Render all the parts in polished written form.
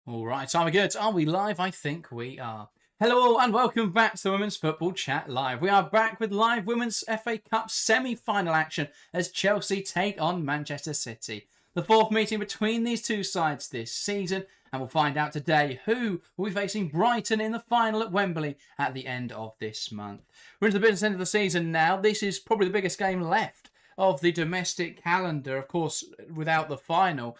All right, are we good? Are we live? I think we are. Hello all and welcome back to the Women's Football Chat Live. We are back with live Women's FA Cup semi-final action as Chelsea take on Manchester City. The fourth meeting between these two sides this season, and we'll find out today who will be facing Brighton in the final at Wembley at the end of this month. We're into the business end of the season now. This is probably the biggest game left of the domestic calendar, of course, without the final.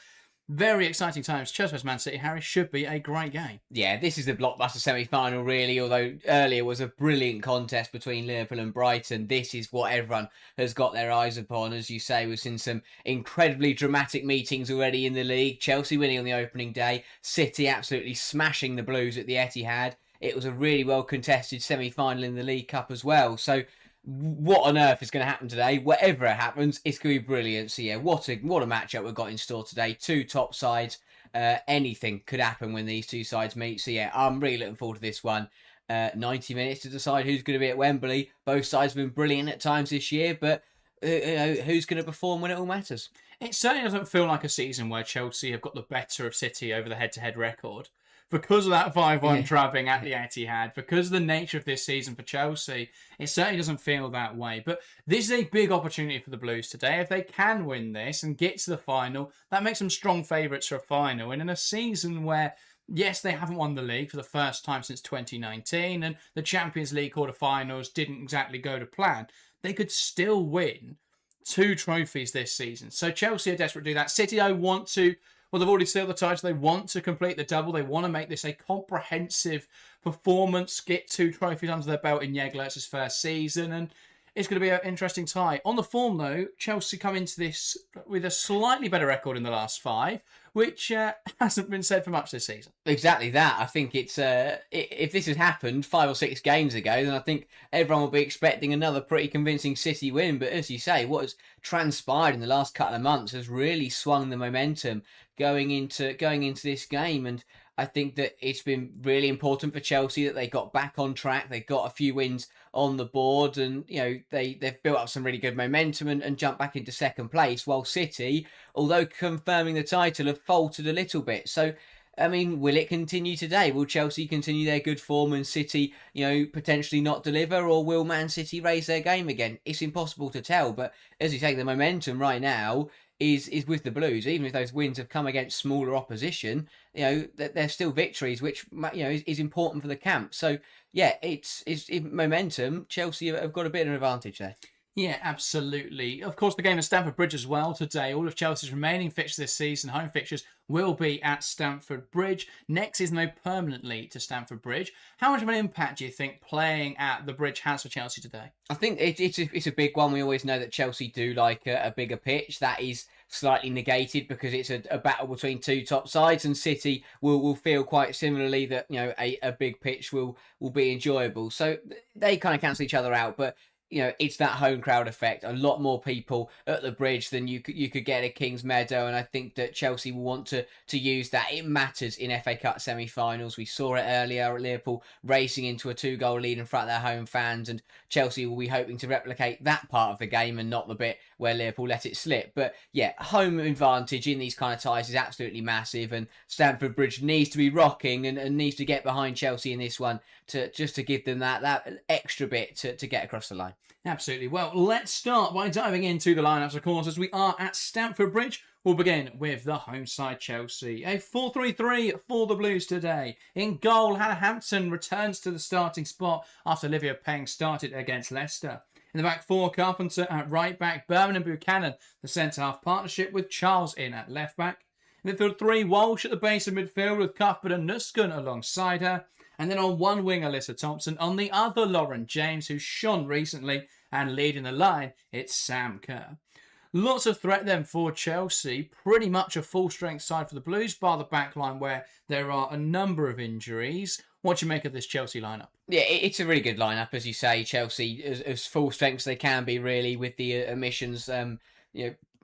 Very exciting times. Chelsea vs Man City, Harry, should be a great game. Yeah, this is the blockbuster semi-final, really, although earlier was a brilliant contest between Liverpool and Brighton. This is what everyone has got their eyes upon. As you say, we've seen some incredibly dramatic meetings already in the league. Chelsea winning on the opening day, City absolutely smashing the Blues at the Etihad. It was a really well-contested semi-final in the League Cup as well. So what on earth is going to happen today? Whatever it happens, it's going to be brilliant. So yeah, what a matchup we've got in store today. Two top sides. Anything could happen when these two sides meet. So yeah, I'm really looking forward to this one. 90 minutes to decide who's going to be at Wembley. Both sides have been brilliant at times this year, but who's going to perform when it all matters? It certainly doesn't feel like a season where Chelsea have got the better of City over the head-to-head record. Because of that 5-1 drubbing at the Etihad, because of the nature of this season for Chelsea, it certainly doesn't feel that way. But this is a big opportunity for the Blues today. If they can win this and get to the final, that makes them strong favourites for a final. And in a season where, yes, they haven't won the league for the first time since 2019, and the Champions League quarter-finals didn't exactly go to plan, they could still win 2 trophies this season. So Chelsea are desperate to do that. City, though, want to... Well, they've already sealed the title. They want to complete the double. They want to make this a comprehensive performance, get 2 trophies under their belt in Jeglert's first season, and it's going to be an interesting tie. On the form, though, Chelsea come into this with a slightly better record in the last 5, which hasn't been said for much this season. Exactly that. I think it's if this had happened 5 or 6 games ago, then I think everyone will be expecting another pretty convincing City win. But as you say, what has transpired in the last couple of months has really swung the momentum going into this game, and I think that it's been really important for Chelsea that they got back on track. They got a few wins on the board, and they've built up some really good momentum and jumped back into second place, while City, although confirming the title, have faltered a little bit. So I mean, will it continue today? Will Chelsea continue their good form and City, potentially not deliver? Or will Man City raise their game again? It's impossible to tell. But as you say, the momentum right now is with the Blues. Even if those wins have come against smaller opposition, they're still victories, which is important for the camp. So yeah, it's momentum. Chelsea have got a bit of an advantage there. Yeah, absolutely. Of course, the game at Stamford Bridge as well today. All of Chelsea's remaining fixtures this season, home fixtures, will be at Stamford Bridge. Next season, though, permanently to Stamford Bridge. How much of an impact do you think playing at the Bridge has for Chelsea today? I think it's a big one. We always know that Chelsea do like a bigger pitch. That is slightly negated because it's a battle between two top sides, and City will feel quite similarly that a big pitch will be enjoyable. So they kind of cancel each other out, but it's that home crowd effect. A lot more people at the Bridge than you could get at Kings Meadow, and I think that Chelsea will want to use that. It matters in FA Cup semi-finals. We saw it earlier at Liverpool racing into a 2-goal lead in front of their home fans, and Chelsea will be hoping to replicate that part of the game and not the bit where Liverpool let it slip. But yeah, home advantage in these kind of ties is absolutely massive, and Stamford Bridge needs to be rocking and needs to get behind Chelsea in this one to give them that extra bit to get across the line. Absolutely. Well, let's start by diving into the lineups, of course, as we are at Stamford Bridge. We'll begin with the home side Chelsea. A 4-3-3 for the Blues today. In goal, Hannah Hampton returns to the starting spot after Olivia Peng started against Leicester. In the back four, Carpenter at right back, Berman and Buchanan, the centre-half partnership with Charles in at left back. In midfield three, Walsh at the base of midfield with Cuthbert and Nusken alongside her. And then on one wing, Alyssa Thompson. On the other, Lauren James, who shone recently. And leading the line, it's Sam Kerr. Lots of threat then for Chelsea. Pretty much a full-strength side for the Blues, bar the back line where there are a number of injuries. What do you make of this Chelsea lineup? Yeah, it's a really good lineup, as you say. Chelsea as full strength as they can be, really, with the omissions.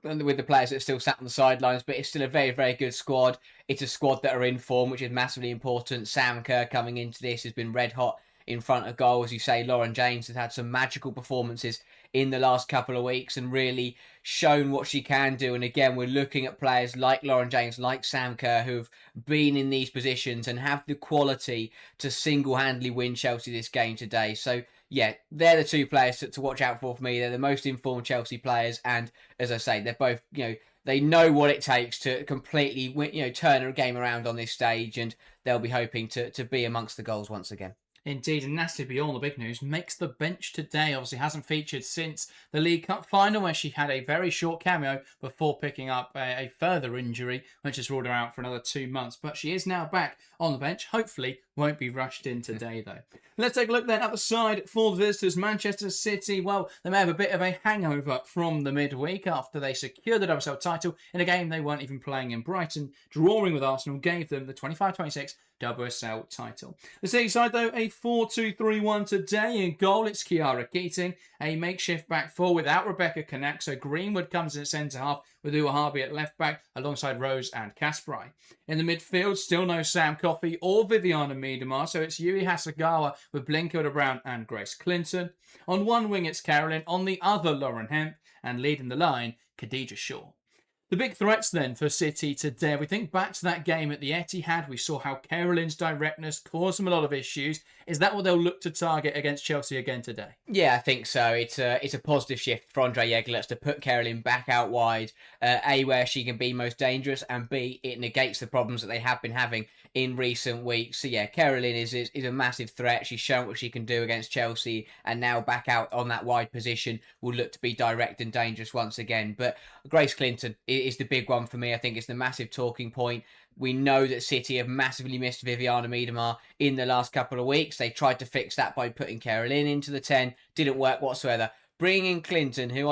With the players that still sat on the sidelines, but it's still a very, very good squad. It's a squad that are in form, which is massively important. Sam Kerr coming into this has been red hot in front of goal. As you say, Lauren James has had some magical performances in the last couple of weeks and really shown what she can do. And again, we're looking at players like Lauren James, like Sam Kerr, who've been in these positions and have the quality to single-handedly win Chelsea this game today. So yeah, they're the two players to watch out for me. They're the most informed Chelsea players, and as I say, they're both, they know what it takes to completely win, turn a game around on this stage, and they'll be hoping to be amongst the goals once again. Indeed, and Nasty beyond the big news, makes the bench today. Obviously hasn't featured since the League Cup final, where she had a very short cameo before picking up a further injury, which has ruled her out for another 2 months. But she is now back on the bench. Hopefully won't be rushed in today, though. Let's take a look then at the side for the visitors. Manchester City, well, they may have a bit of a hangover from the midweek after they secured the WSL title in a game they weren't even playing in. Brighton, drawing with Arsenal, gave them the 25-26 WSL title. The City side, though, a 4-2-3-1 today. In goal, it's Kiara Keating, a makeshift back four without Rebecca Canuck. So Greenwood comes in at centre-half with Uahabi at left-back alongside Rose and Kasperai. In the midfield, still no Sam Coffey or Viviana Miedemar, so it's Yui Hasegawa with Blinkilda Brown and Grace Clinton. On one wing, it's Carolyn. On the other, Lauren Hemp. And leading the line, Khadija Shaw. The big threats then for City today. We think back to that game at the Etihad. We saw how Carolyn's directness caused them a lot of issues. Is that what they'll look to target against Chelsea again today? Yeah, I think so. It's a positive shift for Andre Yeglets to put Carolyn back out wide. A, where she can be most dangerous, and B, it negates the problems that they have been having in recent weeks. So yeah, Carolyn is a massive threat. She's shown what she can do against Chelsea, and now back out on that wide position will look to be direct and dangerous once again. But Grace Clinton is the big one for me. I think it's the massive talking point. We know that City have massively missed Viviana Miedemar in the last couple of weeks. They tried to fix that by putting Carolyn into the 10. Didn't work whatsoever. Bringing in Clinton, who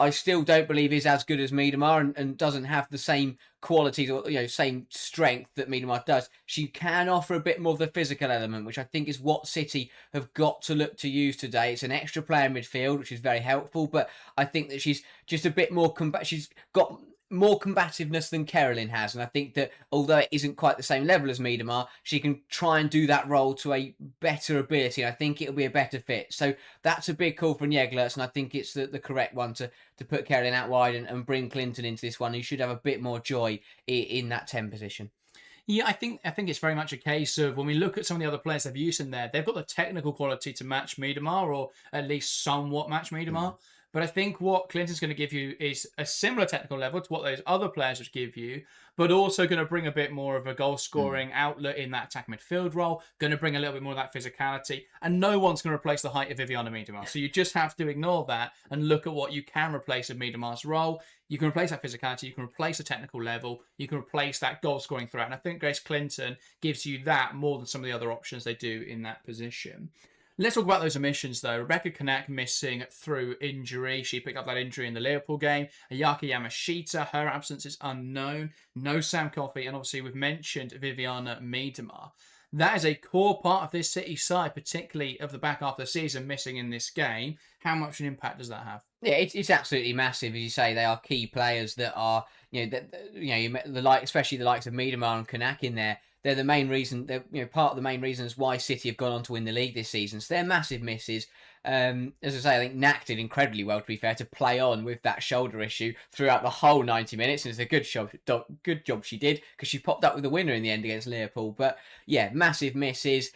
I still don't believe is as good as Miedemar and doesn't have the same qualities or same strength that Miedemar does. She can offer a bit more of the physical element, which I think is what City have got to look to use today. It's an extra player in midfield, which is very helpful, but I think that she's just a bit more she's got more combativeness than Carolyn has, and I think that although it isn't quite the same level as Miedemar, she can try and do that role to a better ability, and I think it'll be a better fit. So that's a big call from Yeglers, and I think it's the correct one to put Carolyn out wide and bring Clinton into this one, who should have a bit more joy in that 10 position. Yeah, I think it's very much a case of when we look at some of the other players they've used in there, they've got the technical quality to match Miedemar, or at least somewhat match Miedemar. But I think what Clinton's going to give you is a similar technical level to what those other players would give you, but also going to bring a bit more of a goal-scoring outlet in that attack midfield role, going to bring a little bit more of that physicality, and no one's going to replace the height of Viviana Miedemar. So you just have to ignore that and look at what you can replace of Miedemar's role. You can replace that physicality, you can replace the technical level, you can replace that goal-scoring threat, and I think Grace Clinton gives you that more than some of the other options they do in that position. Let's talk about those omissions, though. Rebecca Canuck missing through injury. She picked up that injury in the Liverpool game. Ayaka Yamashita, her absence is unknown. No Sam Coffey, and obviously we've mentioned Viviana Miedemar. That is a core part of this City side, particularly of the back half of the season, missing in this game. How much an impact does that have? Yeah, it's absolutely massive. As you say, they are key players that are, especially the likes of Miedemar and Canuck in there. They're the main reason. They're part of the main reasons why City have gone on to win the league this season. So they're massive misses. As I say, I think Knack did incredibly well, to be fair, to play on with that shoulder issue throughout the whole 90 minutes. And it's a good job she did, because she popped up with the winner in the end against Liverpool. But yeah, massive misses.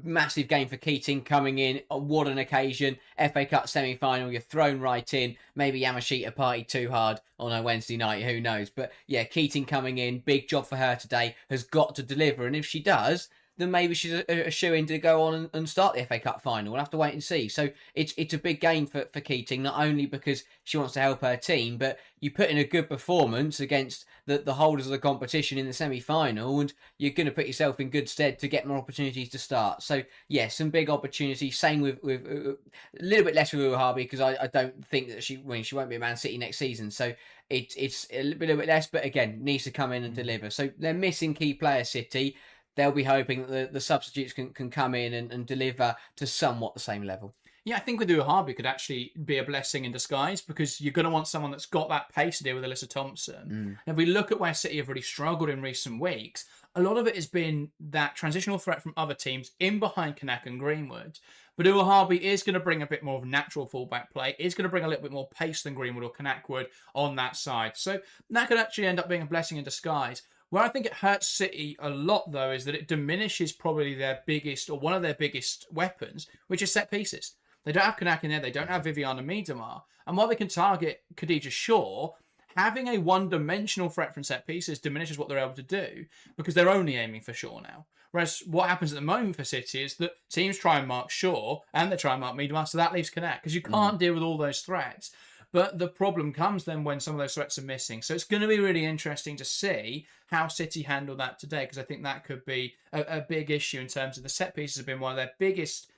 Massive game for Keating coming in. What an occasion. FA Cup semi-final, you're thrown right in. Maybe Yamashita partied too hard on a Wednesday night, who knows. But yeah, Keating coming in, big job for her today, has got to deliver. And if she does, then maybe she's a shoe-in to go on and start the FA Cup final. We'll have to wait and see. So it's a big game for Keating, not only because she wants to help her team, but you put in a good performance against the holders of the competition in the semi-final, and you're going to put yourself in good stead to get more opportunities to start. So, yeah, some big opportunities. Same with a little bit less with Uhabi, because I don't think that she won't be at Man City next season. So it's a little bit less, but again, needs to come in and deliver. So they're missing key players, City. They'll be hoping that the substitutes can come in and deliver to somewhat the same level. Yeah, I think with Uhabi could actually be a blessing in disguise, because you're going to want someone that's got that pace to deal with Alyssa Thompson. And if we look at where City have really struggled in recent weeks, a lot of it has been that transitional threat from other teams in behind Kanak and Greenwood. But Uhabi is going to bring a bit more of natural fullback play, is going to bring a little bit more pace than Greenwood or Kanak would on that side. So that could actually end up being a blessing in disguise. Where I think it hurts City a lot, though, is that it diminishes probably their biggest, or one of their biggest weapons, which is set pieces. They don't have Kanak in there. They don't have Viviana Miedemar. And while they can target Khadija Shaw, having a one-dimensional threat from set pieces diminishes what they're able to do, because they're only aiming for Shaw now. Whereas what happens at the moment for City is that teams try and mark Shaw, and they try and mark Miedemar, so that leaves Kanak, because you can't deal with all those threats. But the problem comes then when some of those threats are missing. So it's going to be really interesting to see how City handle that today, because I think that could be a big issue in terms of the set pieces have been one of their biggest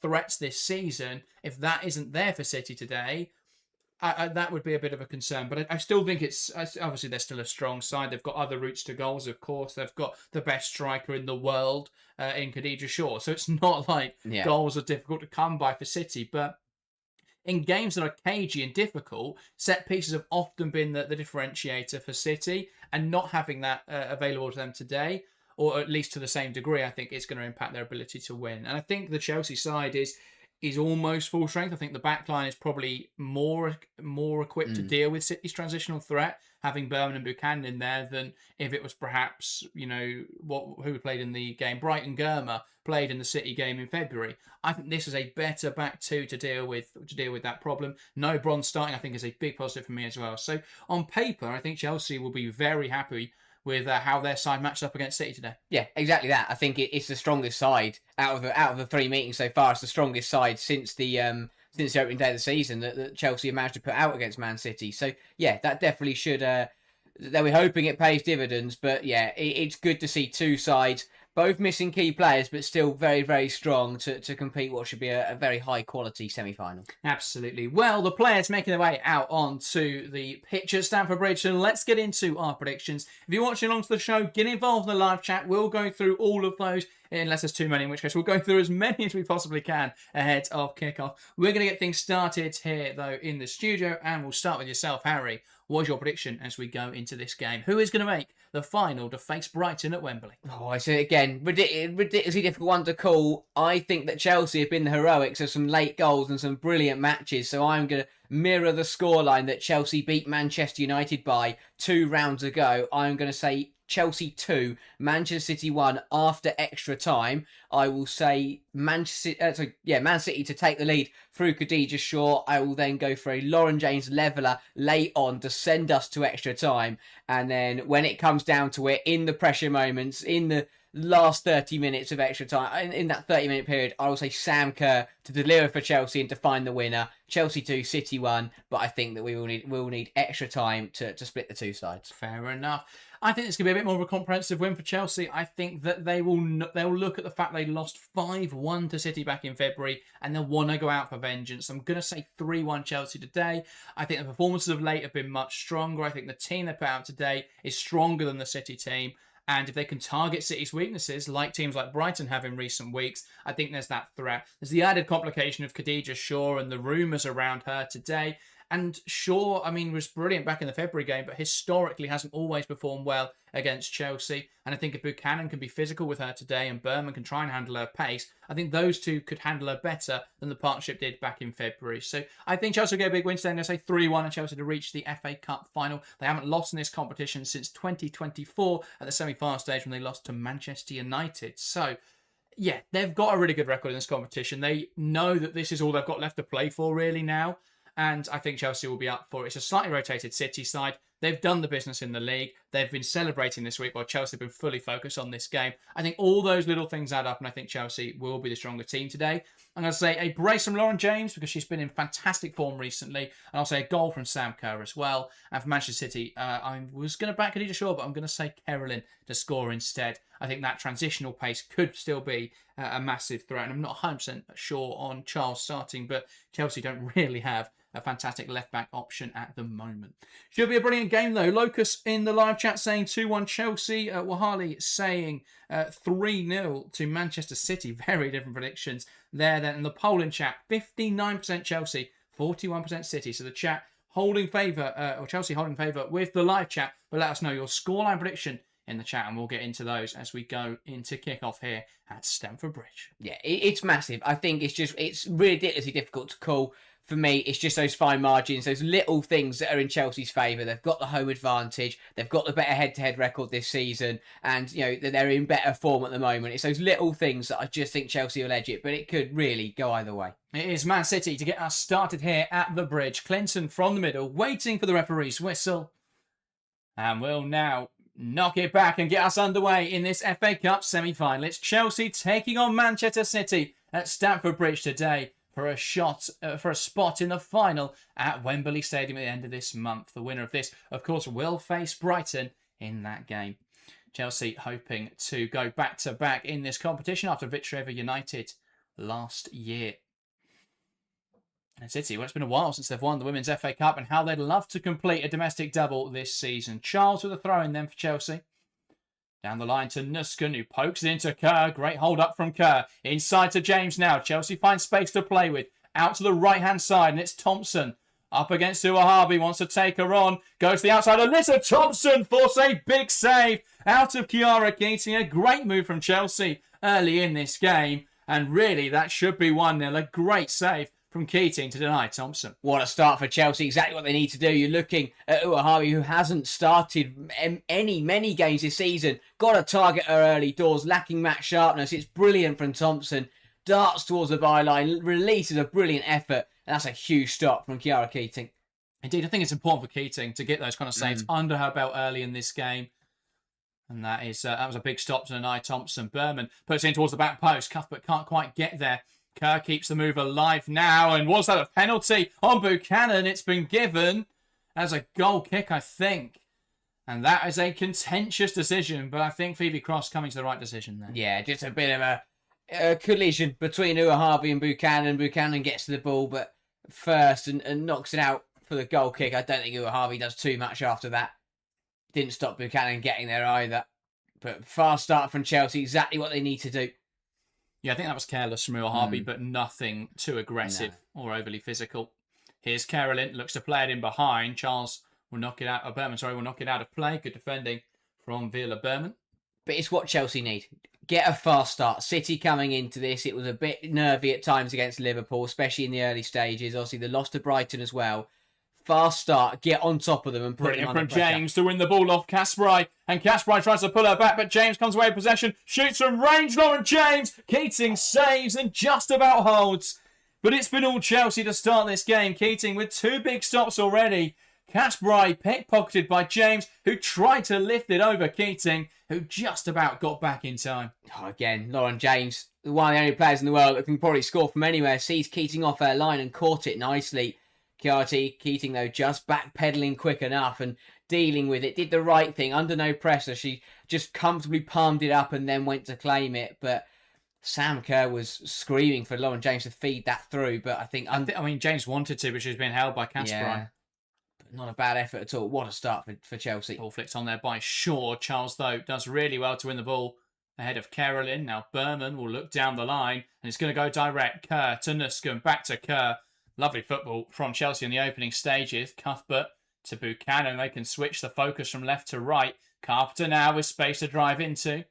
threats this season. If that isn't there for City today, that would be a bit of a concern. But I still think it's obviously they're still a strong side. They've got other routes to goals, of course. They've got the best striker in the world in Khadija Shaw. So it's not like goals are difficult to come by for City. But in games that are cagey and difficult, set pieces have often been the differentiator for City, and not having that available to them today, or at least to the same degree, I think it's going to impact their ability to win. And I think the Chelsea side is almost full strength. I think the back line is probably more equipped to deal with City's transitional threat, having Berman and Buchanan in there, than if it was perhaps, who played in the game. Brighton Germer played in the City game in February. I think this is a better back two to deal with that problem. No Bronze starting, I think, is a big positive for me as well. So on paper, I think Chelsea will be very happy with how their side matched up against City today. Yeah, exactly that. I think it's the strongest side out of the three meetings so far. It's the strongest side since the opening day of the season that Chelsea have managed to put out against Man City. So yeah, that definitely should. They'll be hoping it pays dividends, but yeah, it's good to see two sides both missing key players, but still very, very strong to compete what should be a very high-quality semi-final. Absolutely. Well, the players making their way out onto the pitch at Stamford Bridge, and let's get into our predictions. If you're watching along to the show, get involved in the live chat. We'll go through all of those, unless there's too many, in which case we'll go through as many as we possibly can ahead of kickoff. We're going to get things started here, though, in the studio, and we'll start with yourself, Harry. What's your prediction as we go into this game? Who is going to make the final to face Brighton at Wembley? Oh, I say again, ridiculously difficult one to call. I think that Chelsea have been the heroics of some late goals and some brilliant matches, so I'm going to mirror the scoreline that Chelsea beat Manchester United by 2 rounds ago. I'm going to say Chelsea 2, Manchester City 1 after extra time. I will say Man City to take the lead through Khadija Shaw. I will then go for a Lauren James leveller late on to send us to extra time. And then when it comes down to it, in the pressure moments, in the last 30 minutes of extra time, in that 30-minute period, I will say Sam Kerr to deliver for Chelsea and to find the winner. Chelsea 2, City 1, but I think that we will need extra time to split the two sides. Fair enough. I think it's going to be a bit more of a comprehensive win for Chelsea. I think that they'll look at the fact they lost 5-1 to City back in February, and they'll want to go out for vengeance. I'm going to say 3-1 Chelsea today. I think the performances of late have been much stronger. I think the team they put out today is stronger than the City team. And if they can target City's weaknesses, like teams like Brighton have in recent weeks, I think there's that threat. There's the added complication of Khadija Shaw and the rumours around her today. And Shaw, was brilliant back in the February game, but historically hasn't always performed well against Chelsea. And I think if Buchanan can be physical with her today and Berman can try and handle her pace, I think those two could handle her better than the partnership did back in February. So I think Chelsea will get a big win today. I'm going to say 3-1 and Chelsea to reach the FA Cup final. They haven't lost in this competition since 2024 at the semi-final stage when they lost to Manchester United. So yeah, they've got a really good record in this competition. They know that this is all they've got left to play for really now. And I think Chelsea will be up for it. It's a slightly rotated City side. They've done the business in the league. They've been celebrating this week while Chelsea have been fully focused on this game. I think all those little things add up, and I think Chelsea will be the stronger team today. I'm going to say a brace from Lauren James because she's been in fantastic form recently. And I'll say a goal from Sam Kerr as well. And for Manchester City, I was going to back Khadija Shaw, but I'm going to say Carolyn to score instead. I think that transitional pace could still be a massive threat. And I'm not 100% sure on Charles starting, but Chelsea don't really have a fantastic left-back option at the moment. Should be a brilliant game, though. Locus in the live chat saying 2-1 Chelsea. Wahali saying 3-0 to Manchester City. Very different predictions there. Then in the poll in chat, 59% Chelsea, 41% City. So the chat holding favour, or Chelsea holding favour with the live chat. But let us know your scoreline prediction in the chat, and we'll get into those as we go into kickoff here at Stamford Bridge. Yeah, it's massive. I think it's ridiculously difficult to call. For me, it's just those fine margins, those little things that are in Chelsea's favour. They've got the home advantage. They've got the better head-to-head record this season. And, they're in better form at the moment. It's those little things that I just think Chelsea will edge it. But it could really go either way. It is Man City to get us started here at the Bridge. Clinton from the middle, waiting for the referee's whistle. And we'll now knock it back and get us underway in this FA Cup semi-final. It's Chelsea taking on Manchester City at Stamford Bridge today for a spot in the final at Wembley Stadium at the end of this month. The winner of this, of course, will face Brighton in that game. Chelsea hoping to go back-to-back in this competition after victory over United last year. And City, well, it's been a while since they've won the Women's FA Cup, and how they'd love to complete a domestic double this season. Charles with a throw in then for Chelsea. Down the line to Nusken, who pokes it into Kerr. Great hold up from Kerr. Inside to James now. Chelsea finds space to play with. Out to the right-hand side, and it's Thompson. Up against Uwahabi, wants to take her on. Goes to the outside. Alyssa Thompson force a big save out of Chiara Keating. A great move from Chelsea early in this game. And really, that should be 1-0. A great save from Keating to deny Thompson. What a start for Chelsea. Exactly what they need to do. You're looking at Uwahabi, who hasn't started many games this season. Got to target her early doors, lacking match sharpness. It's brilliant from Thompson. Darts towards the byline, releases a brilliant effort. And that's a huge stop from Chiara Keating. Indeed, I think it's important for Keating to get those kind of saves under her belt early in this game. And that was a big stop to deny Thompson. Berman puts it in towards the back post. Cuthbert can't quite get there. Kerr keeps the move alive now. And was that a penalty on Buchanan? It's been given as a goal kick, I think. And that is a contentious decision. But I think Phoebe Cross coming to the right decision there. Yeah, just a bit of a collision between Uwahabi and Buchanan. Buchanan gets to the ball but first and knocks it out for the goal kick. I don't think Uwahabi does too much after that. Didn't stop Buchanan getting there either. But fast start from Chelsea, exactly what they need to do. Yeah, I think that was careless from Uwahabi, but nothing too aggressive or overly physical. Here's Carolyn, looks to play it in behind. Charles will knock it out. Berman, will knock it out of play. Good defending from Viola Berman. But it's what Chelsea need. Get a fast start. City coming into this, it was a bit nervy at times against Liverpool, especially in the early stages. Obviously, the loss to Brighton as well. Fast start, get on top of them and put them under pressure. James to win the ball off Kasperai. And Kasperai tries to pull her back, but James comes away with possession. Shoots from range, Lauren James. Keating saves and just about holds. But it's been all Chelsea to start this game. Keating with 2 big stops already. Kasperai pickpocketed by James, who tried to lift it over Keating, who just about got back in time. Oh, again, Lauren James, one of the only players in the world that can probably score from anywhere, sees Keating off her line and caught it nicely. Keating, though, just backpedaling quick enough and dealing with it. Did the right thing under no pressure. She just comfortably palmed it up and then went to claim it. But Sam Kerr was screaming for Lauren James to feed that through. But I think... James wanted to, but she was being held by Kasperai. Yeah, but not a bad effort at all. What a start for Chelsea. Ball flicked on there by Shaw. Charles, though, does really well to win the ball ahead of Carolyn. Now Berman will look down the line and it's going to go direct. Kerr to Nusken, back to Kerr. Lovely football from Chelsea in the opening stages. Cuthbert to Buchanan. They can switch the focus from left to right. Carpenter now with space to drive into.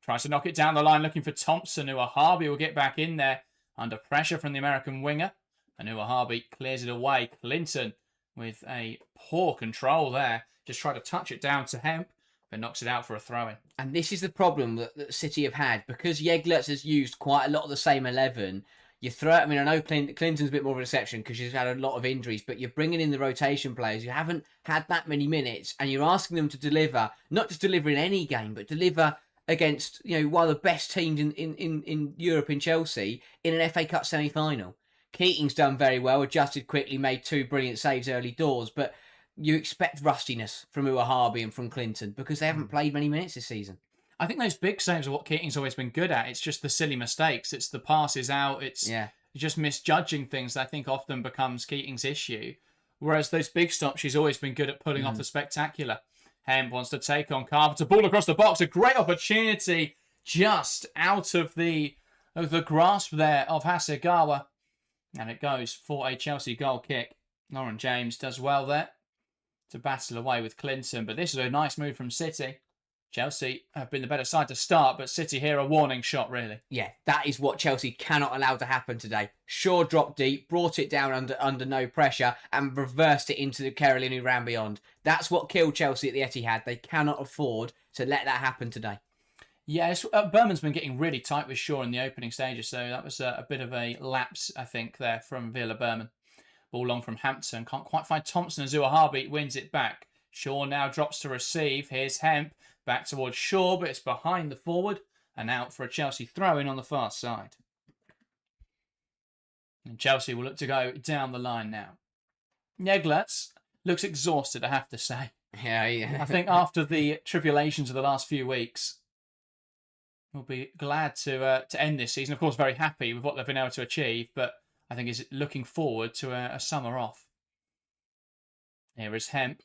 Tries to knock it down the line looking for Thompson. Uwahabi will get back in there under pressure from the American winger. And Uwahabi clears it away. Clinton with a poor control there. Just tried to touch it down to Hemp, but knocks it out for a throw-in. And this is the problem that City have had. Because Jeglerts has used quite a lot of the same 11, You throw it. I mean, I know Clinton's a bit more of a reception because she's had a lot of injuries, but you're bringing in the rotation players. You haven't had that many minutes, and you're asking them to deliver, not just deliver in any game, but deliver against one of the best teams in Europe in Chelsea in an FA Cup semi-final. Keating's done very well, adjusted quickly, made 2 brilliant saves early doors, but you expect rustiness from Uahabi and from Clinton because they haven't played many minutes this season. I think those big saves are what Keating's always been good at. It's just the silly mistakes. It's the passes out. It's just misjudging things that I think often becomes Keating's issue. Whereas those big stops, she's always been good at pulling off the spectacular. Hemp wants to take on Carpenter. Ball across the box. A great opportunity just out of the grasp there of Hasegawa. And it goes for a Chelsea goal kick. Lauren James does well there to battle away with Clinton. But this is a nice move from City. Chelsea have been the better side to start, but City here a warning shot, really. Yeah, that is what Chelsea cannot allow to happen today. Shaw dropped deep, brought it down under no pressure, and reversed it into the Caroline who ran beyond. That's what killed Chelsea at the Etihad. They cannot afford to let that happen today. Yes, Berman's been getting really tight with Shaw in the opening stages, so that was a bit of a lapse, I think, there from Villa Berman. Ball long from Hampton. Can't quite find Thompson as Uahabi wins it back. Shaw now drops to receive. Here's Hemp. Back towards Shaw, but it's behind the forward and out for a Chelsea throw-in on the far side. And Chelsea will look to go down the line now. Negletz looks exhausted, I have to say. Yeah. I think after the tribulations of the last few weeks, we'll be glad to end this season. Of course, very happy with what they've been able to achieve, but I think is looking forward to a summer off. Here is Hemp.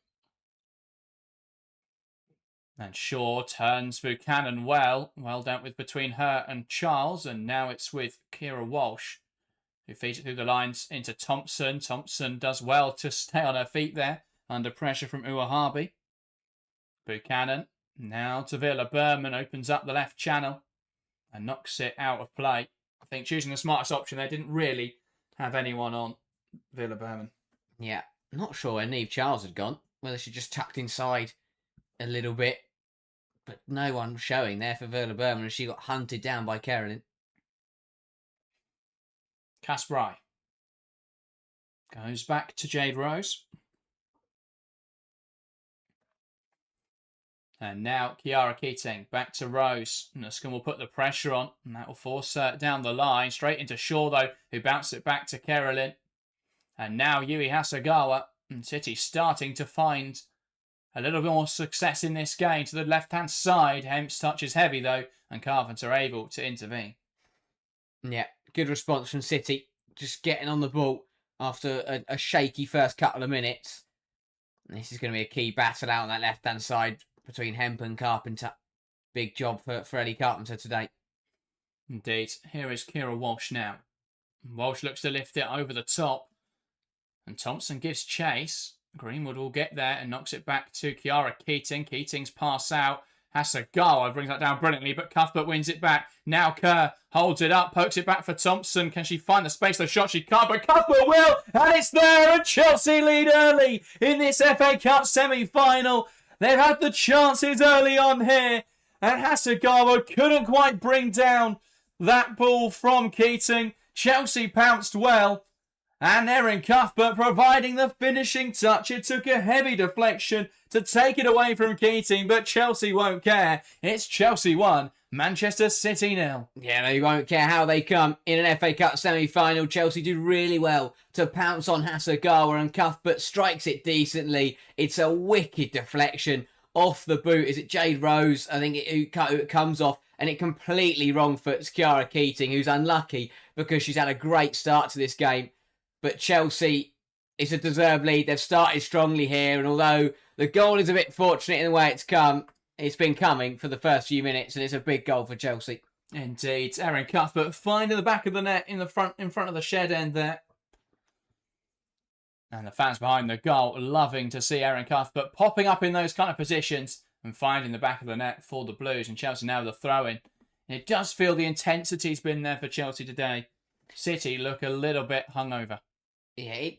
And Shaw turns Buchanan well dealt with between her and Charles, and now it's with Kira Walsh, who feeds it through the lines into Thompson. Thompson does well to stay on her feet there, under pressure from Uahabi. Buchanan, now to Villa. Berman opens up the left channel and knocks it out of play. I think choosing the smartest option, they didn't really have anyone on Villa Berman. Yeah, not sure where Niamh Charles had gone, whether she just tucked inside a little bit, but no one showing there for Villa Berman as she got hunted down by Caroline. Kasbrai goes back to Jade Rose. And now Kiara Keating back to Rose. Nuskin will put the pressure on, and that will force her down the line. Straight into Shaw, though, who bounced it back to Caroline. And now Yui Hasegawa. And City starting to find a little bit more success in this game to the left-hand side. Hemp's touch is heavy, though, and Carpenter able to intervene. Yeah, good response from City. Just getting on the ball after a shaky first couple of minutes. And this is going to be a key battle out on that left-hand side between Hemp and Carpenter. Big job for Ellie Carpenter today. Indeed. Here is Kira Walsh now. Walsh looks to lift it over the top. And Thompson gives chase. Greenwood will get there and knocks it back to Kiara Keating. Keating's pass out. Hasegawa brings that down brilliantly, but Cuthbert wins it back. Now Kerr holds it up, pokes it back for Thompson. Can she find the space? The shot she can't, but Cuthbert will, and it's there, and Chelsea lead early in this FA Cup semi-final. They've had the chances early on here, and Hasegawa couldn't quite bring down that ball from Keating. Chelsea pounced well, and Erin Cuthbert providing the finishing touch. It took a heavy deflection to take it away from Keating, but Chelsea won't care. It's Chelsea 1, Manchester City 0. Yeah, they won't care how they come. In an FA Cup semi-final, Chelsea do really well to pounce on Hasegawa, and Cuthbert strikes it decently. It's a wicked deflection off the boot. Is it Jade Rose? I think it comes off, and it completely wrong-foots Kiara Keating, who's unlucky because she's had a great start to this game. But Chelsea, it's a deserved lead. They've started strongly here. And although the goal is a bit fortunate in the way it's been coming for the first few minutes. And it's a big goal for Chelsea. Indeed. Erin Cuthbert finding the back of the net in front of the shed end there. And the fans behind the goal loving to see Erin Cuthbert popping up in those kind of positions and finding the back of the net for the Blues. And Chelsea now with a throw-in. And it does feel the intensity's been there for Chelsea today. City look a little bit hungover. Yeah,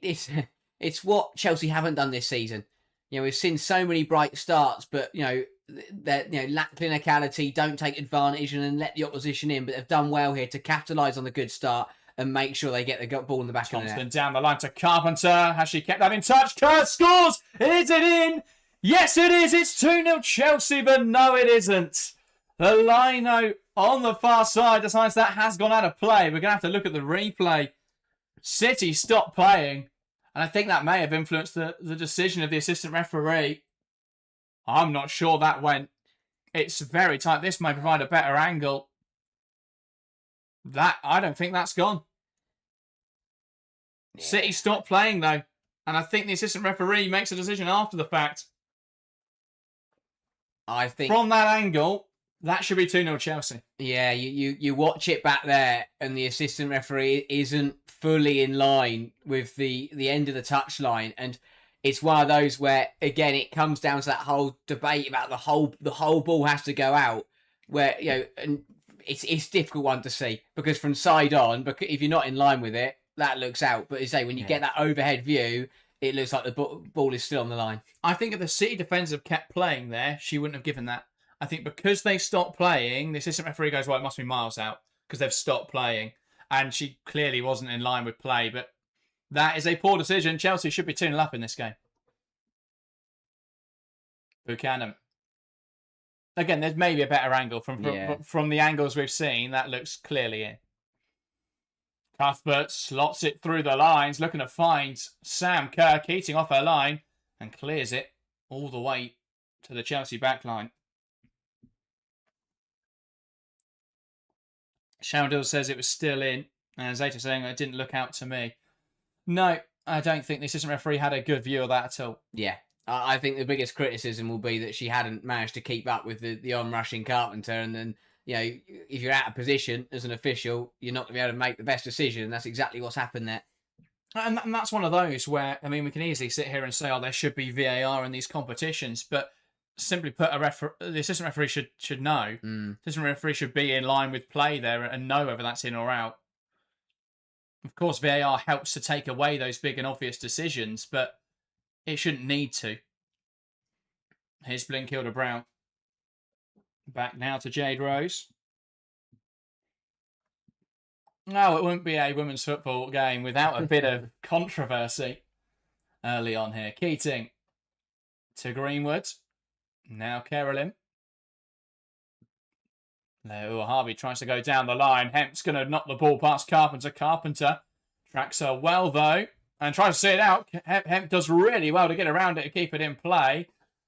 it's what Chelsea haven't done this season. We've seen so many bright starts, but they lack clinicality, don't take advantage and then let the opposition in. But they've done well here to capitalise on the good start and make sure they get the ball in the back of the Thompson net. down the line to Carpenter. Has she kept that in touch? Kerr scores! Is it in? Yes, it is. It's 2-0 Chelsea, but no, it isn't. The lino on the far side decides that has gone out of play. We're going to have to look at the replay. City stopped playing, and I think that may have influenced the decision of the assistant referee. I'm not sure that went. It's very tight. This may provide a better angle. I don't think that's gone. Yeah. City stopped playing, though, and I think the assistant referee makes a decision after the fact. I think from that angle, that should be 2-0 Chelsea. Yeah, you watch it back there, and the assistant referee isn't fully in line with the end of the touchline, and it's one of those where, again, it comes down to that whole debate about the whole ball has to go out, where, you know, and it's a difficult one to see, because from side on, because if you're not in line with it, that looks out. But as I say, when you get that overhead view, it looks like the ball is still on the line. I think if the City defenders have kept playing there, she wouldn't have given that. I think because they stopped playing, the assistant referee goes, well, it must be miles out because they've stopped playing. And she clearly wasn't in line with play. But that is a poor decision. Chelsea should be 2-0 up in this game. Buchanan. Again, there's maybe a better angle from the angles we've seen. That looks clearly in. Cuthbert slots it through the lines, looking to find Sam Kerr, Keating off her line, and clears it all the way to the Chelsea backline. Shaldell says it was still in, and Zeta saying it didn't look out to me. No, I don't think the assistant referee had a good view of that at all. Yeah, I think the biggest criticism will be that she hadn't managed to keep up with the onrushing Carpenter, and then, you know, if you're out of position as an official, you're not going to be able to make the best decision. That's exactly what's happened there. And that's one of those where, I mean, we can easily sit here and say, oh, there should be VAR in these competitions, but simply put, the assistant referee should know. The assistant referee should be in line with play there and know whether that's in or out. Of course, VAR helps to take away those big and obvious decisions, but it shouldn't need to. Here's Blinkilda Brown. Back now to Jade Rose. No, it wouldn't be a women's football game without a bit of controversy early on here. Keating to Greenwood. Now Carolyn. Leo Harvey tries to go down the line. Hemp's going to knock the ball past Carpenter. Carpenter tracks her well, though, and tries to see it out. Hemp does really well to get around it to keep it in play.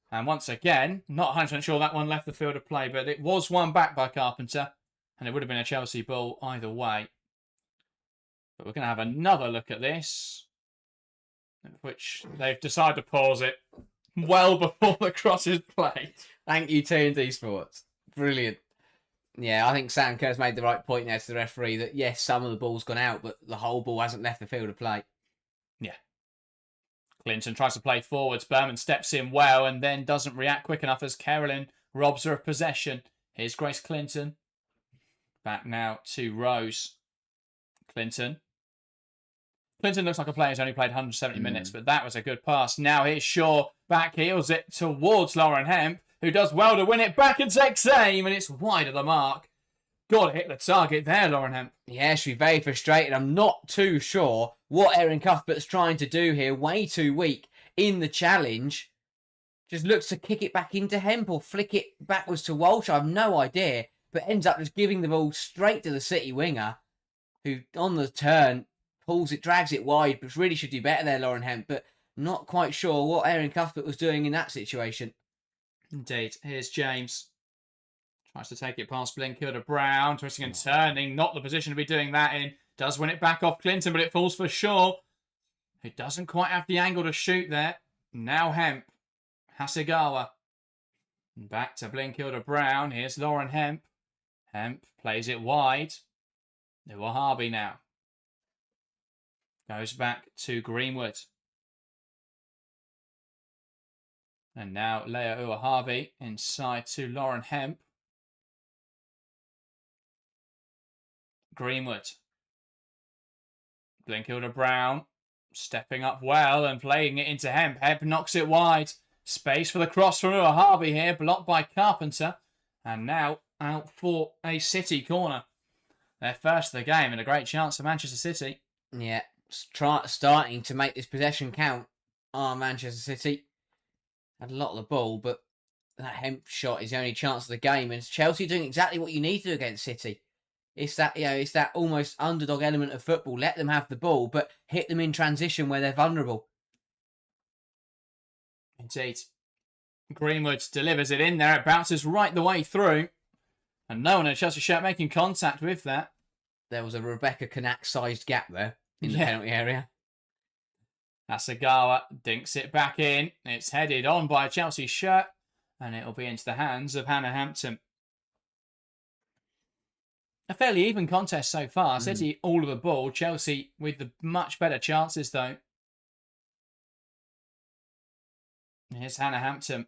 And once again, not 100% sure that one left the field of play, but it was won back by Carpenter, and it would have been a Chelsea ball either way. But we're going to have another look at this, which they've decided to pause it well before the cross is played. Thank you, T&D Sports. Brilliant. Yeah, I think Sam Kerr's made the right point there to the referee that, yes, some of the ball's gone out, but the whole ball hasn't left the field of play. Yeah. Clinton tries to play forwards. Berman steps in well and then doesn't react quick enough as Carolyn robs her of possession. Here's Grace Clinton. Back now to Rose. Clinton. Clinton looks like a player who's only played 170 minutes, but that was a good pass. Now here's Shaw. Back heels it towards Lauren Hemp, who does well to win it back and takes aim, and it's wide of the mark. Got to hit the target there, Lauren Hemp. Yeah, she'll be very frustrated. I'm not too sure what Erin Cuthbert's trying to do here. Way too weak in the challenge. Just looks to kick it back into Hemp or flick it backwards to Walsh. I have no idea. But ends up just giving the ball straight to the City winger, who on the turn pulls it, drags it wide, but really should do better there, Lauren Hemp. But not quite sure what Erin Cuthbert was doing in that situation. Indeed. Here's James. Tries to take it past Blinkilda Brown, twisting and turning. Not the position to be doing that in. Does win it back off Clinton, but it falls for Shaw, who doesn't quite have the angle to shoot there. Now Hemp. Hasegawa. Back to Blinkilda Brown. Here's Lauren Hemp. Hemp plays it wide. Uahabi now. Goes back to Greenwood. And now Leah Uahabi inside to Lauren Hemp. Greenwood. Blinkilda Brown stepping up well and playing it into Hemp. Hemp knocks it wide. Space for the cross from Uahabi here, blocked by Carpenter. And now out for a City corner. They're first of the game and a great chance for Manchester City. Yeah, starting to make this possession count. Manchester City had a lot of the ball, but that Hemp shot is the only chance of the game, and it's Chelsea doing exactly what you need to do against City. It's that it's that almost underdog element of football. Let them have the ball, but hit them in transition where they're vulnerable. Indeed. Greenwood delivers it in there. It bounces right the way through. And no one in a Chelsea shirt making contact with that. There was a Rebecca Kanak-sized gap there in the penalty area. Hasegawa dinks it back in. It's headed on by a Chelsea shirt. And it'll be into the hands of Hannah Hampton. A fairly even contest so far. City all of the ball. Chelsea with the much better chances though. Here's Hannah Hampton.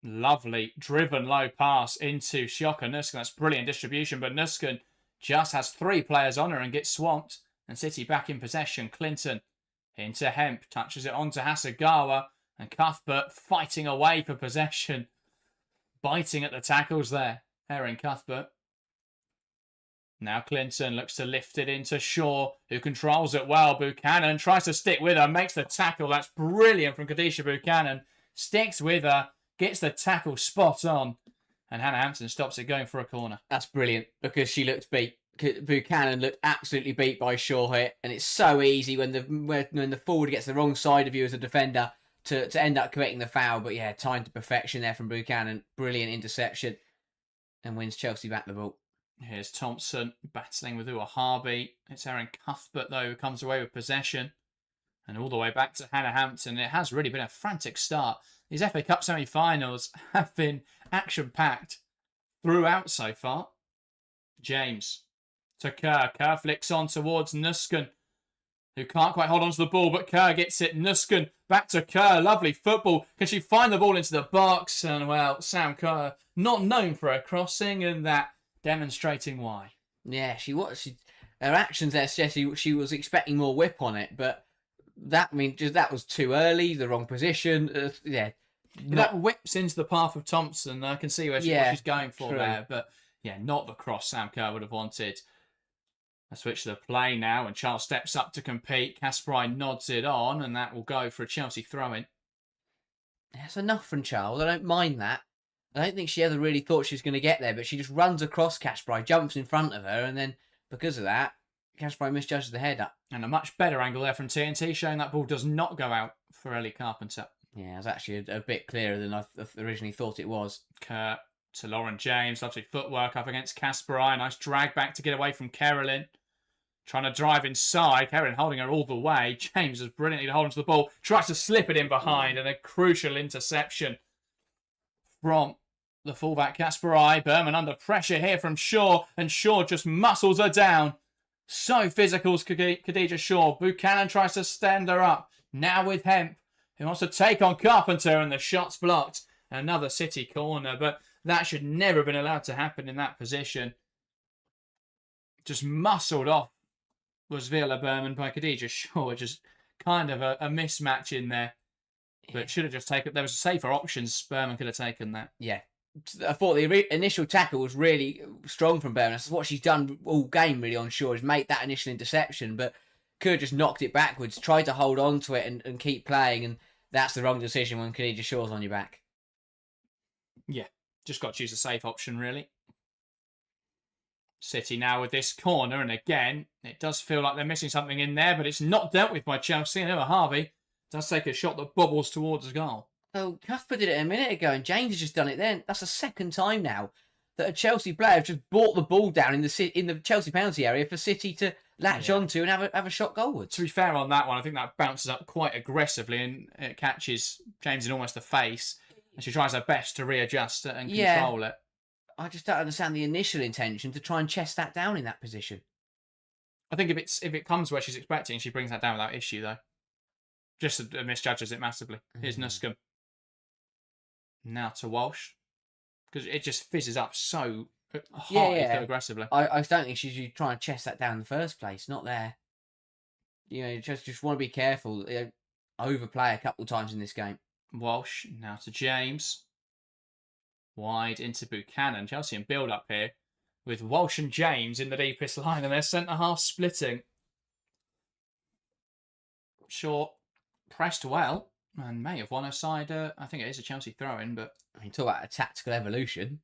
Lovely driven low pass into Shoka Nusken. That's brilliant distribution, but Nusken just has 3 players on her and gets swamped. And City back in possession. Clinton into Hemp. Touches it on to Hasegawa. And Cuthbert fighting away for possession. Biting at the tackles there. Erin Cuthbert. Now Clinton looks to lift it into Shaw, who controls it well. Buchanan tries to stick with her, makes the tackle. That's brilliant from Khadijah Buchanan. Sticks with her, gets the tackle spot on. And Hannah Hampton stops it going for a corner. That's brilliant because she looked beat. Buchanan looked absolutely beat by Shaw here. And it's so easy when the forward gets the wrong side of you as a defender to end up committing the foul. But yeah, time to perfection there from Buchanan. Brilliant interception. And wins Chelsea back the ball. Here's Thompson battling with Harvey. It's Erin Cuthbert, though, who comes away with possession. And all the way back to Hannah Hampton. It has really been a frantic start. These FA Cup semi-finals have been action-packed throughout so far. James to Kerr. Kerr flicks on towards Nusken, who can't quite hold on to the ball, but Kerr gets it. Nusken back to Kerr. Lovely football. Can she find the ball into the box? And, well, Sam Kerr, not known for her crossing, and that demonstrating why. Yeah, her actions there suggest she was expecting more whip on it, but that was too early, the wrong position. That whips into the path of Thompson. I can see what she's going for there, but yeah, not the cross Sam Kerr would have wanted. I switch to the play now, and Charles steps up to compete. Kasperai nods it on, and that will go for a Chelsea throw-in. That's enough from Charles. I don't mind that. I don't think she ever really thought she was going to get there, but she just runs across Kasperai, jumps in front of her, and then because of that, Kasperai misjudges the header. And a much better angle there from TNT, showing that ball does not go out for Ellie Carpenter. Yeah, it was actually a bit clearer than I originally thought it was. Kerr to Lauren James, lovely footwork up against Kasperai. Nice drag back to get away from Carolyn. Trying to drive inside. Carolyn holding her all the way. James is brilliantly holding to the ball. Tries to slip it in behind, and a crucial interception from the fullback Kasperai. Berman under pressure here from Shaw, and Shaw just muscles her down. So physical is Khadijah Shaw. Buchanan tries to stand her up. Now with Hemp, who wants to take on Carpenter, and the shot's blocked. Another City corner, but that should never have been allowed to happen in that position. Just muscled off was Viola Berman by Khadijah Shaw. Just kind of a mismatch in there. But should have just taken... There was safer options. Berman could have taken that. Yeah. I thought the initial tackle was really strong from Berman. That's what she's done all game, really, on Shaw, is make that initial interception, but could have just knocked it backwards, tried to hold on to it and keep playing, and that's the wrong decision when Khadijah Shaw's on your back. Yeah, just got to choose a safe option, really. City now with this corner, and again, it does feel like they're missing something in there, but it's not dealt with by Chelsea. And Harvey does take a shot that bobbles towards the goal. Oh, Cuthbert did it a minute ago, and James has just done it then. That's the second time now that a Chelsea player has just brought the ball down in the Chelsea penalty area for City to latch onto and have a shot goalwards. To be fair on that one, I think that bounces up quite aggressively and it catches James in almost the face. And she tries her best to readjust it and control it. I just don't understand the initial intention to try and chest that down in that position. I think if it comes where she's expecting, she brings that down without issue, though. Just misjudges it massively. Here's Nuscombe. Now to Walsh. Because it just fizzes up so hot aggressively. I don't think she's trying to chest that down in the first place. Not there. You just want to be careful. Overplay a couple of times in this game. Walsh now to James. Wide into Buchanan. Chelsea in build-up here. with Walsh and James in the deepest line and their centre-half splitting. Shaw pressed well and may have won a side. I think it is a Chelsea throw-in, but... I mean, talk about a tactical evolution.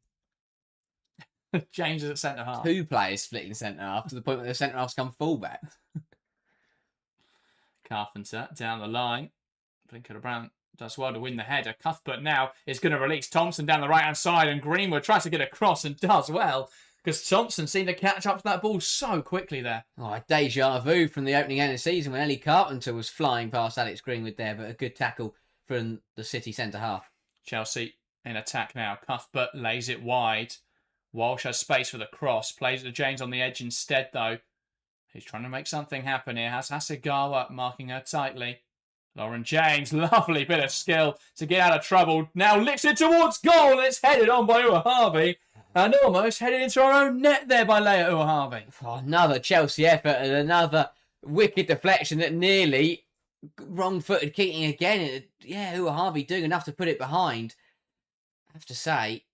James is at centre-half. 2 players splitting centre-half to the point where the centre-half's come full-back. Carpenter down the line. Blinker-Brown does well to win the header. Cuthbert now is going to release Thompson down the right-hand side, and Greenwood tries to get across and does well, because Thompson seemed to catch up to that ball so quickly there. Oh, deja vu from the opening end of the season when Ellie Carpenter was flying past Alex Greenwood there, but a good tackle from the City centre-half. Chelsea in attack now. Cuthbert lays it wide. Walsh has space for the cross. Plays it to James on the edge instead, though. He's trying to make something happen here. Has Hasegawa marking her tightly. Lauren James, lovely bit of skill to get out of trouble. Now lifts it towards goal, and it's headed on by Uahavi. And almost headed into our own net there by Leia Uahavi. Oh, another Chelsea effort and another wicked deflection that nearly wrong-footed Keating again. Yeah, Uahavi doing enough to put it behind. I have to say,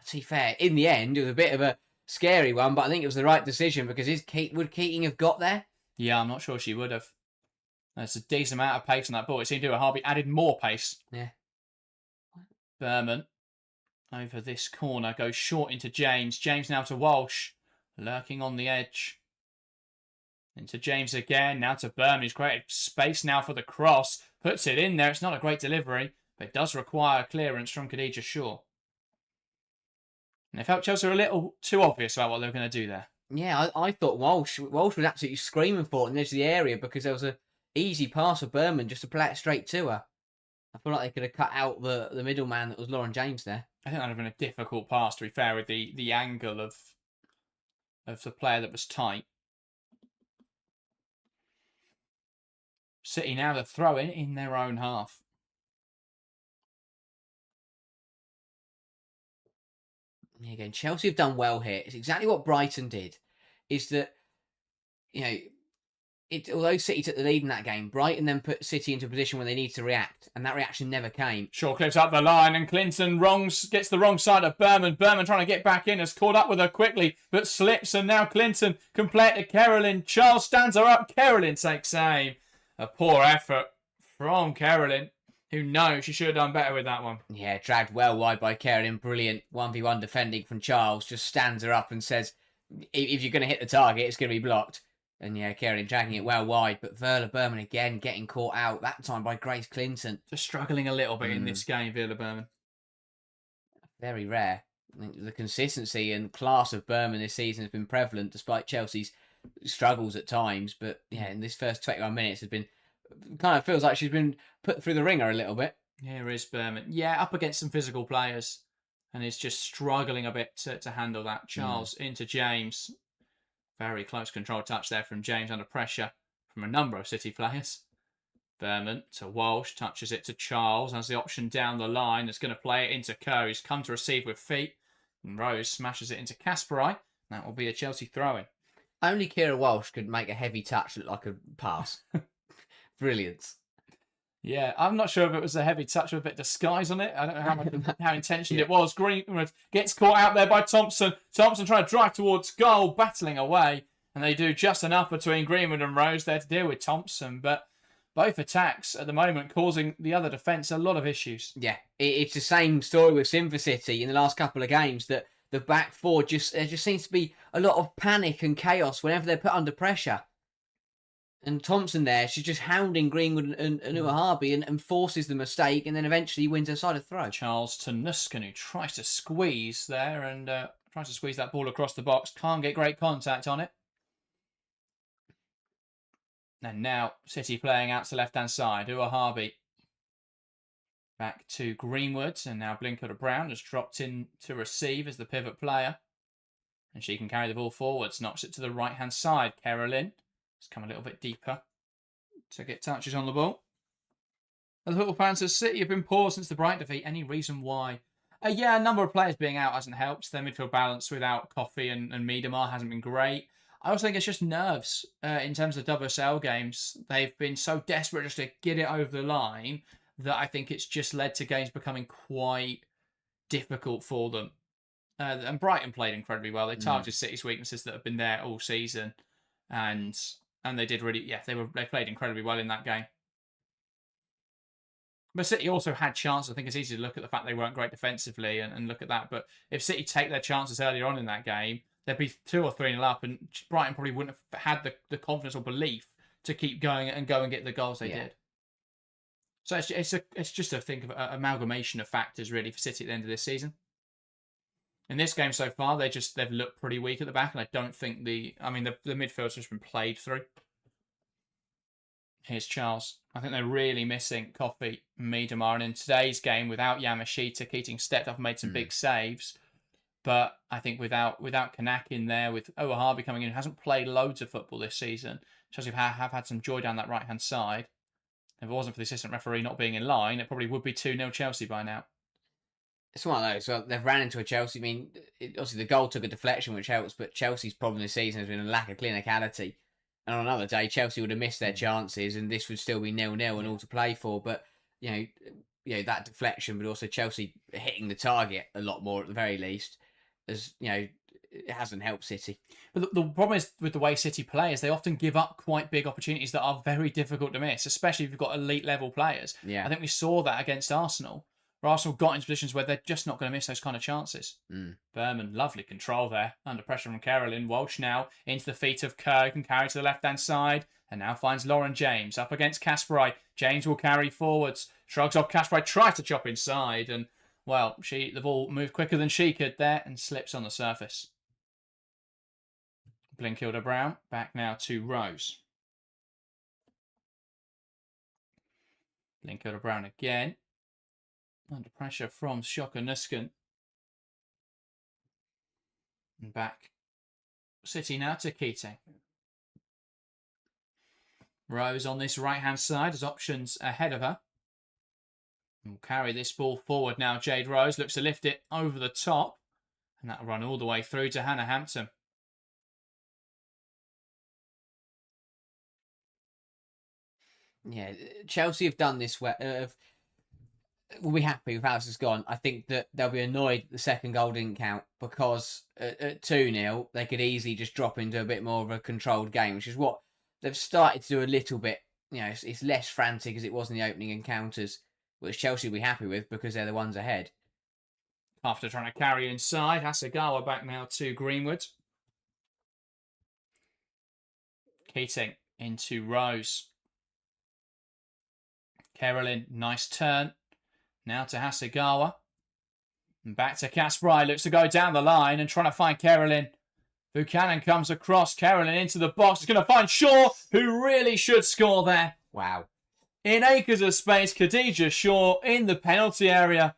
to be fair, in the end, it was a bit of a scary one, but I think it was the right decision because would Keating have got there? Yeah, I'm not sure she would have. There's a decent amount of pace on that ball. It seemed to Uahavi added more pace. Yeah. Berman over this corner goes short into James. James now to Walsh, lurking on the edge. Into James again, now to Berman. He's created space now for the cross. Puts it in there. It's not a great delivery, but it does require clearance from Khadija Shaw. And they felt Chelsea were a little too obvious about what they were going to do there. Yeah, I thought Walsh was absolutely screaming for it in the edge of the area because there was an easy pass for Berman just to play it straight to her. I feel like they could have cut out the middleman that was Lauren James there. I think that would have been a difficult pass, to be fair, with the angle of the player that was tight. City now the throw in their own half. Yeah, again, Chelsea have done well here. It's exactly what Brighton did. Is that, although City took the lead in that game, Brighton then put City into a position where they need to react, and that reaction never came. Shaw clips up the line, and Clinton gets the wrong side of Berman. Berman trying to get back in, has caught up with her quickly, but slips, and now Clinton can play it to Carolyn. Charles stands her up. Carolyn takes aim. A poor effort from Carolyn, who knows she should have done better with that one. Yeah, dragged well wide by Carolyn. Brilliant 1v1 defending from Charles. Just stands her up and says, if you're going to hit the target, it's going to be blocked. And yeah, Carolyn dragging it well wide, but Verla Berman again getting caught out, that time by Grace Clinton. Just struggling a little bit in this game, Verla Berman. Very rare. I think the consistency and class of Berman this season has been prevalent, despite Chelsea's struggles at times. But yeah, in this first 21 minutes has been, kind of feels like she's been put through the ringer a little bit. Here is Berman. Yeah, up against some physical players, and is just struggling a bit to handle that. Charles into James. Very close control touch there from James under pressure from a number of City players. Berman to Walsh, touches it to Charles, has the option down the line, is going to play it into Kerr, who's come to receive with feet. And Rose smashes it into Kasparai. That will be a Chelsea throw-in. Only Kira Walsh could make a heavy touch look like a pass. Brilliant. Yeah, I'm not sure if it was a heavy touch with a bit of disguise on it. I don't know how intentioned it was. Greenwood gets caught out there by Thompson. Thompson trying to drive towards goal, battling away. And they do just enough between Greenwood and Rose there to deal with Thompson. But both attacks at the moment causing the other defence a lot of issues. Yeah, it's the same story with Simba City in the last couple of games, that the back four there just seems to be a lot of panic and chaos whenever they're put under pressure. And Thompson there, she's just hounding Greenwood and Uahabi and forces the mistake, and then eventually wins her side of throw. Charles to Nuskin, who tries to squeeze there and tries to squeeze that ball across the box. Can't get great contact on it. And now City playing out to left-hand side. Uahabi back to Greenwood, and now Blinker-Brown has dropped in to receive as the pivot player. And she can carry the ball forwards, knocks it to the right-hand side. Carolyn. It's come a little bit deeper to get touches on the ball. The Liverpool fans says City have been poor since the Brighton defeat. Any reason why? Yeah, a number of players being out hasn't helped. Their midfield balance without Coffey and Miedemar hasn't been great. I also think it's just nerves in terms of WSL games. They've been so desperate just to get it over the line that I think it's just led to games becoming quite difficult for them. And Brighton played incredibly well. They targeted City's weaknesses that have been there all season, and they did really. Yeah, they played incredibly well in that game. But City also had chances. I think it's easy to look at the fact they weren't great defensively and look at that. But if City take their chances earlier on in that game, they'd be 2 or 3-0 up, and Brighton probably wouldn't have had the confidence or belief to keep going and go and get the goals they did. So it's just a think of amalgamation of factors really for City at the end of this season. In this game so far, they've looked pretty weak at the back, and I don't think the midfield's just been played through. Here's Charles. I think they're really missing Coffey, Miedemar, and in today's game, without Yamashita, Keating stepped up and made some big saves. But I think without Kanak in there, with Owahabi coming in, who hasn't played loads of football this season, Chelsea have had some joy down that right-hand side. If it wasn't for the assistant referee not being in line, it probably would be 2-0 Chelsea by now. It's one of those. Well, they've ran into a Chelsea. I mean, obviously the goal took a deflection, which helps, but Chelsea's problem this season has been a lack of clinicality. And on another day, Chelsea would have missed their chances, and this would still be 0-0 and all to play for. But you know that deflection, but also Chelsea hitting the target a lot more at the very least, as it hasn't helped City. But the problem is with the way City play is they often give up quite big opportunities that are very difficult to miss, especially if you've got elite level players. Yeah, I think we saw that against Arsenal, where Arsenal got into positions where they're just not going to miss those kind of chances. Berman, lovely control there, under pressure from Carolyn. Walsh now into the feet of Kerr, can carry to the left-hand side, and now finds Lauren James up against Kasperai. James will carry forwards, shrugs off Kasperai, tries to chop inside, and, well, the ball moved quicker than she could there and slips on the surface. Blinkilda Brown, back now to Rose. Blinkilda Brown again. Under pressure from Shoka Nusken. And back. City now to Keating. Rose on this right-hand side has options ahead of her. And will carry this ball forward now. Jade Rose looks to lift it over the top. And that'll run all the way through to Hannah Hampton. Yeah, Chelsea have done this well. We'll be happy with how this has gone. I think that they'll be annoyed the second goal didn't count, because at 2-0, they could easily just drop into a bit more of a controlled game, which is what they've started to do a little bit. It's less frantic as it was in the opening encounters, which Chelsea will be happy with because they're the ones ahead. After trying to carry inside, Hasegawa back now to Greenwood. Keating into Rose. Carolyn, nice turn. Now to Hasegawa. And back to Kasperai. Looks to go down the line and trying to find Carolyn. Buchanan comes across. Carolyn into the box. Is going to find Shaw, who really should score there. Wow. In acres of space, Khadija Shaw in the penalty area.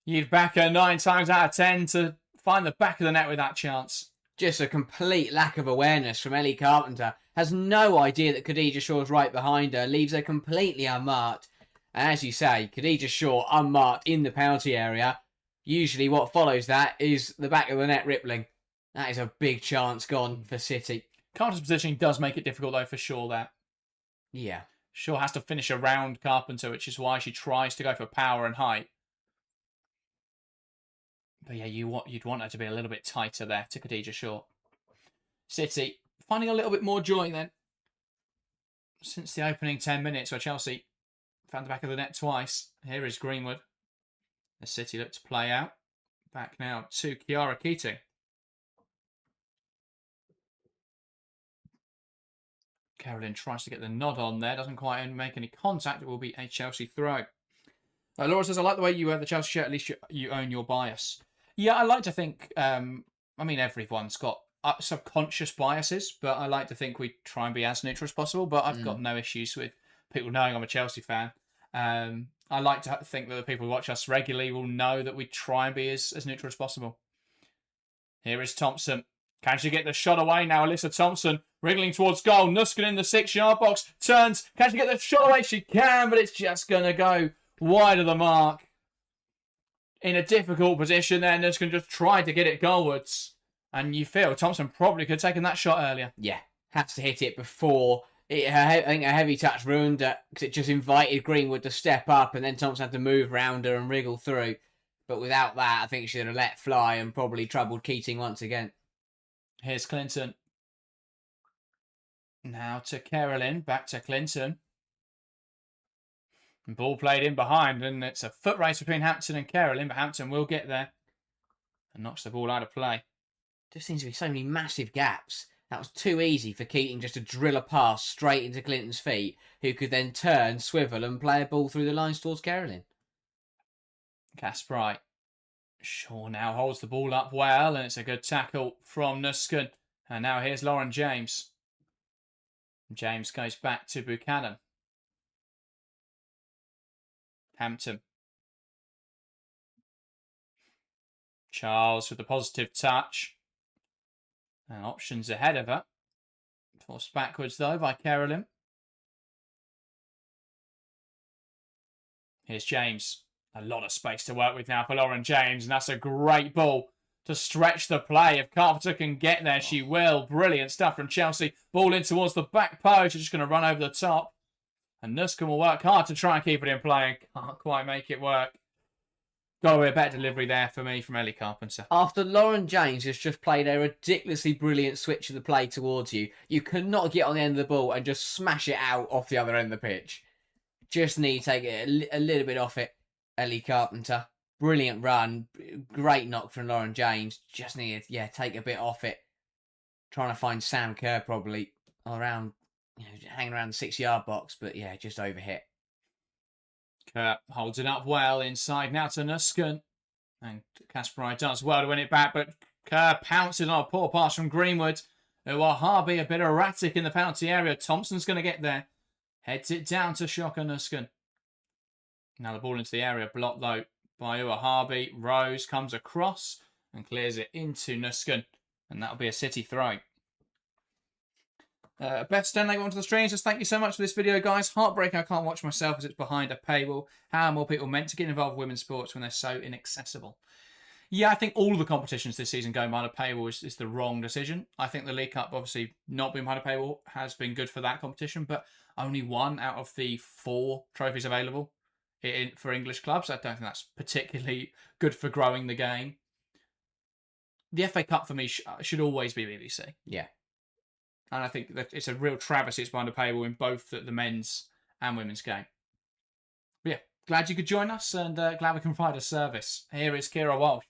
You'd back her 9 times out of 10 to find the back of the net with that chance. Just a complete lack of awareness from Ellie Carpenter. Has no idea that Khadija Shaw's right behind her. Leaves her completely unmarked. And as you say, Khadija Shaw unmarked in the penalty area. Usually what follows that is the back of the net rippling. That is a big chance gone for City. Carpenter's positioning does make it difficult though for Shaw there. Yeah. Shaw has to finish around Carpenter, which is why she tries to go for power and height. But yeah, you'd want her to be a little bit tighter there to Khadija Shaw. City finding a little bit more joy then. Since the opening 10 minutes where Chelsea found the back of the net twice. Here is Greenwood. The City look to play out. Back now to Kiara Keating. Carolyn tries to get the nod on there. Doesn't quite make any contact. It will be a Chelsea throw. Laura says, I like the way you wear the Chelsea shirt. At least you own your bias. Yeah, I like to think... everyone's got subconscious biases, but I like to think we try and be as neutral as possible. But I've got no issues with people knowing I'm a Chelsea fan. I like to think that the people who watch us regularly will know that we try and be as neutral as possible. Here is Thompson. Can she get the shot away now? Alyssa Thompson wriggling towards goal. Nusken in the 6-yard box. Turns. Can she get the shot away? She can, but it's just going to go wide of the mark. In a difficult position there. Nusken just tried to get it goalwards. And you feel Thompson probably could have taken that shot earlier. Yeah. Had to hit it before. I think a heavy touch ruined it because it just invited Greenwood to step up, and then Thompson had to move round her and wriggle through. But without that, I think she would have let fly and probably troubled Keating once again. Here's Clinton. Now to Carolyn, back to Clinton. Ball played in behind, and it's a foot race between Hampton and Carolyn, but Hampton will get there and knocks the ball out of play. There seems to be so many massive gaps. That was too easy for Keating just to drill a pass straight into Clinton's feet, who could then turn, swivel, and play a ball through the lines towards Carolyn. Kasprite. Shaw now holds the ball up well, and it's a good tackle from Nusken. And now here's Lauren James. James goes back to Buchanan. Hampton. Charles with the positive touch. And options ahead of her. Forced backwards though by Carolyn. Here's James. A lot of space to work with now for Lauren James. And that's a great ball to stretch the play. If Carpenter can get there, she will. Brilliant stuff from Chelsea. Ball in towards the back post. She's just going to run over the top. And Nusken will work hard to try and keep it in play and can't quite make it work. Got to be a better delivery there for me from Ellie Carpenter. After Lauren James has just played a ridiculously brilliant switch of the play towards you, you cannot get on the end of the ball and just smash it out off the other end of the pitch. Just need to take it a little bit off it, Ellie Carpenter. Brilliant run. Great knock from Lauren James. Just need to, take a bit off it. Trying to find Sam Kerr probably around, hanging around the 6-yard box, but just overhit. Kerr holds it up well inside now to Nusken. And Kasparov does well to win it back, but Kerr pounces on a poor pass from Greenwood. While Harby a bit erratic in the penalty area. Thompson's going to get there. Heads it down to Shocker Nusken. Now the ball into the area, blocked though by Harby. Rose comes across and clears it into Nusken. And that'll be a City throw. Beth Stenlake onto the stream says, thank you so much for this video, guys. Heartbreaking I can't watch myself as it's behind a paywall. How are more people meant to get involved with women's sports when they're so inaccessible? Yeah, I think all of the competitions this season going behind a paywall is the wrong decision. I think the League Cup, obviously not being behind a paywall, has been good for that competition, but only 1 out of the 4 trophies available for English clubs. I don't think that's particularly good for growing the game. The FA Cup for me should always be BBC. Yeah. And I think that it's a real travesty it's behind a paywall in both the men's and women's game. But yeah, glad you could join us and glad we can provide a service. Here is Kira Walsh.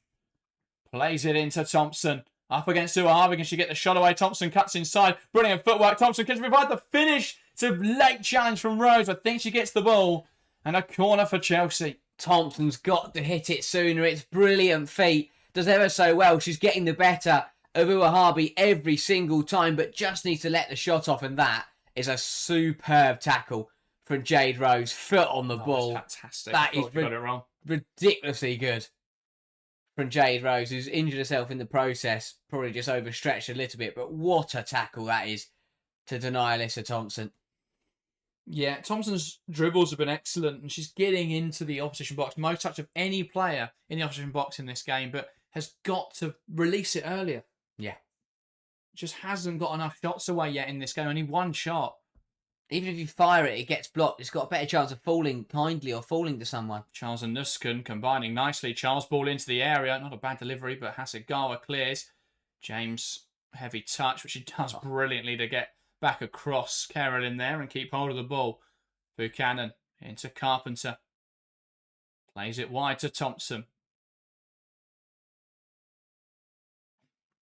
Plays it into Thompson. Up against Harvey. Can she get the shot away? Thompson cuts inside. Brilliant footwork. Thompson can provide the finish. It's a late challenge from Rose. I think she gets the ball. And a corner for Chelsea. Thompson's got to hit it sooner. It's brilliant feet. Does ever so well. She's getting the better of Harby every single time, but just needs to let the shot off, and that is a superb tackle from Jade Rose. Foot on the ball. Fantastic. That is got it wrong. Ridiculously good from Jade Rose, who's injured herself in the process. Probably just overstretched a little bit, but what a tackle that is to deny Alyssa Thompson. Yeah, Thompson's dribbles have been excellent, and she's getting into the opposition box. Most touch of any player in the opposition box in this game, but has got to release it earlier. Yeah. Just hasn't got enough shots away yet in this game. Only 1 shot. Even if you fire it, it gets blocked. It's got a better chance of falling kindly or falling to someone. Charles and Nusken combining nicely. Charles ball into the area. Not a bad delivery, but Hasegawa clears. James, heavy touch, which she does brilliantly to get back across Carroll in there and keep hold of the ball. Buchanan into Carpenter. Plays it wide to Thompson.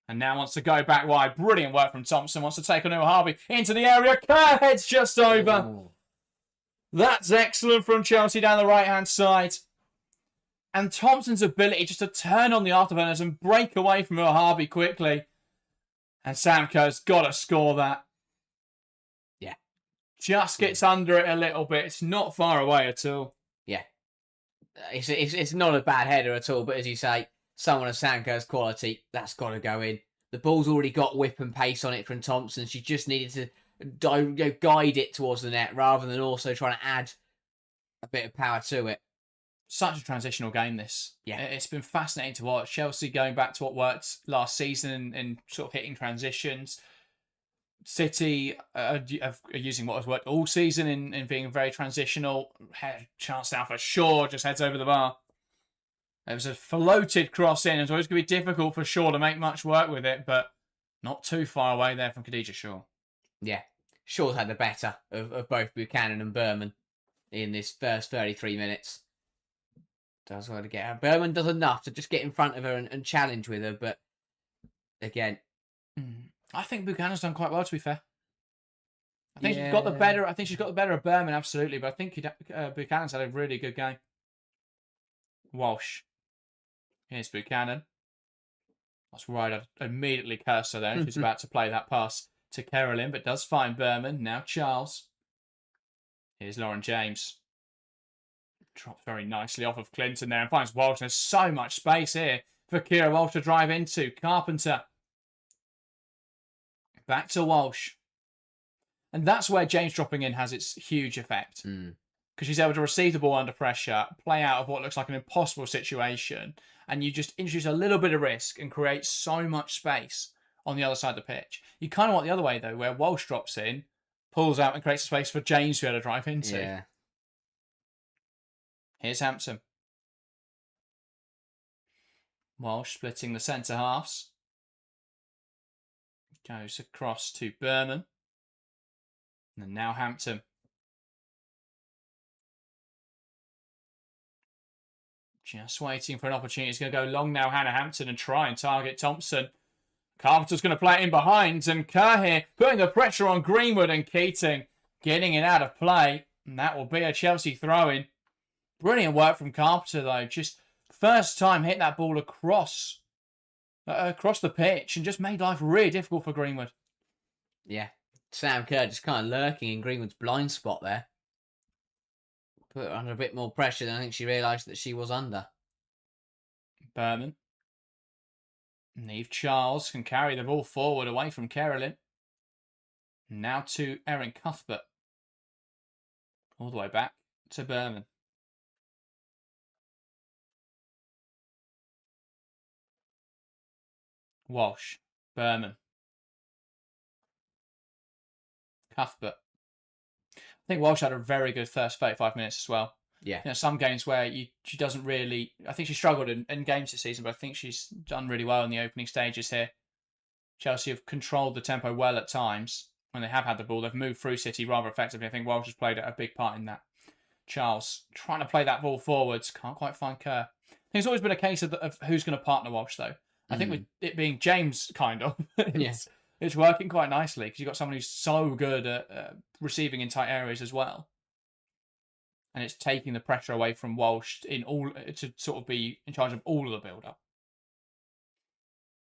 And now wants to go back wide. Brilliant work from Thompson. Wants to take on Harvey into the area. Kerr heads just over. Ooh. That's excellent from Chelsea down the right-hand side. And Thompson's ability just to turn on the afterburners and break away from Harvey quickly. And Sam Kerr's got to score that. Yeah. Just gets under it a little bit. It's not far away at all. Yeah. It's not a bad header at all, but as you say, someone of Sam Kerr's quality, that's got to go in. The ball's already got whip and pace on it from Thompson. She just needed to guide it towards the net rather than also trying to add a bit of power to it. Such a transitional game, this. Yeah. It's been fascinating to watch. Chelsea going back to what worked last season and sort of hitting transitions. City are using what has worked all season in being very transitional. Had a chance now for Shaw, just heads over the bar. It was a floated cross in, and so it's going to be difficult for Shaw to make much work with it, but not too far away there from Khadija Shaw. Yeah, Shaw's had the better of both Buchanan and Berman in this first 33 minutes. Does want to get her. Berman does enough to just get in front of her and challenge with her, but again, I think Buchanan's done quite well, to be fair. I think she's got the better. I think she's got the better of Berman, absolutely. But I think Buchanan's had a really good game. Walsh. Here's Buchanan. That's right. I immediately cursed her there. She's about to play that pass to Carolyn, but does find Berman. Now Charles. Here's Lauren James. Drops very nicely off of Clinton there and finds Walsh. There's so much space here for Kira Walsh to drive into. Carpenter. Back to Walsh. And that's where James dropping in has its huge effect. Because she's able to receive the ball under pressure, play out of what looks like an impossible situation, and you just introduce a little bit of risk and create so much space on the other side of the pitch. You kind of want the other way, though, where Walsh drops in, pulls out and creates a space for James to be able to drive into. Yeah. Here's Hampton. Walsh splitting the centre halves. Goes across to Berman. And now Hampton. Just waiting for an opportunity. It's going to go long now, Hannah Hampton, and try and target Thompson. Carpenter's going to play it in behind, and Kerr here putting the pressure on Greenwood, and Keating getting it out of play. And that will be a Chelsea throw-in. Brilliant work from Carpenter, though. Just first time hit that ball across the pitch and just made life really difficult for Greenwood. Yeah. Sam Kerr just kind of lurking in Greenwood's blind spot there. Put her under a bit more pressure than I think she realised that she was under. Berman. Neve Charles can carry the ball forward away from Carolyn. Now to Erin Cuthbert. All the way back to Berman. Walsh. Berman. Cuthbert. I think Walsh had a very good first 35 minutes as well. Yeah. You know, some games where she doesn't really... I think she struggled in games this season, but I think she's done really well in the opening stages here. Chelsea have controlled the tempo well at times. When they have had the ball, they've moved through City rather effectively. I think Walsh has played a big part in that. Charles trying to play that ball forwards. Can't quite find Kerr. I think it's always been a case of who's going to partner Walsh, though. I think with it being James, kind of, it's working quite nicely because you've got someone who's so good at receiving in tight areas as well. And it's taking the pressure away from Walsh to sort of be in charge of all of the build-up.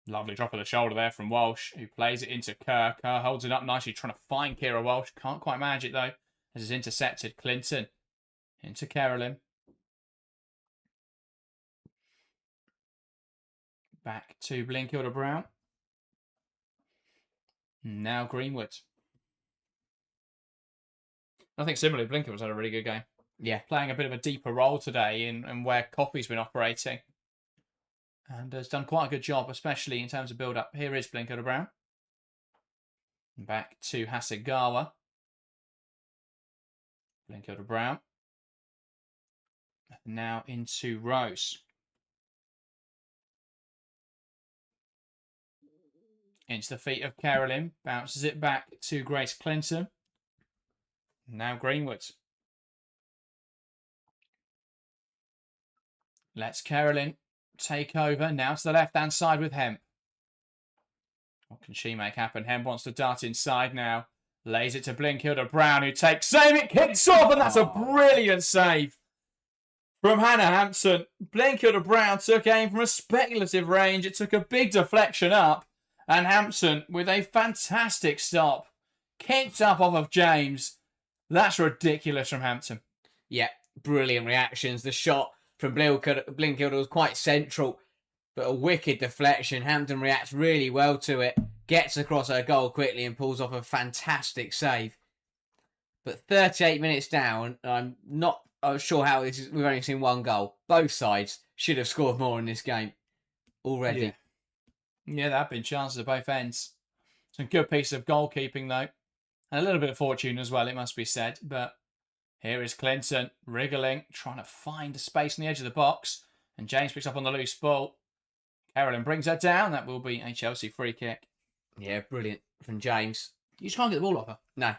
Lovely drop of the shoulder there from Walsh, who plays it into Kerr. Kerr holds it up nicely, trying to find Kira Walsh. Can't quite manage it, though, as it's intercepted. Clinton into Carolyn. Back to Blinkilda Brown. Now Greenwood. I think similarly, Blinkilda's had a really good game. Yeah. Playing a bit of a deeper role today in where Coffey's been operating. And has done quite a good job, especially in terms of build-up. Here is Blinkilda Brown. Back to Hasegawa. Blinkilda Brown. Now into Rose. Into the feet of Carolyn. Bounces it back to Grace Clinton. Now Greenwood. Let's Carolyn take over. Now to the left-hand side with Hemp. What can she make happen? Hemp wants to dart inside now. Lays it to Blinkilda Brown, who takes save it, kicks off, and that's a brilliant save from Hannah Hampton. Blinkilda Brown took aim from a speculative range. It took a big deflection up. And Hampton, with a fantastic stop, kicked up off of James. That's ridiculous from Hampton. Yeah, brilliant reactions. The shot from Blinkilda was quite central, but a wicked deflection. Hampton reacts really well to it, gets across her goal quickly and pulls off a fantastic save. But 38 minutes down, I'm not sure how this is. We've only seen one goal. Both sides should have scored more in this game already. Yeah, there have been chances at both ends. Some good piece of goalkeeping, though. And a little bit of fortune as well, it must be said. But here is Clinton, wriggling, trying to find a space on the edge of the box. And James picks up on the loose ball. Carolyn brings her down. That will be a Chelsea free kick. Yeah, brilliant from James. You just can't get the ball off her. No. I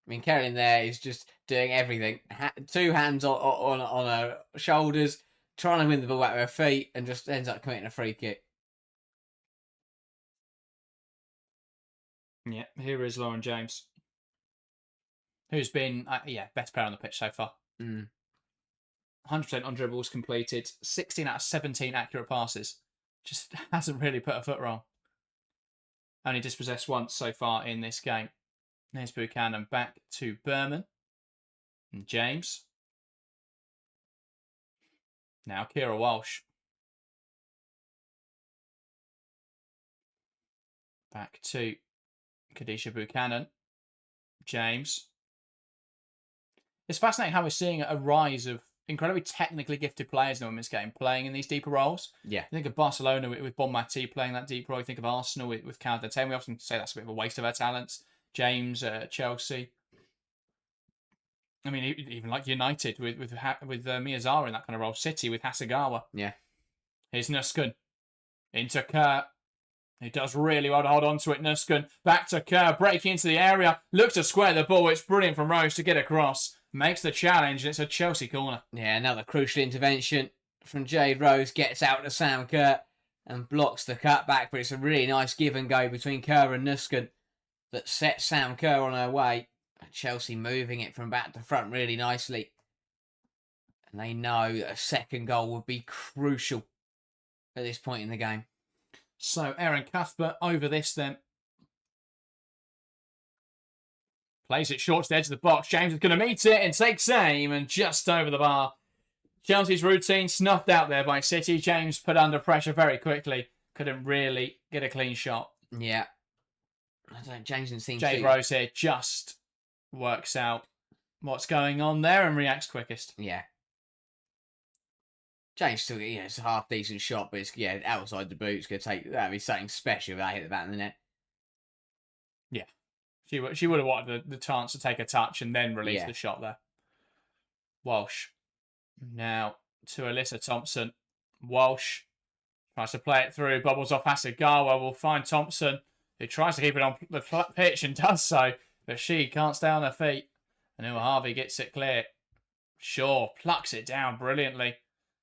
mean, Carolyn there is just doing everything. Two hands on her shoulders, trying to win the ball back with her feet, and just ends up committing a free kick. Yeah, here is Lauren James, who's been, best player on the pitch so far. 100% on dribbles completed, 16 out of 17 accurate passes. Just hasn't really put a foot wrong. Only dispossessed once so far in this game. There's Buchanan back to Berman. And James. Now Kira Walsh. Back to Khadijah Buchanan. James. It's fascinating how we're seeing a rise of incredibly technically gifted players in the women's game playing in these deeper roles. Yeah. I think of Barcelona with Bon Mati playing that deep role. I think of Arsenal with Cal Dante. We often say that's a bit of a waste of our talents. James, Chelsea. I mean, even like United with Miyazara in that kind of role. City with Hasegawa. Yeah. Here's Nuskun. Into Kerr. He does really well to hold on to it. Nuskun back to Kerr, breaking into the area. Looks to square the ball. It's brilliant from Rose to get across. Makes the challenge, and it's a Chelsea corner. Yeah, another crucial intervention from Jade Rose. Gets out to Sam Kerr and blocks the cutback, but it's a really nice give and go between Kerr and Nuskun that sets Sam Kerr on her way. Chelsea moving it from back to front really nicely. And they know that a second goal would be crucial at this point in the game. So, Erin Cuthbert over this then. Plays it short to the edge of the box. James is going to meet it and takes aim and just over the bar. Chelsea's routine snuffed out there by City. James put under pressure very quickly. Couldn't really get a clean shot. Yeah. I don't know, James didn't seem Jade Rose here just works out what's going on there and reacts quickest. Yeah. James still, it's a half decent shot, but it's outside the boot. It's going to take that'd be something special if I hit the back of the net. Yeah. She would have wanted the chance to take a touch and then release the shot there. Walsh. Now to Alyssa Thompson. Walsh tries to play it through. Bubbles off Hasegawa. Will find Thompson, who tries to keep it on the pitch and does so. But she can't stay on her feet. And Uma Harvey gets it clear. Shaw plucks it down brilliantly.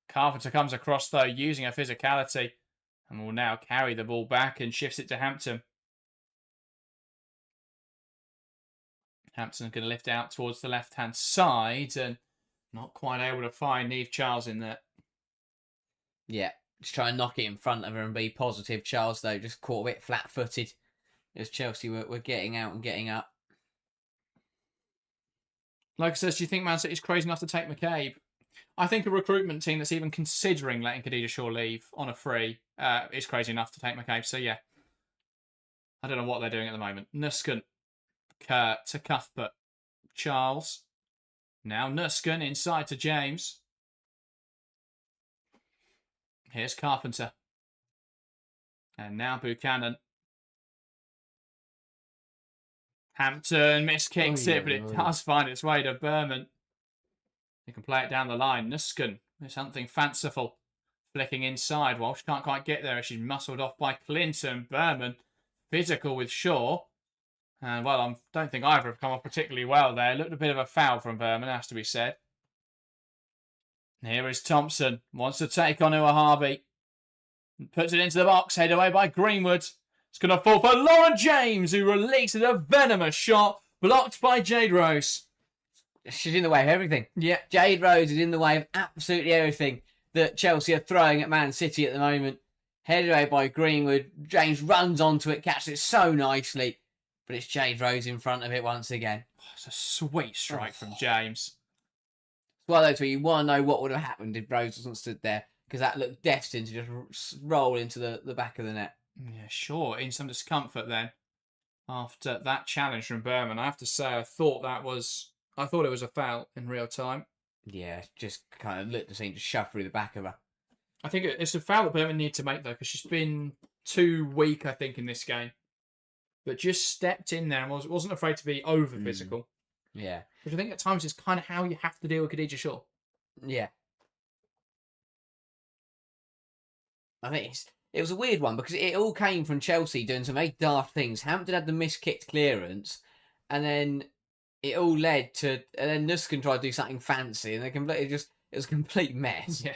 Carpenter comes across, though, using her physicality. And will now carry the ball back and shifts it to Hampton. Hampton's going to lift out towards the left-hand side and not quite able to find Niamh Charles in there. Yeah, just try and knock it in front of her and be positive. Charles, though, just caught a bit flat-footed as Chelsea were getting out and getting up. Like I said, do you think Man City's crazy enough to take McCabe? I think a recruitment team that's even considering letting Khadijah Shaw leave on a free is crazy enough to take McCabe. So, yeah. I don't know what they're doing at the moment. Nuskun. Kerr to Cuthbert. Charles. Now Nuskun inside to James. Here's Carpenter. And now Buchanan. Hampton miskicks it, but it does find its way to Berman. He can play it down the line. Nuskun. There's something fanciful. Flicking inside. Walsh can't quite get there as she's muscled off by Clinton. Berman. Physical with Shaw. And, well, I don't think either have come off particularly well there. Looked a bit of a foul from Berman, has to be said. Here is Thompson. Wants to take on Uahabi. Puts it into the box. Headed away by Greenwood. It's going to fall for Lauren James, who releases a venomous shot. Blocked by Jade Rose. She's in the way of everything. Yeah. Jade Rose is in the way of absolutely everything that Chelsea are throwing at Man City at the moment. Headed away by Greenwood. James runs onto it, catches it so nicely. But it's Jade Rose in front of it once again. It's a sweet strike from James. It's one of those where you want to know what would have happened if Rose wasn't stood there, because that looked destined to just roll into the back of the net. Yeah, sure. In some discomfort then. After that challenge from Berman, I have to say I thought it was a foul in real time. Yeah, just kind of looked to seem to shove through the back of her. I think it's a foul that Berman needed to make, though, because she's been too weak, I think, in this game. But just stepped in there and wasn't afraid to be over physical. Yeah. Which I think at times is kind of how you have to deal with Khadijah Shaw. Yeah. I think it was a weird one because it all came from Chelsea doing some very daft things. Hampton had the miskicked clearance, and then it all led to, and then Nuskin tried to do something fancy, and it was a complete mess. Yeah.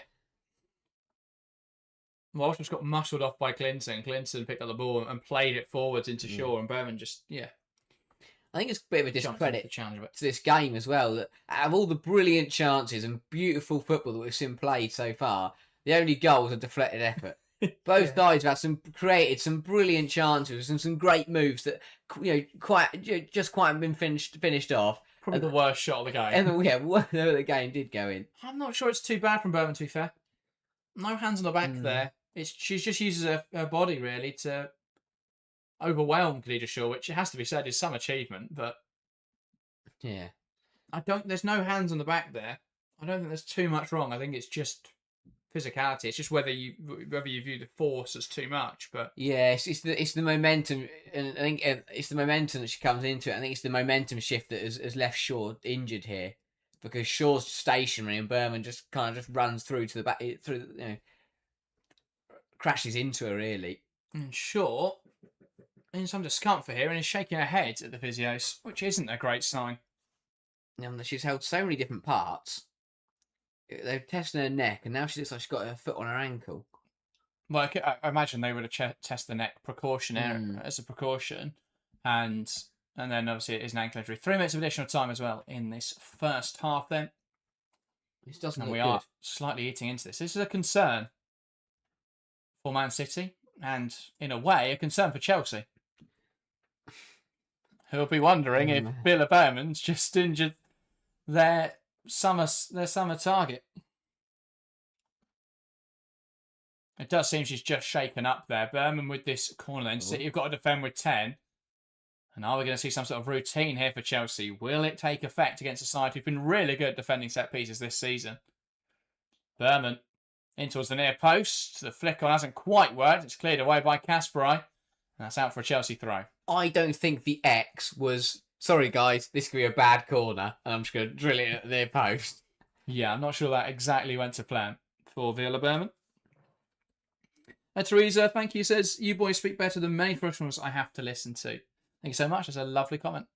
Walsh just got muscled off by Clinton. Clinton picked up the ball and played it forwards into Shaw, and Berman just, I think it's a bit of a discredit to this game as well, that out of all the brilliant chances and beautiful football that we've seen played so far, the only goal was a deflected effort. Both sides have created some brilliant chances and some great moves that quite been finished off. Probably the worst shot of the game. And whatever the game did go in. I'm not sure it's too bad from Berman, to be fair. No hands on the back there. She just uses her body really to overwhelm Khadija Shaw, which it has to be said is some achievement. But yeah, there's no hands on the back there. I don't think there's too much wrong. I think it's just physicality. It's just whether you view the force as too much. But yeah, it's the momentum, and I think it's the momentum that she comes into it. I think it's the momentum shift that has left Shaw injured here, because Shaw's stationary and Berman just kind of just runs through to the back, crashes into her really. And Shaw in some discomfort here and is shaking her head at the physios, which isn't a great sign. She's held so many different parts. They're testing her neck, and now she looks like she's got her foot on her ankle. Well, I imagine they would have tested the neck as a precaution, and then obviously it is an ankle injury. 3 minutes of additional time as well in this first half. Then this doesn't. And we are slightly eating into this. This is a concern for Man City, and in a way, a concern for Chelsea, who'll be wondering if Villa Berman's just injured their summer target. It does seem she's just shaken up there. Berman with this corner then. City have got to defend with 10. And are we going to see some sort of routine here for Chelsea? Will it take effect against a side who've been really good at defending set pieces this season? Berman in towards the near post. The flick on hasn't quite worked. It's cleared away by Kasparai. And that's out for a Chelsea throw. I don't think the X was, sorry guys, this could be a bad corner, and I'm just going to drill it at the near post. Yeah, I'm not sure that exactly went to plan for Villa Berman. Teresa, thank you, says, you boys speak better than many professionals I have to listen to. Thank you so much. That's a lovely comment.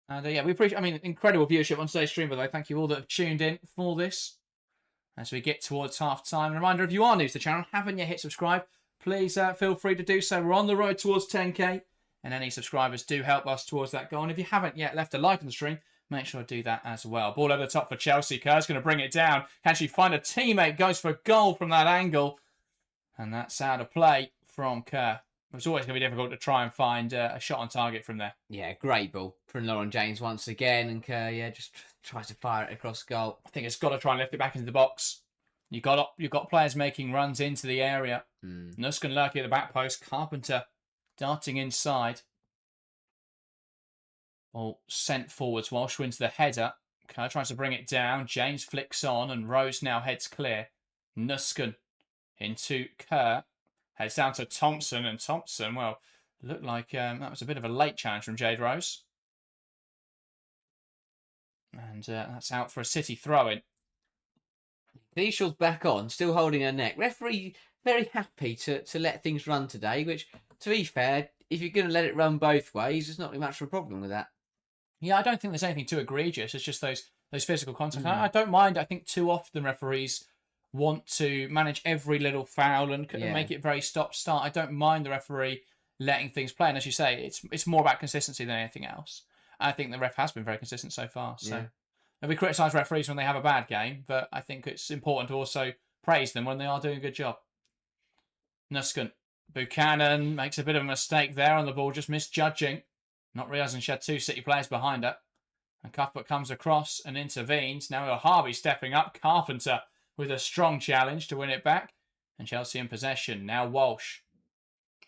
And we appreciate, incredible viewership on today's stream, by the way. Thank you all that have tuned in for this. As we get towards half time, a reminder, if you are new to the channel, haven't yet hit subscribe, please feel free to do so. We're on the road towards 10k, and any subscribers do help us towards that goal. And if you haven't yet left a like on the stream, make sure to do that as well. Ball over the top for Chelsea. Kerr's going to bring it down. Can she find a teammate? Goes for a goal from that angle. And that's out of play from Kerr. It's always going to be difficult to try and find a shot on target from there. Yeah, great ball from Lauren James once again. And Kerr, just tries to fire it across goal. I think it's got to try and lift it back into the box. You've got players making runs into the area. Nuskin lurking at the back post. Carpenter darting inside. Ball sent forwards. Walsh wins the header. Kerr tries to bring it down. James flicks on, and Rose now heads clear. Nuskin into Kerr. Heads down to Thompson, and Thompson, looked like that was a bit of a late challenge from Jade Rose. And that's out for a City throw-in. Shaw's back on, still holding her neck. Referee very happy to let things run today, which, to be fair, if you're going to let it run both ways, there's not really much of a problem with that. Yeah, I don't think there's anything too egregious. It's just those physical contacts. I don't mind. I think too often referees want to manage every little foul and make it very stop-start. I don't mind the referee letting things play. And as you say, it's more about consistency than anything else. I think the ref has been very consistent so far. So we criticise referees when they have a bad game, but I think it's important to also praise them when they are doing a good job. Nuskin. Buchanan makes a bit of a mistake there on the ball, just misjudging. Not realising she had 2 City players behind her. And Cuthbert comes across and intervenes. Now Harvey stepping up. Carpenter with a strong challenge to win it back. And Chelsea in possession. Now Walsh,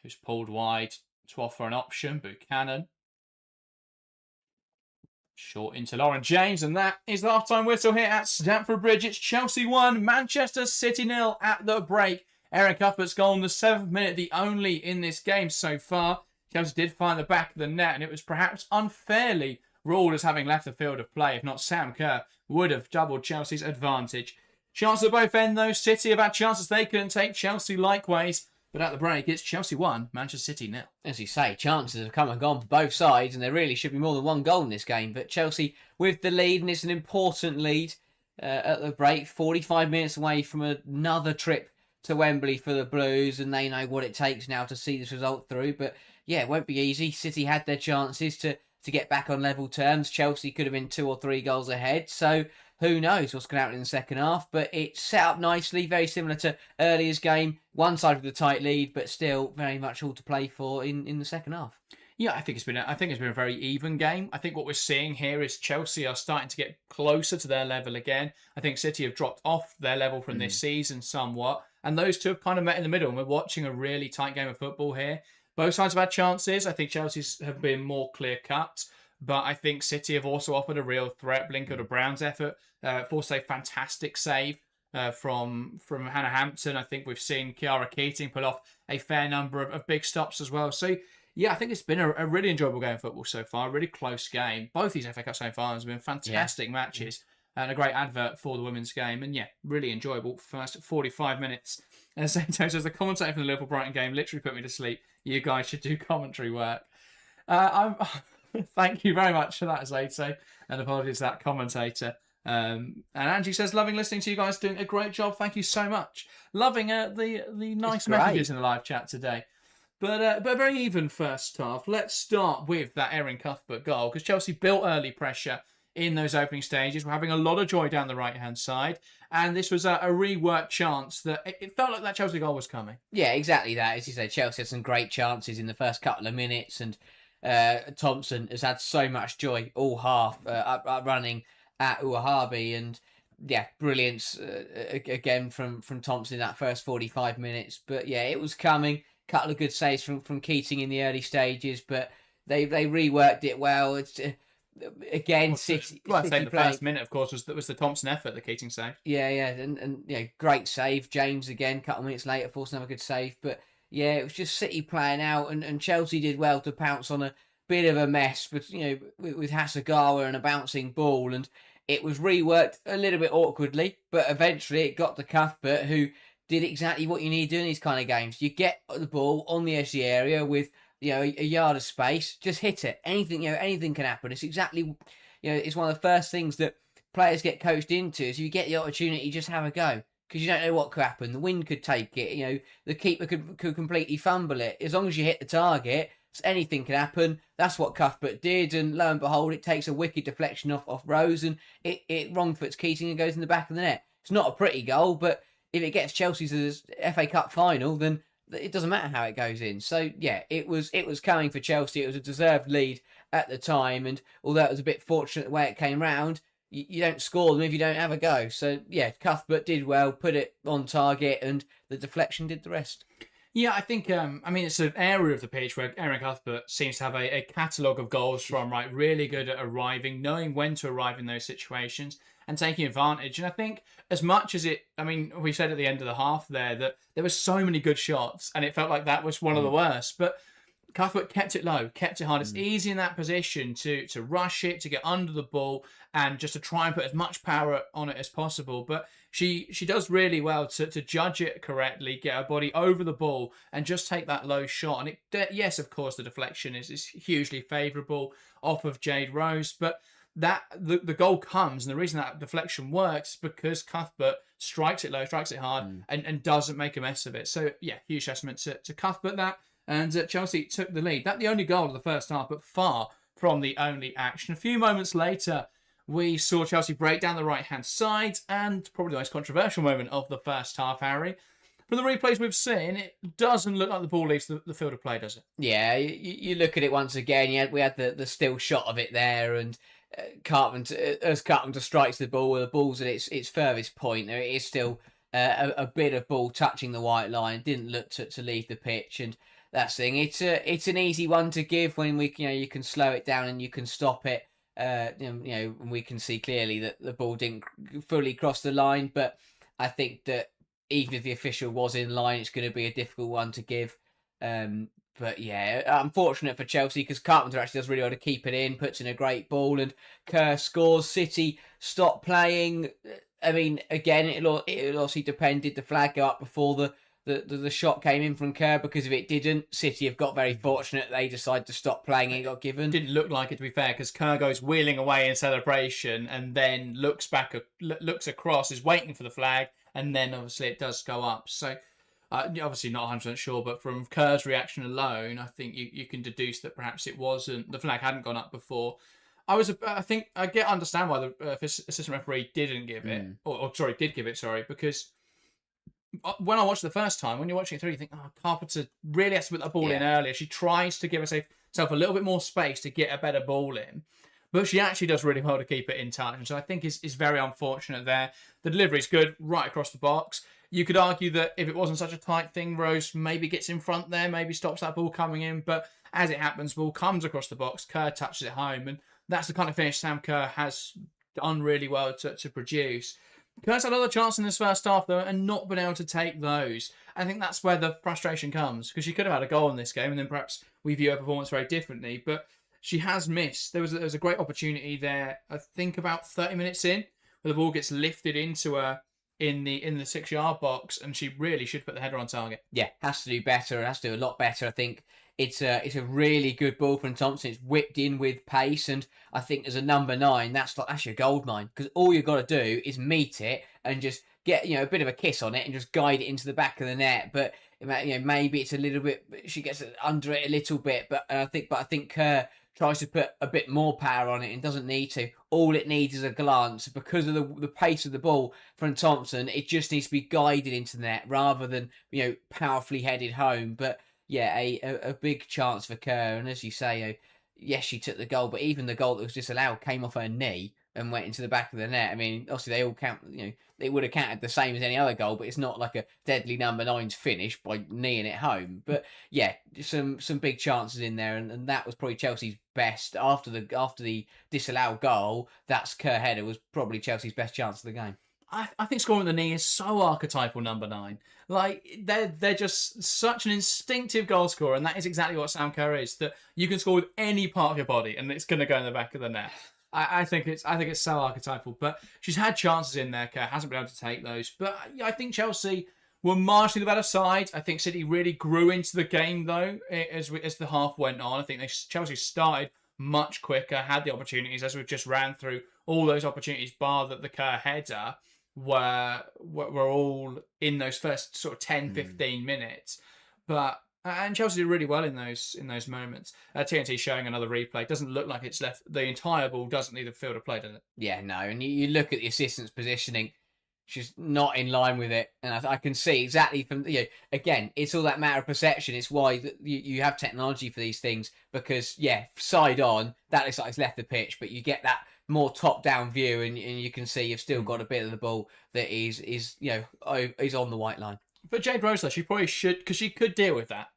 who's pulled wide to offer an option. Buchanan. Short into Lauren James. And that is the half-time whistle here at Stamford Bridge. It's Chelsea 1, Manchester City 0 at the break. Erin Cuthbert's goal in the 7th minute, the only in this game so far. Chelsea did find the back of the net, and it was perhaps unfairly ruled as having left the field of play. If not, Sam Kerr would have doubled Chelsea's advantage. Chances at both end, though. City have had chances they couldn't take. Chelsea likewise. But at the break, it's Chelsea 1, Manchester City 0. As you say, chances have come and gone for both sides, and there really should be more than one goal in this game. But Chelsea with the lead, and it's an important lead at the break. 45 minutes away from another trip to Wembley for the Blues, and they know what it takes now to see this result through. But yeah, it won't be easy. City had their chances to get back on level terms. Chelsea could have been 2 or 3 goals ahead. So who knows what's going to happen in the second half. But it's set up nicely, very similar to earlier's game. One side with a tight lead, but still very much all to play for in the second half. Yeah, I think it's been a very even game. I think what we're seeing here is Chelsea are starting to get closer to their level again. I think City have dropped off their level from this season somewhat, and those two have kind of met in the middle. And we're watching a really tight game of football here. Both sides have had chances. I think Chelsea's have been more clear-cut, but I think City have also offered a real threat. Blinker-to-Brown's effort forced a fantastic save from Hannah Hampton. I think we've seen Kiara Keating pull off a fair number of big stops as well. So, yeah, I think it's been a really enjoyable game of football so far, a really close game. Both these FA Cup semi-finals have been fantastic matches and a great advert for the women's game. And, yeah, really enjoyable first 45 minutes. And Sato says, the commentator from the Liverpool-Brighton game literally put me to sleep. You guys should do commentary work. Thank you very much for that, Zato, and apologies to that commentator. And Angie says, loving listening to you guys, doing a great job. Thank you so much. Loving the nice messages in the live chat today. But a very even first half. Let's start with that Erin Cuthbert goal, because Chelsea built early pressure in those opening stages. We're having a lot of joy down the right-hand side. And this was a reworked chance that it felt like that Chelsea goal was coming. Yeah, exactly that. As you say, Chelsea had some great chances in the first couple of minutes, and Thompson has had so much joy all half up running at Uahabi, and yeah, brilliance again from Thompson in that first 45 minutes. But yeah, it was coming. Couple of good saves from Keating in the early stages, but they reworked it well. It's again, City. Well, I'd say the first minute, of course, was the Thompson effort that Keating saved. Yeah, and yeah, great save. James again, a couple of minutes later, forced another good save. But yeah, it was just City playing out, and Chelsea did well to pounce on a bit of a mess, but with Hasegawa and a bouncing ball, and it was reworked a little bit awkwardly, but eventually it got to Cuthbert, who did exactly what you need to do in these kind of games. You get the ball on the edge of the area with a yard of space, just hit it. Anything can happen. It's exactly, it's one of the first things that players get coached into. Is you get the opportunity, just have a go, because you don't know what could happen. The wind could take it. The keeper could completely fumble it. As long as you hit the target, anything can happen. That's what Cuthbert did, and lo and behold, it takes a wicked deflection off Rose, and it wrong-foots Keating and goes in the back of the net. It's not a pretty goal, but if it gets Chelsea to the FA Cup final, then it doesn't matter how it goes in. So yeah, it was coming for Chelsea. It was a deserved lead at the time, and although it was a bit fortunate the way it came round, you don't score them if you don't have a go. So yeah, Cuthbert did well, put it on target, and the deflection did the rest. Yeah, I think, it's an area of the pitch where Erin Cuthbert seems to have a catalogue of goals from, right? Really good at arriving, knowing when to arrive in those situations and taking advantage. And I think as much as we said at the end of the half there that there were so many good shots and it felt like that was one of the worst. But Cuthbert kept it low, kept it hard. It's easy in that position to rush it, to get under the ball and just to try and put as much power on it as possible. But she does really well to judge it correctly, get her body over the ball and just take that low shot. And yes, of course, the deflection is hugely favourable off of Jade Rose. But the goal comes, and the reason that deflection works is because Cuthbert strikes it low, strikes it hard, and doesn't make a mess of it. So, yeah, huge testament to Cuthbert that. And Chelsea took the lead. That the only goal of the first half, but far from the only action. A few moments later, we saw Chelsea break down the right-hand side, and probably the most controversial moment of the first half, Harry. From the replays we've seen, it doesn't look like the ball leaves the field of play, does it? Yeah, you look at it once again. We had the still shot of it there, and Carpenter strikes the ball with the ball's at its furthest point. There is still a bit of ball touching the white line. Didn't look to leave the pitch, and that's the thing. It's an easy one to give when you can slow it down and you can stop it. And we can see clearly that the ball didn't fully cross the line, but I think that even if the official was in line, it's going to be a difficult one to give. But yeah, unfortunate for Chelsea because Carpenter actually does really well to keep it in, puts in a great ball, and Kerr scores. City stop playing I mean, again, it'll obviously depend. Did the flag go up before the shot came in from Kerr? Because if it didn't, City have got very fortunate. They decided to stop playing and it got given. Didn't look like it, to be fair, because Kerr goes wheeling away in celebration and then looks back, looks across, is waiting for the flag, and then obviously it does go up. So obviously not 100% sure, but from Kerr's reaction alone, I think you can deduce that perhaps it wasn't, the flag hadn't gone up before. I think I understand why the assistant referee didn't give it, or sorry, did give it, sorry, because when I watched the first time, when you're watching it through, you think, oh, Carpenter really has to put that ball in earlier. She tries to give herself a little bit more space to get a better ball in, but she actually does really well to keep it in touch. And so I think is very unfortunate there. The delivery's good right across the box. You could argue that if it wasn't such a tight thing, Rose maybe gets in front there, maybe stops that ball coming in. But as it happens, ball comes across the box, Kerr touches it home, and that's the kind of finish Sam Kerr has done really well to produce. Kerr's had other chances in this first half, though, and not been able to take those. I think that's where the frustration comes, because she could have had a goal in this game, and then perhaps we view her performance very differently. But she has missed. There was a great opportunity there, I think about 30 minutes in, where the ball gets lifted into her in the 6-yard box, and she really should put the header on target. Yeah, has to do better. Has to do a lot better. I think it's a really good ball from Thompson. It's whipped in with pace, and I think as a number 9, that's your gold mine, because all you've got to do is meet it and just get a bit of a kiss on it and just guide it into the back of the net. But maybe it's a little bit, she gets under it a little bit, but I think Kerr tries to put a bit more power on it and doesn't need to. All it needs is a glance. Because of the pace of the ball from Thompson, it just needs to be guided into the net rather than powerfully headed home. But yeah, a big chance for Kerr, and as you say, yes, she took the goal, but even the goal that was disallowed came off her knee and went into the back of the net. I mean, obviously they all count, they would have counted the same as any other goal, but it's not like a deadly number 9's finish by kneeing it home. But yeah, some big chances in there, and that was probably Chelsea's best after the disallowed goal. That's Kerr header was probably Chelsea's best chance of the game. I think scoring the knee is so archetypal, number 9. Like, they're just such an instinctive goal scorer, and that is exactly what Sam Kerr is, that you can score with any part of your body, and it's going to go in the back of the net. I think it's so archetypal, but she's had chances in there, Kerr hasn't been able to take those. But I think Chelsea were marginally the better side. I think City really grew into the game, though, as the half went on. I think Chelsea started much quicker, had the opportunities, as we've just ran through. All those opportunities, bar that the Kerr header, were all in those first sort of 10-15 minutes. But and Chelsea did really well in those moments. TNT showing another replay. Doesn't look like it's left. The entire ball doesn't leave the field of play, does it? Yeah, no. And you look at the assistant's positioning. She's not in line with it, and I can see exactly from again, it's all that matter of perception. It's why you have technology for these things, because side on, that looks like it's left the pitch, but you get that more top-down view, and you can see you've still got a bit of the ball that is on the white line. But Jade Rose, though, she probably should, because she could deal with that.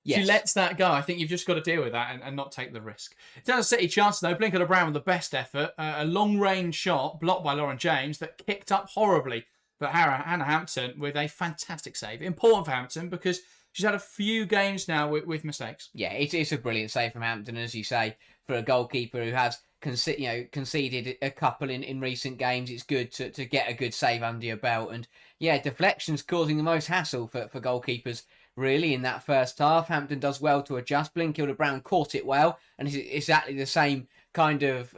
Yes. She lets that go. I think you've just got to deal with that and not take the risk. In terms of City chances, though, Blinker-de-Brown with the best effort. A long-range shot blocked by Lauren James that kicked up horribly. But Hannah Hampton with a fantastic save. Important for Hampton because she's had a few games now with mistakes. Yeah, it's a brilliant save from Hampton, as you say, for a goalkeeper who has conceded a couple in recent games. It's good to get a good save under your belt. And yeah, deflections causing the most hassle for goalkeepers, really, in that first half. Hampton does well to adjust. Blinker-de-Brown caught it well, and it's exactly the same kind of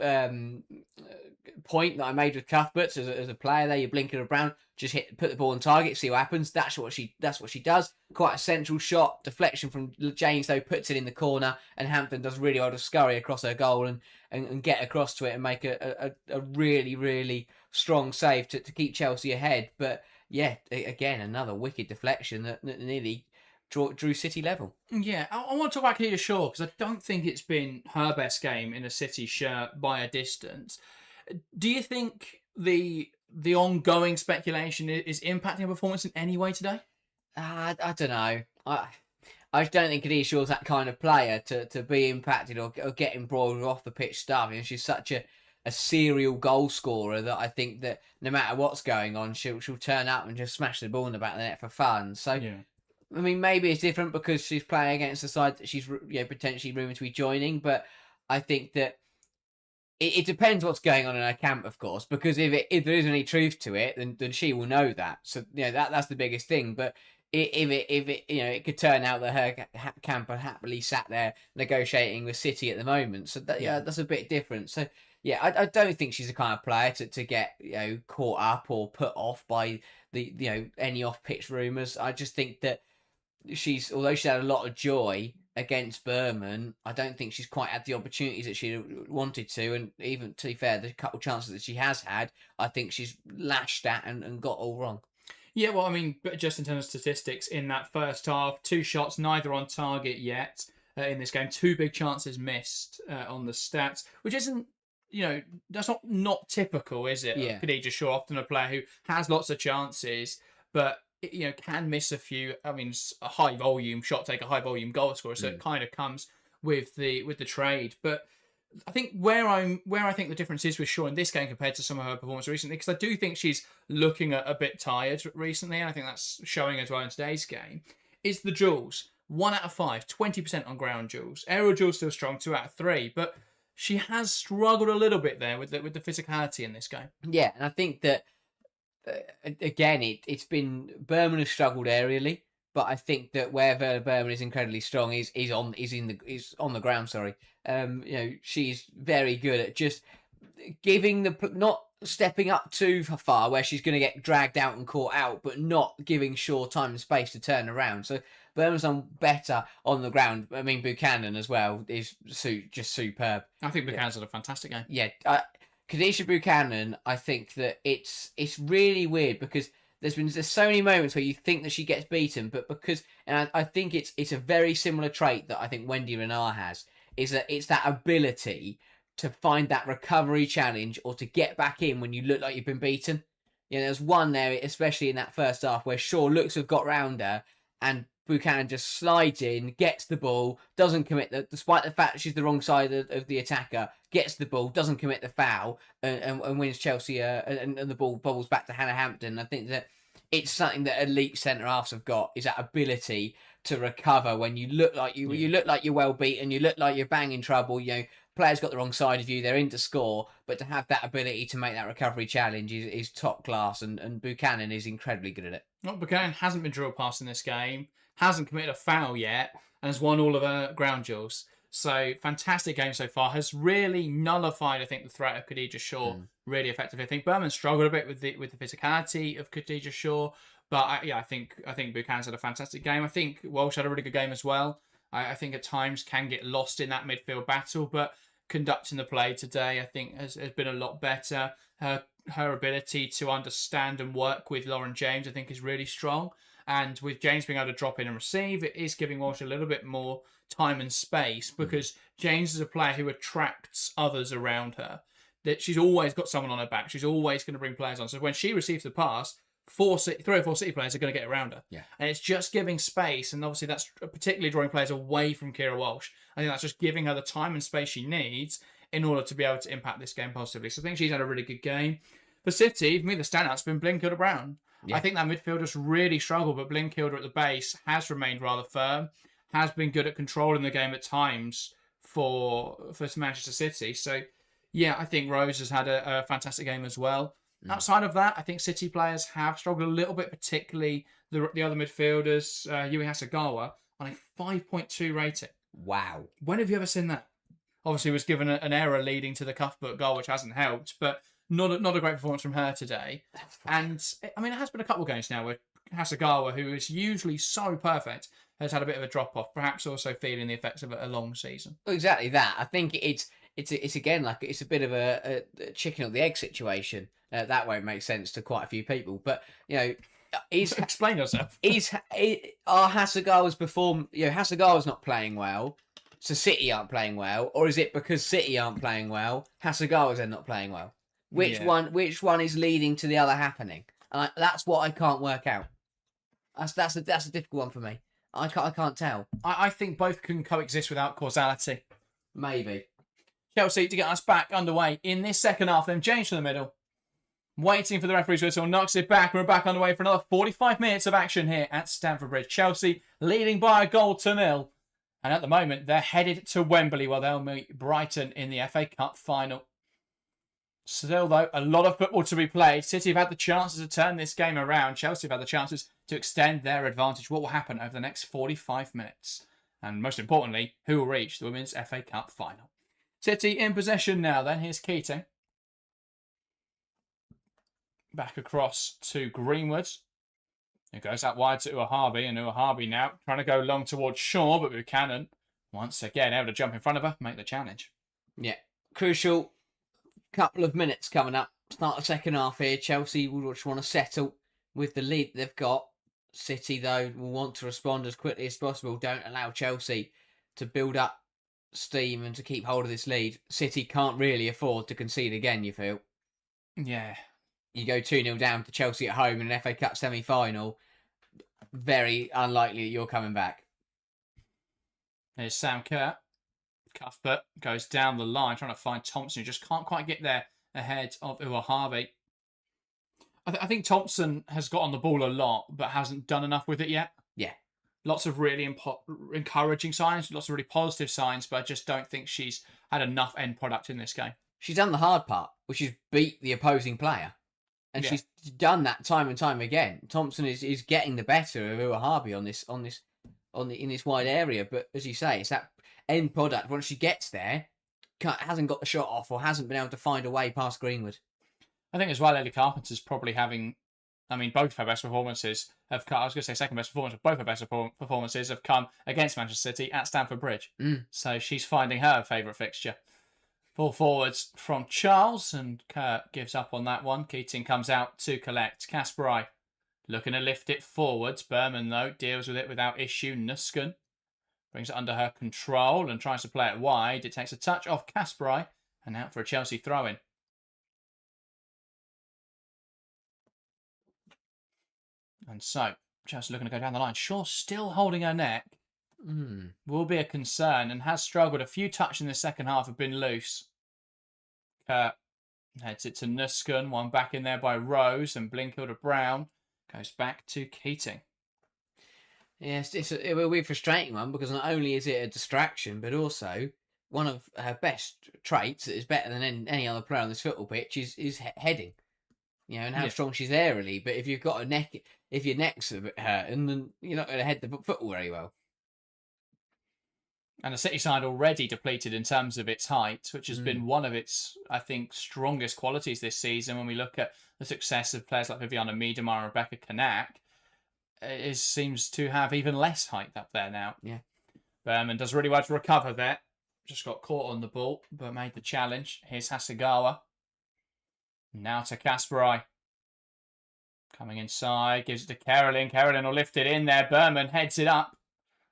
point that I made with Cuthberts as a player there. You Blinker-de-Brown, just put the ball on target, see what happens. That's what she does. Quite a central shot. Deflection from James, though, puts it in the corner, and Hampton does really well to scurry across her goal and get across to it and make a really, really strong save to keep Chelsea ahead. But yeah, again, another wicked deflection that nearly drew City level. Yeah, I want to talk about Keita Shaw, because I don't think it's been her best game in a City shirt by a distance. Do you think the ongoing speculation is impacting her performance in any way today? I don't know. I don't think Keita Shaw's that kind of player to be impacted or get embroiled with off the pitch stuff. She's such a serial goal scorer that I think that no matter what's going on, she'll turn up and just smash the ball in the back of the net for fun. So yeah. I mean, maybe it's different because she's playing against a side that she's potentially rumoured to be joining, but I think that It depends what's going on in her camp, of course, because if there is any truth to it, then she will know that. So that's the biggest thing. But if it it could turn out that her camp are happily sat there negotiating with City at the moment. So that's a bit different. So yeah, I don't think she's the kind of player to get caught up or put off by the any off pitch rumours. I just think that although she had a lot of joy against Berman, I don't think she's quite had the opportunities that she wanted to. And even, to be fair, the couple of chances that she has had, I think she's lashed at and got all wrong. Yeah, well, I mean, just in terms of statistics, in that first half, 2 shots, neither on target yet in this game. 2 big chances missed on the stats, which isn't, that's not typical, is it? Yeah. Khadija Shaw, often a player who has lots of chances, but can miss a few. I mean, a high volume shot taker, high volume goal scorer, so it kind of comes with the trade. But I think where I think the difference is with Shaw in this game compared to some of her performance recently, because I do think she's looking a bit tired recently, and I think that's showing as well in today's game, is the duels. 1 out of 5, 20% on ground duels. Aerial duels still strong, 2 out of 3, but she has struggled a little bit there with the physicality in this game. Yeah, and I think that again, it's been Berman has struggled aerially, but I think that where Werder Berman is incredibly strong is on the ground. Sorry, she's very good at just giving not stepping up too far where she's going to get dragged out and caught out, but not giving Shaw time and space to turn around. So Berman's done better on the ground. I mean, Buchanan as well is just superb. I think Buchanan's had a fantastic game. Yeah. Khadija Buchanan, I think that it's really weird because there's so many moments where you think that she gets beaten, but I think it's a very similar trait that I think Wendy Renard has, is that it's that ability to find that recovery challenge or to get back in when you look like you've been beaten. There's one there, especially in that first half, where Shaw looks to have got round her and Buchanan just slides in, gets the ball, doesn't commit despite the fact she's the wrong side of the attacker, gets the ball, doesn't commit the foul, and wins Chelsea, and the ball bobbles back to Hannah Hampton. I think that it's something that elite centre halves have got, is that ability to recover when you look like you look like you're well beaten, you look like you're banging trouble. Players got the wrong side of you, they're in to score, but to have that ability to make that recovery challenge is top class, and Buchanan is incredibly good at it. Well, Buchanan hasn't been drilled past in this game, hasn't committed a foul yet, and has won all of her ground duels. So, fantastic game so far. Has really nullified, I think, the threat of Khadija Shaw really effectively. I think Berman struggled a bit with the physicality of Khadija Shaw, but I think Buchanan's had a fantastic game. I think Walsh had a really good game as well. I think at times can get lost in that midfield battle, but conducting the play today, I think, has been a lot better. Her ability to understand and work with Lauren James, I think, is really strong. And with James being able to drop in and receive, it is giving Walsh a little bit more time and space, because James is a player who attracts others around her. That she's always got someone on her back. She's always going to bring players on. So when she receives the pass, 3 or 4 City players are going to get around her. Yeah. And it's just giving space, and obviously that's particularly drawing players away from Kira Walsh. I think that's just giving her the time and space she needs in order to be able to impact this game positively. So I think she's had a really good game. For City, for me, the standout's been Blinkilder-Brown. Yeah. I think that midfield just really struggled, but Blinkilder at the base has remained rather firm, has been good at controlling the game at times for Manchester City. So, yeah, I think Rose has had a fantastic game as well. Outside of that, I think City players have struggled a little bit, particularly the other midfielders. Yui Hasegawa on a 5.2 rating. Wow. When have you ever seen that? Obviously, was given an error leading to the Cuthbert goal, which hasn't helped, but not a great performance from her today. And, I mean, it has been a couple of games now where Hasegawa, who is usually so perfect, has had a bit of a drop-off, perhaps also feeling the effects of a long season. Well, exactly that. I think it's again, like, it's a bit of a chicken or the egg situation. That won't make sense to quite a few people, but explain yourself. Are Hasegawa's Hasegawa's not playing well, so City aren't playing well, or is it because City aren't playing well, Hasegawa's then not playing well? Which one is leading to the other happening? That's what I can't work out. That's a difficult one for me. I can't tell. I think both can coexist without causality. Maybe. Chelsea to get us back underway in this second half. Then James to the middle, waiting for the referee's whistle, knocks it back. We're back underway for another 45 minutes of action here at Stamford Bridge. Chelsea leading by a 1-0. And at the moment, they're headed to Wembley where they'll meet Brighton in the FA Cup final. Still, though, a lot of football to be played. City have had the chances to turn this game around. Chelsea have had the chances to extend their advantage. What will happen over the next 45 minutes? And most importantly, who will reach the Women's FA Cup final? City in possession now then. Here's Keating. Back across to Greenwood. It goes out wide to Uahabi, and Uahabi now trying to go long towards Shaw, but Buchanan, once again, able to jump in front of her, make the challenge. Yeah, crucial couple of minutes coming up. Start the second half here. Chelsea will just want to settle with the lead they've got. City, though, will want to respond as quickly as possible. Don't allow Chelsea to build up steam and to keep hold of this lead. City can't really afford to concede again, you feel? Yeah. You go 2-0 down to Chelsea at home in an FA Cup semi-final. Very unlikely that you're coming back. Here's Sam Kerr. Cuthbert goes down the line, trying to find Thompson, who just can't quite get there ahead of Uahabi. I think Thompson has got on the ball a lot, but hasn't done enough with it yet. Yeah. Lots of really encouraging signs, lots of really positive signs, but I just don't think she's had enough end product in this game. She's done the hard part, which is beat the opposing player. And she's done that time and time again. Thompson is getting the better of Uahabi in this wide area. But as you say, it's that end product. Once she gets there, hasn't got the shot off or hasn't been able to find a way past Greenwood. I think as well, Ellie Carpenter's probably having, both her best performances have come, I was going to say second best performance, but both her best performances have come against Manchester City at Stamford Bridge. So she's finding her favourite fixture. Full forwards from Charles, and Kurt gives up on that one. Keating comes out to collect. Kasparai looking to lift it forwards. Berman, though, deals with it without issue. Nusken brings it under her control and tries to play it wide. It takes a touch off Kasparai and out for a Chelsea throw-in. And so, Chelsea looking to go down the line. Shaw still holding her neck. Will be a concern and has struggled. A few touches in the second half have been loose. Kurt heads it to Nusken. One back in there by Rose, and Blinkhilda Brown goes back to Keating. Yes, it will be a frustrating one because not only is it a distraction, but also one of her best traits that is better than any other player on this football pitch is heading. And how strong she's aerially. But if you've got a neck, if your neck's a bit hurting, then you're not going to head the football very well. And the City side already depleted in terms of its height, which has been one of its, I think, strongest qualities this season. When we look at the success of players like Viviana Miedema and Rebecca Kanak, it seems to have even less height up there now. Yeah. Berman does really well to recover there. Just got caught on the ball, but made the challenge. Here's Hasegawa. Now to Kasparai. Coming inside, gives it to Carolyn. Carolyn will lift it in there. Berman heads it up.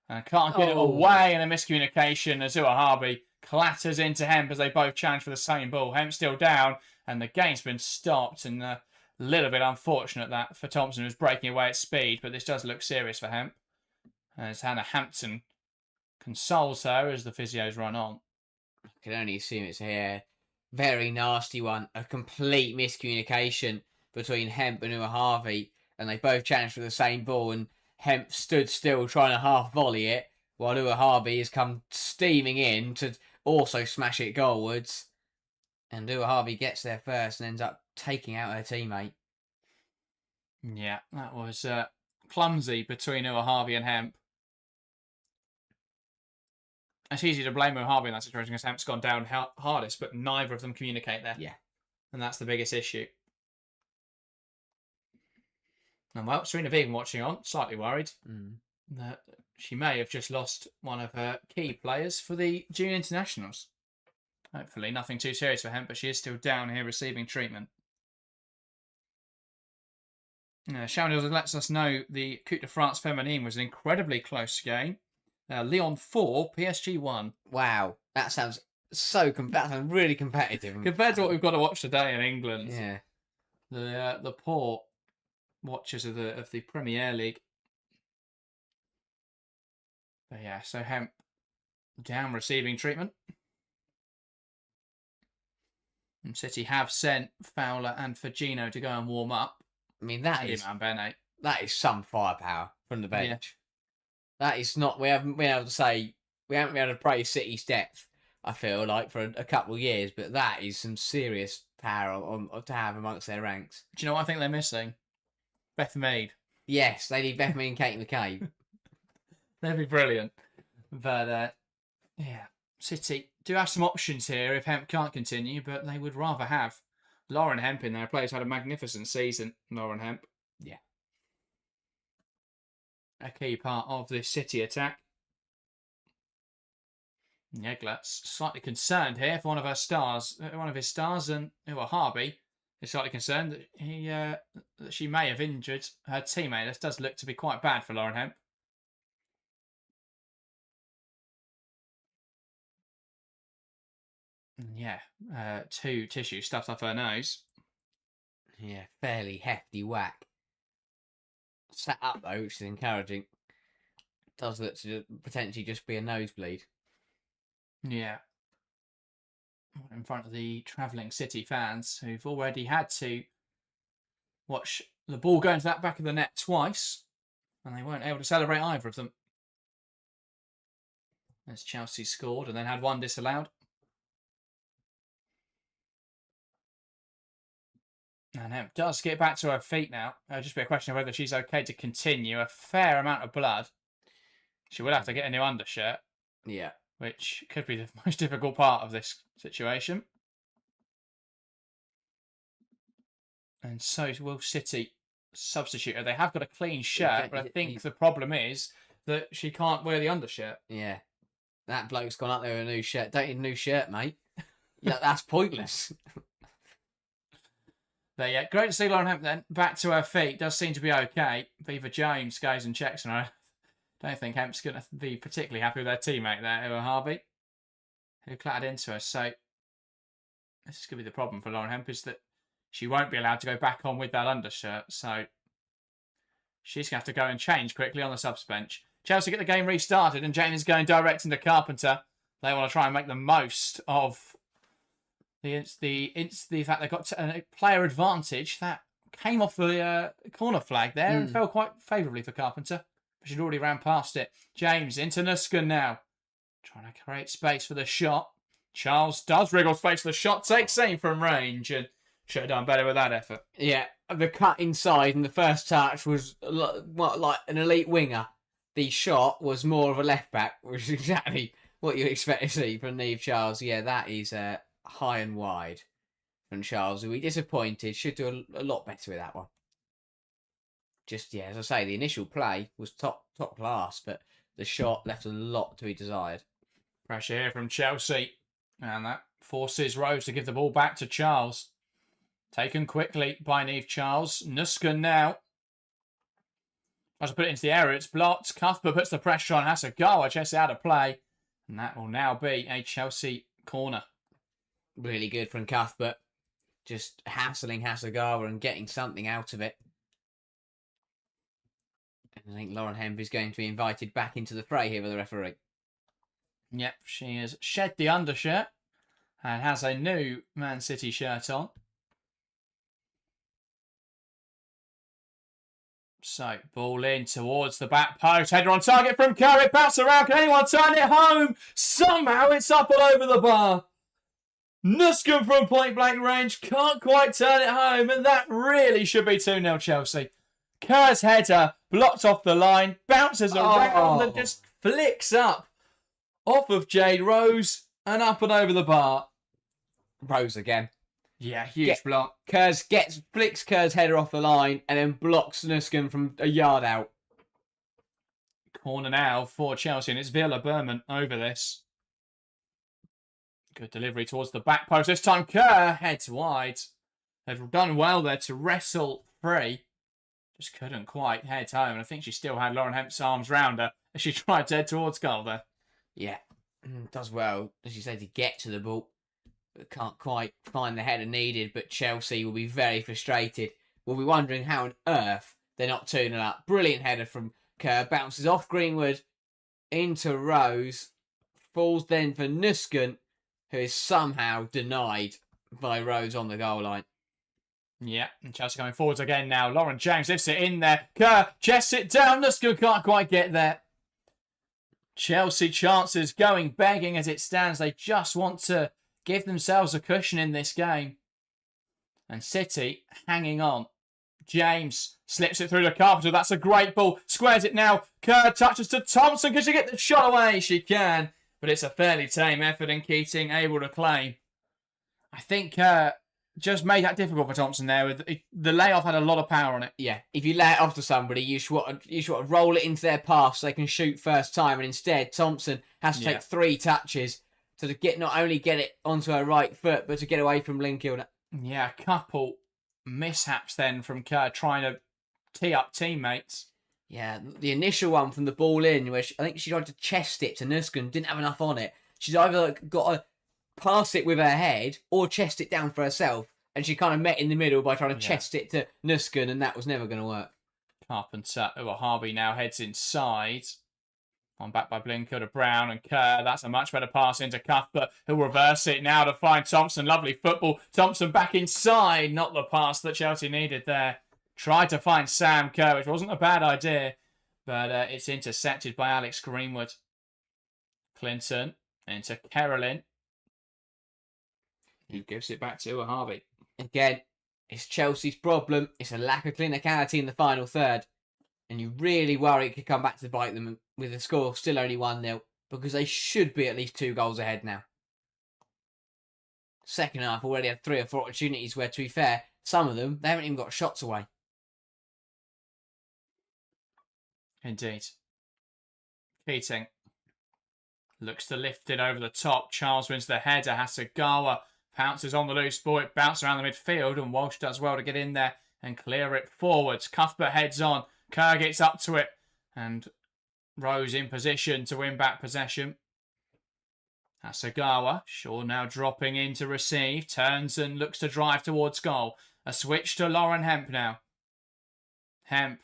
And can't get it away in a miscommunication as Uahabi clatters into Hemp as they both challenge for the same ball. Hemp still down, and the game's been stopped. And a little bit unfortunate that for Thompson, who's breaking away at speed, but this does look serious for Hemp. As Hannah Hampton consoles her as the physios run on. I can only assume it's a very nasty one. A complete miscommunication between Hemp and Uahabi, and they both challenge for the same ball, and Hemp stood still trying to half volley it, while Uahabi has come steaming in to also smash it goalwards. And Uahabi gets there first and ends up taking out her teammate. Yeah, that was clumsy between Uahabi and Hemp. It's easy to blame Uahabi in that situation because Hemp's gone down hardest, but neither of them communicate there. Yeah. And that's the biggest issue. And well, Serena Vegan watching on, slightly worried that she may have just lost one of her key players for the Junior Internationals. Hopefully nothing too serious for Hemp, but she is still down here receiving treatment. Sharon lets us know the Coupe de France Feminine was an incredibly close game. Lyon 4, PSG 1. Wow, that sounds really competitive. Compared to what we've got to watch today in England. Yeah. The poor watchers of the Premier League. But yeah, so Hemp down receiving treatment. And City have sent Fowler and Firmino to go and warm up. I mean, that is some firepower from the bench. Yeah. That is not. We haven't been able to praise City's depth I feel like, for a couple of years. But that is some serious power to have amongst their ranks. Do you know what I think they're missing? Beth Mead. Yes, they need Beth Mead and Katie McCabe. They'd be brilliant. But, yeah, City do have some options here if Hemp can't continue, but they would rather have Lauren Hemp in there. Player's had a magnificent season, Lauren Hemp. Yeah. A key part of this City attack. Neglet's slightly concerned here for one of his stars, and Harvey is slightly concerned that that she may have injured her teammate. This does look to be quite bad for Lauren Hemp. Yeah, 2 tissues stuffed up her nose. Yeah, fairly hefty whack. Sat up though, which is encouraging. Does look to potentially just be a nosebleed. Yeah. In front of the travelling City fans who've already had to watch the ball go into that back of the net twice, and they weren't able to celebrate either of them. As Chelsea scored and then had 1 disallowed. And Hemp does get back to her feet now. It'll just be a question of whether she's okay to continue. A fair amount of blood. She will have to get a new undershirt. Yeah. Which could be the most difficult part of this situation. And so will City substitute her. They have got a clean shirt, but I think the problem is that she can't wear the undershirt. Yeah. That bloke's gone up there with a new shirt. Don't need a new shirt, mate. Yeah, that's pointless. But yeah, great to see Lauren Hemp then. Back to her feet. Does seem to be okay. Beaver James goes and checks on her. Don't think Hemp's going to be particularly happy with their teammate there, Harvey, who clattered into her. So this is going to be the problem for Lauren Hemp, is that she won't be allowed to go back on with that undershirt. So she's going to have to go and change quickly on the subs bench. Chelsea get the game restarted, and Jane is going direct into Carpenter. They want to try and make the most of the fact they've got a player advantage that came off the corner flag there and fell quite favourably for Carpenter. But she'd already ran past it. James into Nuskin now. Trying to create space for the shot. Charles does wriggle space for the shot. Takes aim from range and should have done better with that effort. Yeah, the cut inside and the first touch was like an elite winger. The shot was more of a left back, which is exactly what you expect to see from Niamh Charles. Yeah, that is high and wide from Charles. We disappointed. Should do a lot better with that one. Just, yeah, as I say, the initial play was top class, but the shot left a lot to be desired. Pressure here from Chelsea. And that forces Rose to give the ball back to Charles. Taken quickly by Niamh Charles. Nuskin now. Tries to put it into the area. It's blocked. Cuthbert puts the pressure on. Has to go. Chelsea out of play. And that will now be a Chelsea corner. Really good from Cuthbert. Just hassling Hasegawa and getting something out of it. And I think Lauren Hemp is going to be invited back into the fray here with the referee. Yep, she has shed the undershirt and has a new Man City shirt on. So, ball in towards the back post. Header on target from Kerr. It bounced around. Can anyone turn it home? Somehow it's up all over the bar. Nuskin from point blank range can't quite turn it home, and that really should be 2-0 Chelsea. Kerr's header blocked off the line, bounces around and just flicks up off of Jade Rose and up and over the bar. Rose again. Yeah, huge block. Flicks Kerr's header off the line and then blocks Nuskin from a yard out. Corner now for Chelsea, and it's Villa Berman over this. Good delivery towards the back post. This time Kerr heads wide. They've done well there to wrestle free. Just couldn't quite head home. I think she still had Lauren Hemp's arms round her as she tried to head towards goal there. Yeah, does well, as you say, to get to the ball. But can't quite find the header needed, but Chelsea will be very frustrated. We'll be wondering how on earth they're not 2-0 up. Brilliant header from Kerr. Bounces off Greenwood into Rose. Falls then for Nuskin, who is somehow denied by Rose on the goal line. Yeah, and Chelsea coming forwards again now. Lauren James lifts it in there. Kerr chests it down. Nuskin can't quite get there. Chelsea chances going begging as it stands. They just want to give themselves a cushion in this game. And City hanging on. James slips it through to Carpenter. That's a great ball. Squares it now. Kerr touches to Thompson. Can she get the shot away? She can. But it's a fairly tame effort and Keating able to claim. I think just made that difficult for Thompson there. The layoff had a lot of power on it. Yeah, if you lay it off to somebody, you should want to roll it into their path so they can shoot first time. And instead, Thompson has to take 3 touches to not only get it onto her right foot, but to get away from Linkilde. Yeah, a couple mishaps then from Kerr trying to tee up teammates. Yeah, the initial one from the ball in, where I think she tried to chest it to Nusken, didn't have enough on it. She's either got to pass it with her head or chest it down for herself. And she kind of met in the middle by trying to chest it to Nusken, and that was never going to work. Carpenter, Harvey now heads inside. On back by Blinker to Brown and Kerr. That's a much better pass into Cuthbert, who'll reverse it now to find Thompson. Lovely football. Thompson back inside. Not the pass that Chelsea needed there. Tried to find Sam Kerr, which wasn't a bad idea. But it's intercepted by Alex Greenwood. Clinton into Carolyn. He gives it back to Harvey. Again, it's Chelsea's problem. It's a lack of clinicality in the final third. And you really worry it could come back to bite them with the score still only 1-0, because they should be at least 2 goals ahead now. Second half already had 3 or 4 opportunities where, to be fair, some of them, they haven't even got shots away. Indeed. Keating looks to lift it over the top. Charles wins the header. Hasegawa pounces on the loose ball. It bounces around the midfield, and Walsh does well to get in there and clear it forwards. Cuthbert heads on. Kerr gets up to it, and Rose in position to win back possession. Hasegawa, Shaw now dropping in to receive. Turns and looks to drive towards goal. A switch to Lauren Hemp now. Hemp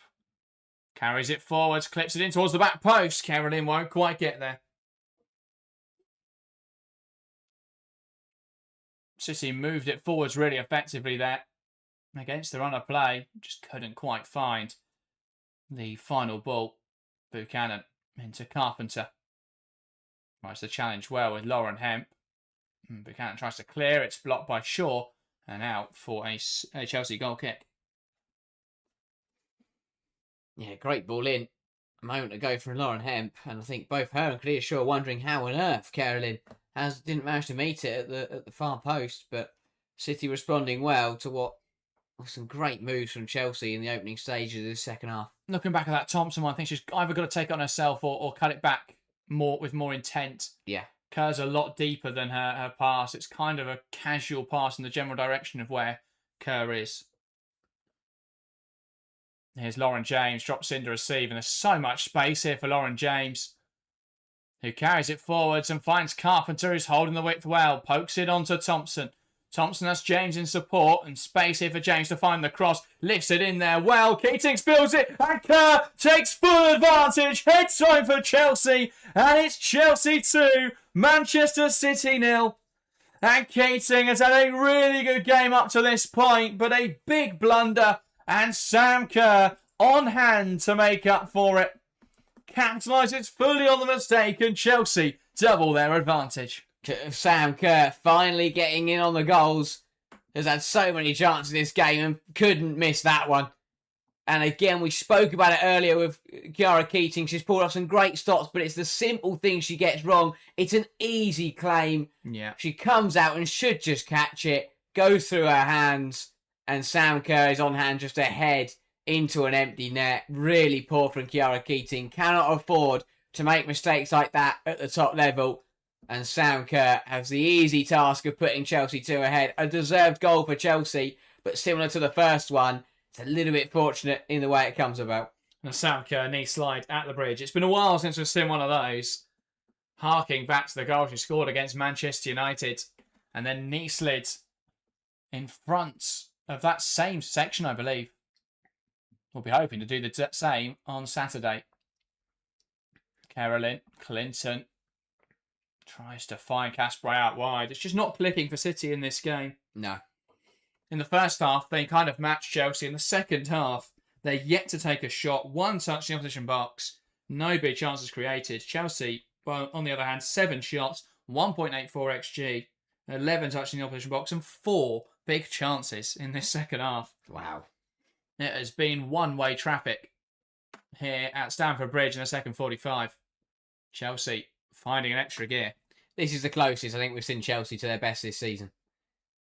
carries it forwards, clips it in towards the back post. Carolyn won't quite get there. City moved it forwards really effectively there. Against the run of play, just couldn't quite find the final ball. Buchanan into Carpenter. Tries to challenge well with Lauren Hemp. Buchanan tries to clear. It's blocked by Shaw and out for a Chelsea goal kick. Yeah, great ball in a moment ago from Lauren Hemp, and I think both her and Clea Shaw wondering how on earth Carolyn didn't manage to meet it at the far post, but City responding well to what was some great moves from Chelsea in the opening stages of the second half. Looking back at that Thompson one, I think she's either got to take it on herself or cut it back with more intent. Yeah. Kerr's a lot deeper than her pass. It's kind of a casual pass in the general direction of where Kerr is. Here's Lauren James, drops in to receive, and there's so much space here for Lauren James, who carries it forwards and finds Carpenter, who's holding the width well, pokes it onto Thompson. Thompson has James in support, and space here for James to find the cross, lifts it in there well, Keating spills it, and Kerr takes full advantage, heads home for Chelsea, and it's Chelsea 2, Manchester City 0. And Keating has had a really good game up to this point, but a big blunder, and Sam Kerr on hand to make up for it. Capitalises fully on the mistake, and Chelsea double their advantage. Sam Kerr finally getting in on the goals. Has had so many chances in this game and couldn't miss that one. And again, we spoke about it earlier with Kiara Keating. She's pulled off some great stops, but it's the simple things she gets wrong. It's an easy claim. Yeah. She comes out and should just catch it, goes through her hands, and Sam Kerr is on hand just ahead into an empty net. Really poor from Kiara Keating. Cannot afford to make mistakes like that at the top level. And Sam Kerr has the easy task of putting Chelsea 2 ahead. A deserved goal for Chelsea, but similar to the first one, it's a little bit fortunate in the way it comes about. And Sam Kerr knee slide at the bridge. It's been a while since we've seen one of those. Harking back to the goal she scored against Manchester United. And then knee slid in front of that same section, I believe. We'll be hoping to do the same on Saturday. Carolyn, Clinton tries to find Casper out wide. It's just not clicking for City in this game. No. In the first half, they kind of matched Chelsea. In the second half, they're yet to take a shot. One touch in the opposition box. No big chances created. Chelsea, well, on the other hand, 7 shots, 1.84 xG, 11 touching the opposition box, and 4 big chances in this second half. Wow. It has been one-way traffic here at Stamford Bridge in the second 45. Chelsea finding an extra gear. This is the closest I think we've seen Chelsea to their best this season.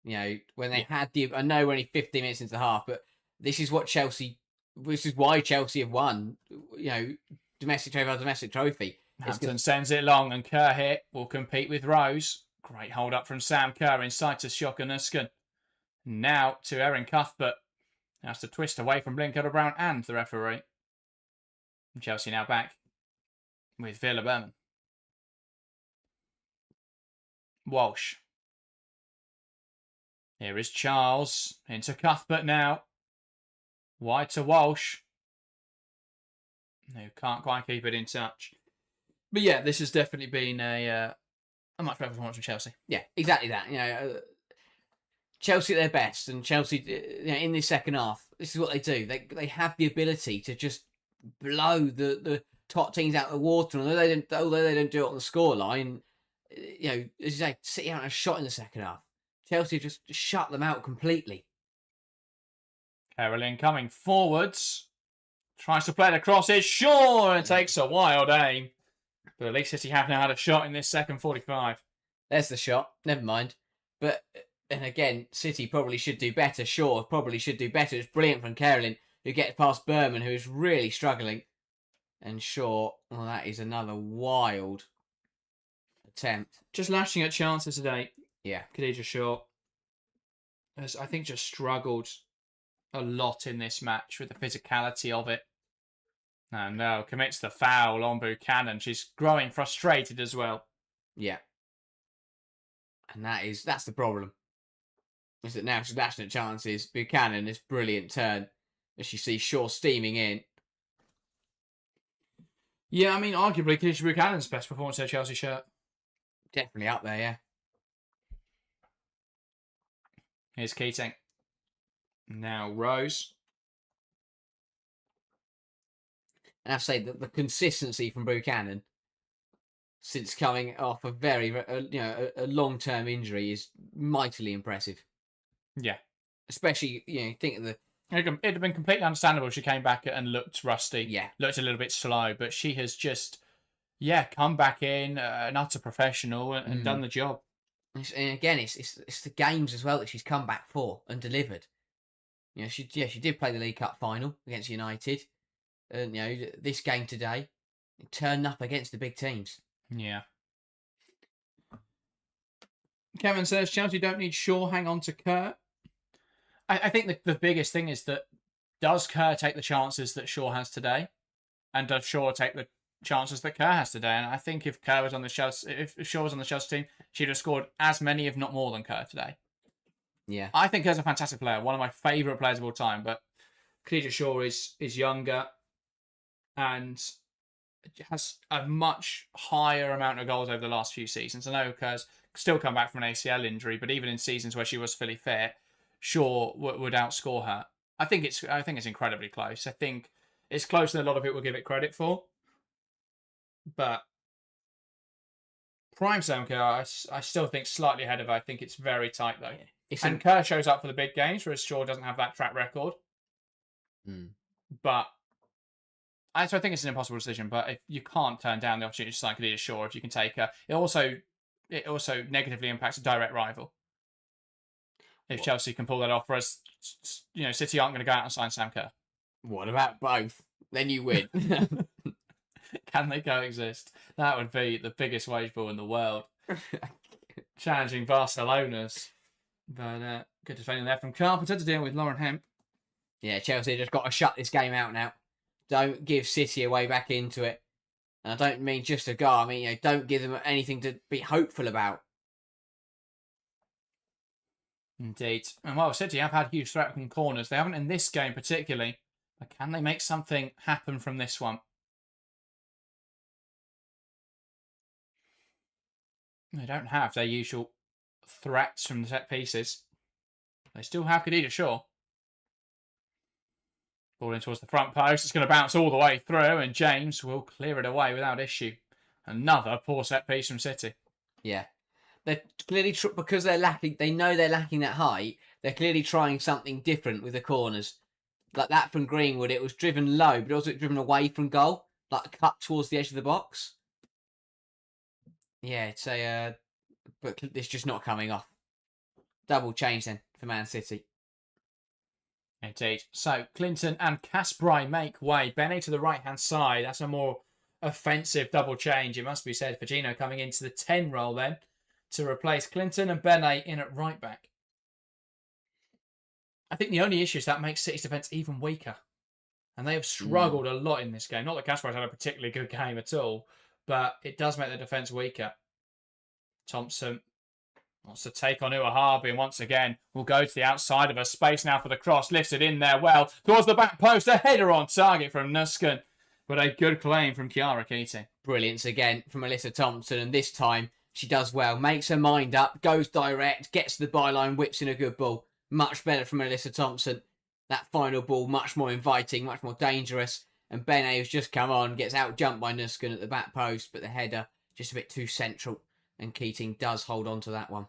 You know, when they had the... I know we're only 15 minutes into the half, but this is what Chelsea... This is why Chelsea have won, you know, domestic trophy after domestic trophy. Hampton sends it long, and Kerr here will compete with Rose. Great hold up from Sam Kerr inside to Shock and Nusken. Now to Erin Cuthbert. Has to twist away from Blinker Brown and the referee. Chelsea now back with Villa Berman. Walsh. Here is Charles. Into Cuthbert now. Wide to Walsh. Who can't quite keep it in touch. But yeah, this has definitely been a much better performance from Chelsea. Yeah, exactly that. You know, Chelsea at their best, and Chelsea, you know, in this second half, this is what they do. They have the ability to just blow the top teams out of the water. Although they don't do it on the scoreline, you know, as you say, City out a shot in the second half. Chelsea just shut them out completely. Carolyn coming forwards. Tries to play it across. It's Shaw and takes a wild aim. But at least City have now had a shot in this second 45. There's the shot. Never mind. But, and again, City probably should do better. Shaw probably should do better. It's brilliant from Carolyn, who gets past Berman, who is really struggling. And Shaw, well, that is another wild attempt. Just lashing at chances today. Yeah. Khadija Shaw has, I think, just struggled a lot in this match with the physicality of it. And no, commits the foul on Buchanan. She's growing frustrated as well. Yeah. And that's the problem. Is that now she's lashing at chances. Buchanan, this brilliant turn, as you see Shaw steaming in. Yeah, I mean, arguably, Khadija Buchanan's best performance in a Chelsea shirt. Definitely up there, yeah. Here's Keating. Now Rose. And I have to say that the consistency from Buchanan since coming off a very, a long-term injury is mightily impressive. Yeah. Especially, you know, think of the... It'd have been completely understandable if she came back and looked rusty. Yeah. Looked a little bit slow, but she has just, come back in, an utter professional and done the job. And again, it's the games as well that she's come back for and delivered. You know, she did play the League Cup final against United. And, you know, this game today, turned up against the big teams. Yeah. Kevin says Chelsea don't need Shaw, hang on to Kerr. I think the biggest thing is that does Kerr take the chances that Shaw has today? And does Shaw take the chances that Kerr has today? And I think if Shaw was on the Chelsea team, she'd have scored as many, if not more, than Kerr today. Yeah. I think Kerr's a fantastic player, one of my favourite players of all time, but Khadija Shaw is younger and has a much higher amount of goals over the last few seasons. I know Kerr's still come back from an ACL injury, but even in seasons where she was fully fit, Shaw would outscore her. I think it's incredibly close. I think it's closer than a lot of people will give it credit for. But prime Sam Kerr, I still think slightly ahead of her. I think it's very tight though. And Kerr shows up for the big games, whereas Shaw doesn't have that track record. But I think it's an impossible decision. But if you can't turn down the opportunity to sign Khadija Shaw, if you can take her, it also negatively impacts a direct rival. If Chelsea can pull that off, whereas City aren't going to go out and sign Sam Kerr. What about both? Then you win. Can they coexist? That would be the biggest wage ball in the world. Challenging Barcelona's. But good defending there from Carpenter to deal with Lauren Hemp. Yeah, Chelsea just got to shut this game out now. Don't give City a way back into it. And I don't mean just a go. I mean, don't give them anything to be hopeful about. Indeed. And while City have had huge threat from corners, they haven't in this game particularly. But can they make something happen from this one? They don't have their usual threats from the set pieces. They still have Khadija Shaw. Ball in towards the front post. It's going to bounce all the way through, and James will clear it away without issue. Another poor set piece from City. Yeah. They're clearly, because they're lacking, they know they're lacking that height, they're clearly trying something different with the corners. Like that from Greenwood, it was driven low, but also driven away from goal, like cut towards the edge of the box. Yeah, it's but it's just not coming off. Double change then for Man City. Indeed. So, Clinton and Caspry make way. Bene to the right-hand side. That's a more offensive double change, it must be said. Firmino coming into the 10 role then to replace Clinton, and Bene in at right-back. I think the only issue is that makes City's defence even weaker. And they have struggled a lot in this game. Not that Caspry's had a particularly good game at all, but it does make the defence weaker. Thompson wants to take on Uahabi, and once again will go to the outside of a space now for the cross. Lifts it in there well towards the back post. A header on target from Nusken, but a good claim from Chiara Keating. Brilliance again from Alyssa Thompson, and this time she does well. Makes her mind up, goes direct, gets to the byline, whips in a good ball. Much better from Alyssa Thompson. That final ball much more inviting, much more dangerous. And Bene, who's just come on, gets out-jumped by Nusken at the back post, but the header just a bit too central. And Keating does hold on to that one.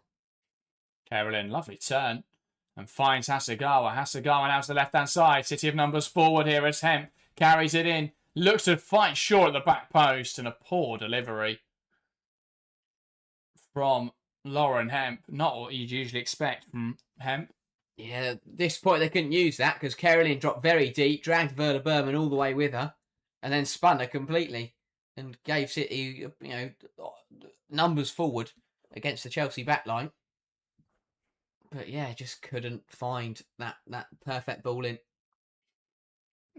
Carolyn, lovely turn. And finds Hasegawa. Hasegawa now to the left-hand side. City of numbers forward here as Hemp carries it in. Looks to fight short at the back post. And a poor delivery from Lauren Hemp. Not what you'd usually expect from Hemp. Yeah, at this point they couldn't use that because Carolyn dropped very deep, dragged Werder Berman all the way with her, and then spun her completely and gave City, numbers forward against the Chelsea backline. But yeah, just couldn't find that perfect ball in.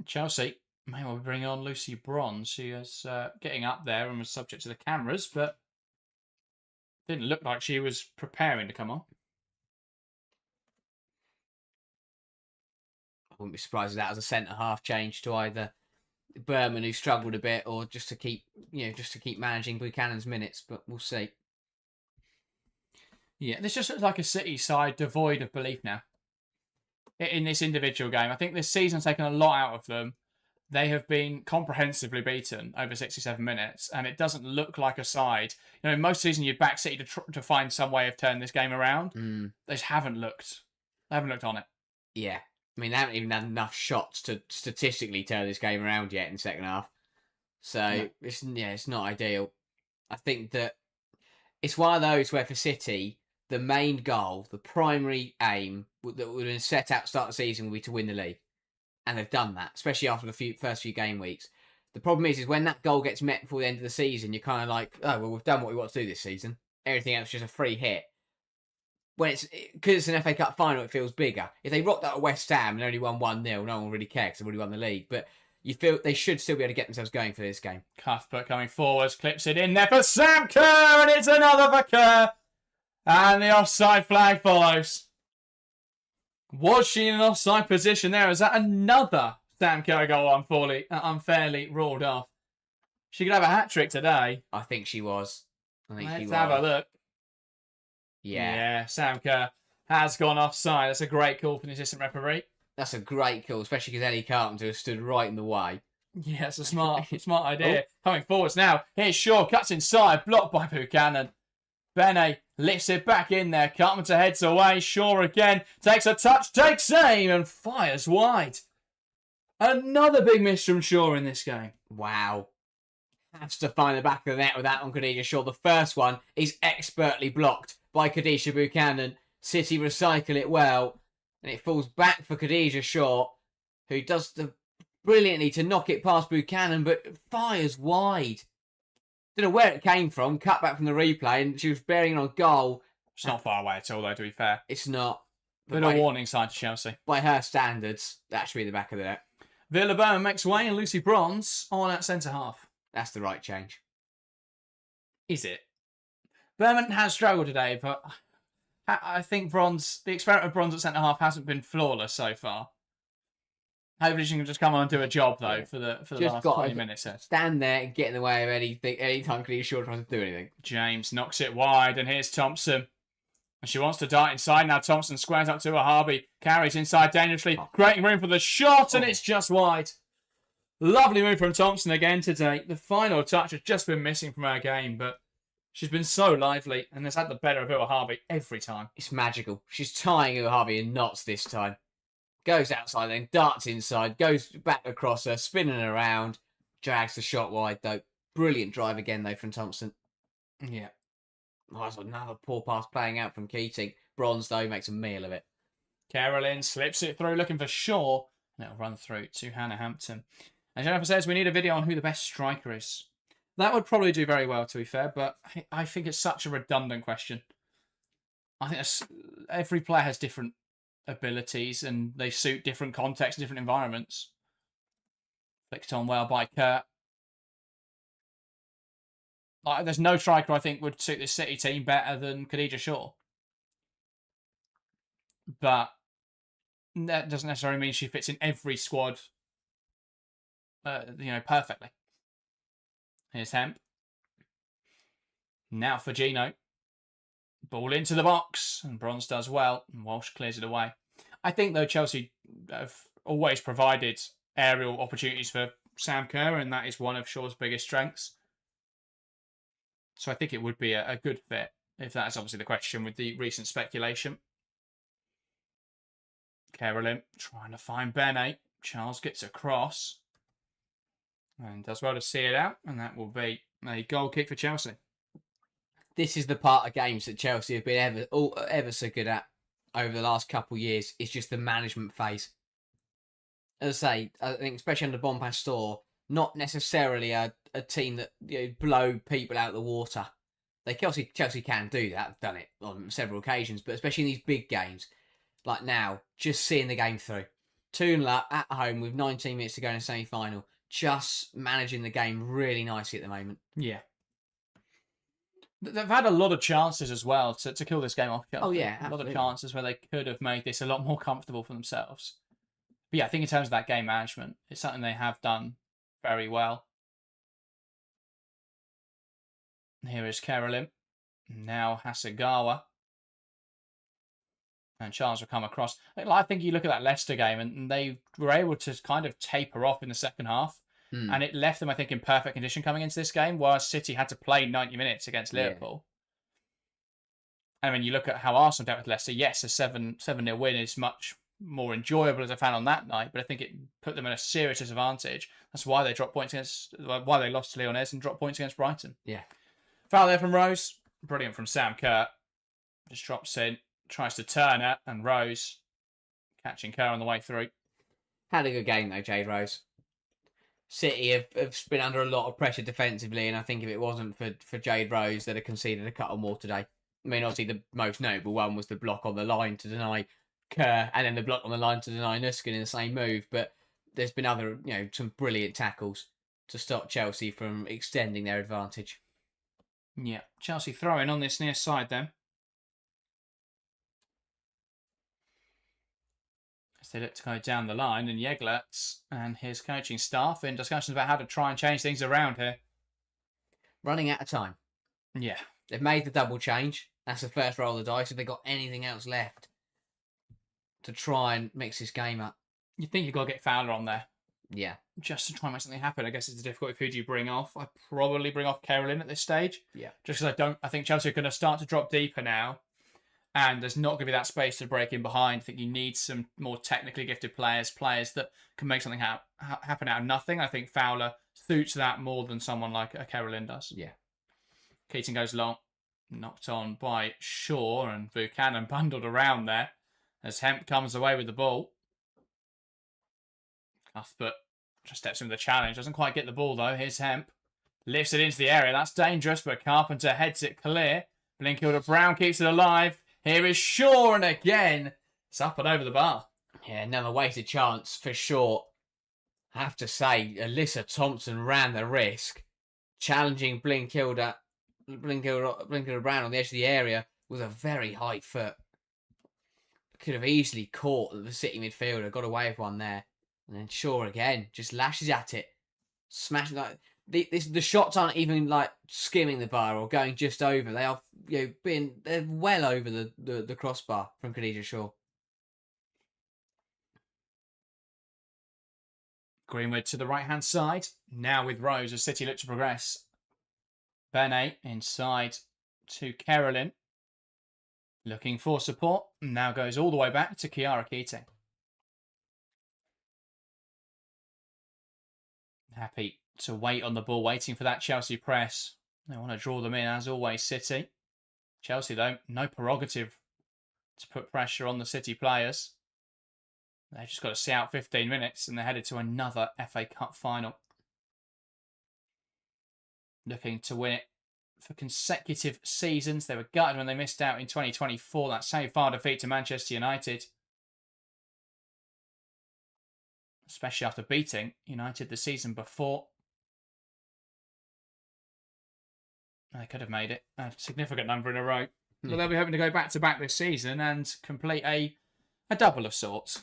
Chelsea may well be bringing on Lucy Bronze, who is getting up there and was subject to the cameras, but didn't look like she was preparing to come on. I wouldn't be surprised if that was a centre-half change to either Berman, who struggled a bit, or just to keep managing Buchanan's minutes, but we'll see. Yeah, this just looks like a City side devoid of belief now in this individual game. I think this season's taken a lot out of them. They have been comprehensively beaten over 67 minutes, and it doesn't look like a side. Most season you'd back City to find some way of turning this game around. They just haven't looked. They haven't looked on it. Yeah. I mean, they haven't even had enough shots to statistically turn this game around yet in the second half. So, it's not ideal. I think that it's one of those where for City, the main goal, the primary aim that would have been set out to start the season would be to win the league. And they've done that, especially after the first few game weeks. The problem is when that goal gets met before the end of the season, you're kind of like, oh, well, we've done what we want to do this season. Everything else is just a free hit. Because it's an FA Cup final, it feels bigger. If they rocked that at West Ham and only won 1-0, no one will really care because they've already won the league. But you feel they should still be able to get themselves going for this game. Cuthbert coming forwards, clips it in there for Sam Kerr, and it's another for Kerr. And the offside flag follows. Was she in an offside position there? Is that another Sam Kerr goal unfairly ruled off? She could have a hat-trick today. I think she was. Let's have a look. Yeah, Sam Kerr has gone offside. That's a great call from the assistant referee. That's a great call, especially because Ellie Carpenter has stood right in the way. Yeah, it's a smart idea. Coming forwards now. Here's Shaw, cuts inside, blocked by Buchanan. Bene lifts it back in there. Carpenter heads away. Shaw again. Takes a touch, takes aim, and fires wide. Another big miss from Shaw in this game. Wow. Has to find the back of the net with that on Khadija Shaw. The first one is expertly blocked by Khadija Buchanan. City recycle it well. And it falls back for Khadija Shaw, who does brilliantly to knock it past Buchanan, but fires wide. Don't know where it came from. Cut back from the replay, and she was bearing on goal. It's not far away at all, though, to be fair. It's not. But a warning sign to Chelsea. By her standards, that should be the back of the net. Villa Berman makes way, and Lucy Bronze on at centre-half. That's the right change. Is it? Berman has struggled today, but I think the experiment of Bronze at centre-half hasn't been flawless so far. Hopefully she can just come on and do a job, though, for the last 20 minutes. Stand there and get in the way of anything, anytime Khadija Shaw tries to do anything. James knocks it wide, and here's Thompson. And she wants to dart inside. Now Thompson squares up to her. Harvey carries inside dangerously, creating room for the shot, and it's just wide. Lovely move from Thompson again today. The final touch has just been missing from her game, but she's been so lively and has had the better of Ua Harvey every time. It's magical. She's tying Ua Harvey in knots this time. Goes outside, then darts inside, goes back across her, spinning around, drags the shot wide, though. Brilliant drive again, though, from Thompson. Yeah. Oh, that's another poor pass playing out from Keating. Bronze, though, makes a meal of it. Carolyn slips it through, looking for Shaw, and it'll run through to Hannah Hampton. And Jennifer says we need a video on who the best striker is. That would probably do very well, to be fair, but I think it's such a redundant question. I think every player has different abilities and they suit different contexts, different environments. Flicked on well by Kurt. There's no striker I think would suit this City team better than Khadija Shaw. But that doesn't necessarily mean she fits in every squad, perfectly. Here's Hemp. Now for Gino. Ball into the box, and Bronze does well, and Walsh clears it away. I think, though, Chelsea have always provided aerial opportunities for Sam Kerr, and that is one of Shaw's biggest strengths. So I think it would be a good fit, if that is obviously the question with the recent speculation. Carolyn trying to find Bene. Charles gets across and does well to see it out, and that will be a goal kick for Chelsea. This is the part of games that Chelsea have been ever so good at over the last couple of years. It's just the management phase. As I say, I think especially under Bon Pastor, not necessarily a team that blow people out of the water. Chelsea can do that. They've done it on several occasions, but especially in these big games, like now, just seeing the game through. 2-0 up at home with 19 minutes to go in a semi-final. Just managing the game really nicely at the moment. Yeah. They've had a lot of chances as well to kill this game off. Oh, yeah, absolutely. A lot of chances where they could have made this a lot more comfortable for themselves. But yeah, I think in terms of that game management, it's something they have done very well. Here is Carolyn. Now Hasegawa. And Charles will come across. I think you look at that Leicester game and they were able to kind of taper off in the second half. And it left them, I think, in perfect condition coming into this game, whereas City had to play 90 minutes against Liverpool. Yeah. And when you look at how Arsenal dealt with Leicester, yes, a 7-0 win is much more enjoyable as a fan on that night, but I think it put them at a serious disadvantage. That's why they why they lost to Lyonès and dropped points against Brighton. Yeah. Foul there from Rose. Brilliant from Sam Kerr. Just drops in, tries to turn it, and Rose catching Kerr on the way through. Had a good game though, Jade Rose. City have been under a lot of pressure defensively, and I think if it wasn't for Jade Rose, they'd have conceded a couple more today. I mean, obviously the most notable one was the block on the line to deny Kerr, and then the block on the line to deny Nuskin in the same move. But there's been other, some brilliant tackles to stop Chelsea from extending their advantage. Yeah, Chelsea throwing on this near side then. As they look to go down the line, and Yeglert and his coaching staff in discussions about how to try and change things around here. Running out of time. Yeah. They've made the double change. That's the first roll of the dice. Have they got anything else left to try and mix this game up? You think you've got to get Fowler on there. Yeah. Just to try and make something happen. I guess it's the difficulty of who do you bring off. I'd probably bring off Carolyn at this stage. Yeah. Just because I think Chelsea are going to start to drop deeper now. And there's not going to be that space to break in behind. I think you need some more technically gifted players that can make something happen out of nothing. I think Fowler suits that more than someone like a Carolyn does. Yeah. Keating goes long. Knocked on by Shaw, and Buchanan bundled around there as Hemp comes away with the ball. Cuthbert just steps into the challenge. Doesn't quite get the ball though. Here's Hemp. Lifts it into the area. That's dangerous, but Carpenter heads it clear. Blinkilda Brown keeps it alive. Here is Shaw, and again, it's up and over the bar. Yeah, another wasted chance for Shaw. I have to say, Alyssa Thompson ran the risk, challenging Blinkilda Brown on the edge of the area with a very high foot. Could have easily caught the City midfielder, got away with one there. And then Shaw again, just lashes at it. Smashing that. the shots aren't even like skimming the bar or going just over. They are, they're well over the crossbar from Khadija Shaw. Greenwood to the right-hand side. Now with Rose as City look to progress. Bene inside to Carolyn. Looking for support. Now goes all the way back to Kiara Keating. Happy to wait on the ball, waiting for that Chelsea press. They want to draw them in, as always, City. Chelsea, though, no prerogative to put pressure on the City players. They've just got to see out 15 minutes and they're headed to another FA Cup final. Looking to win it for consecutive seasons. They were gutted when they missed out in 2024. That semi-final defeat to Manchester United. Especially after beating United the season before. They could have made it a significant number in a row. But they'll be hoping to go back-to-back this season and complete a double of sorts.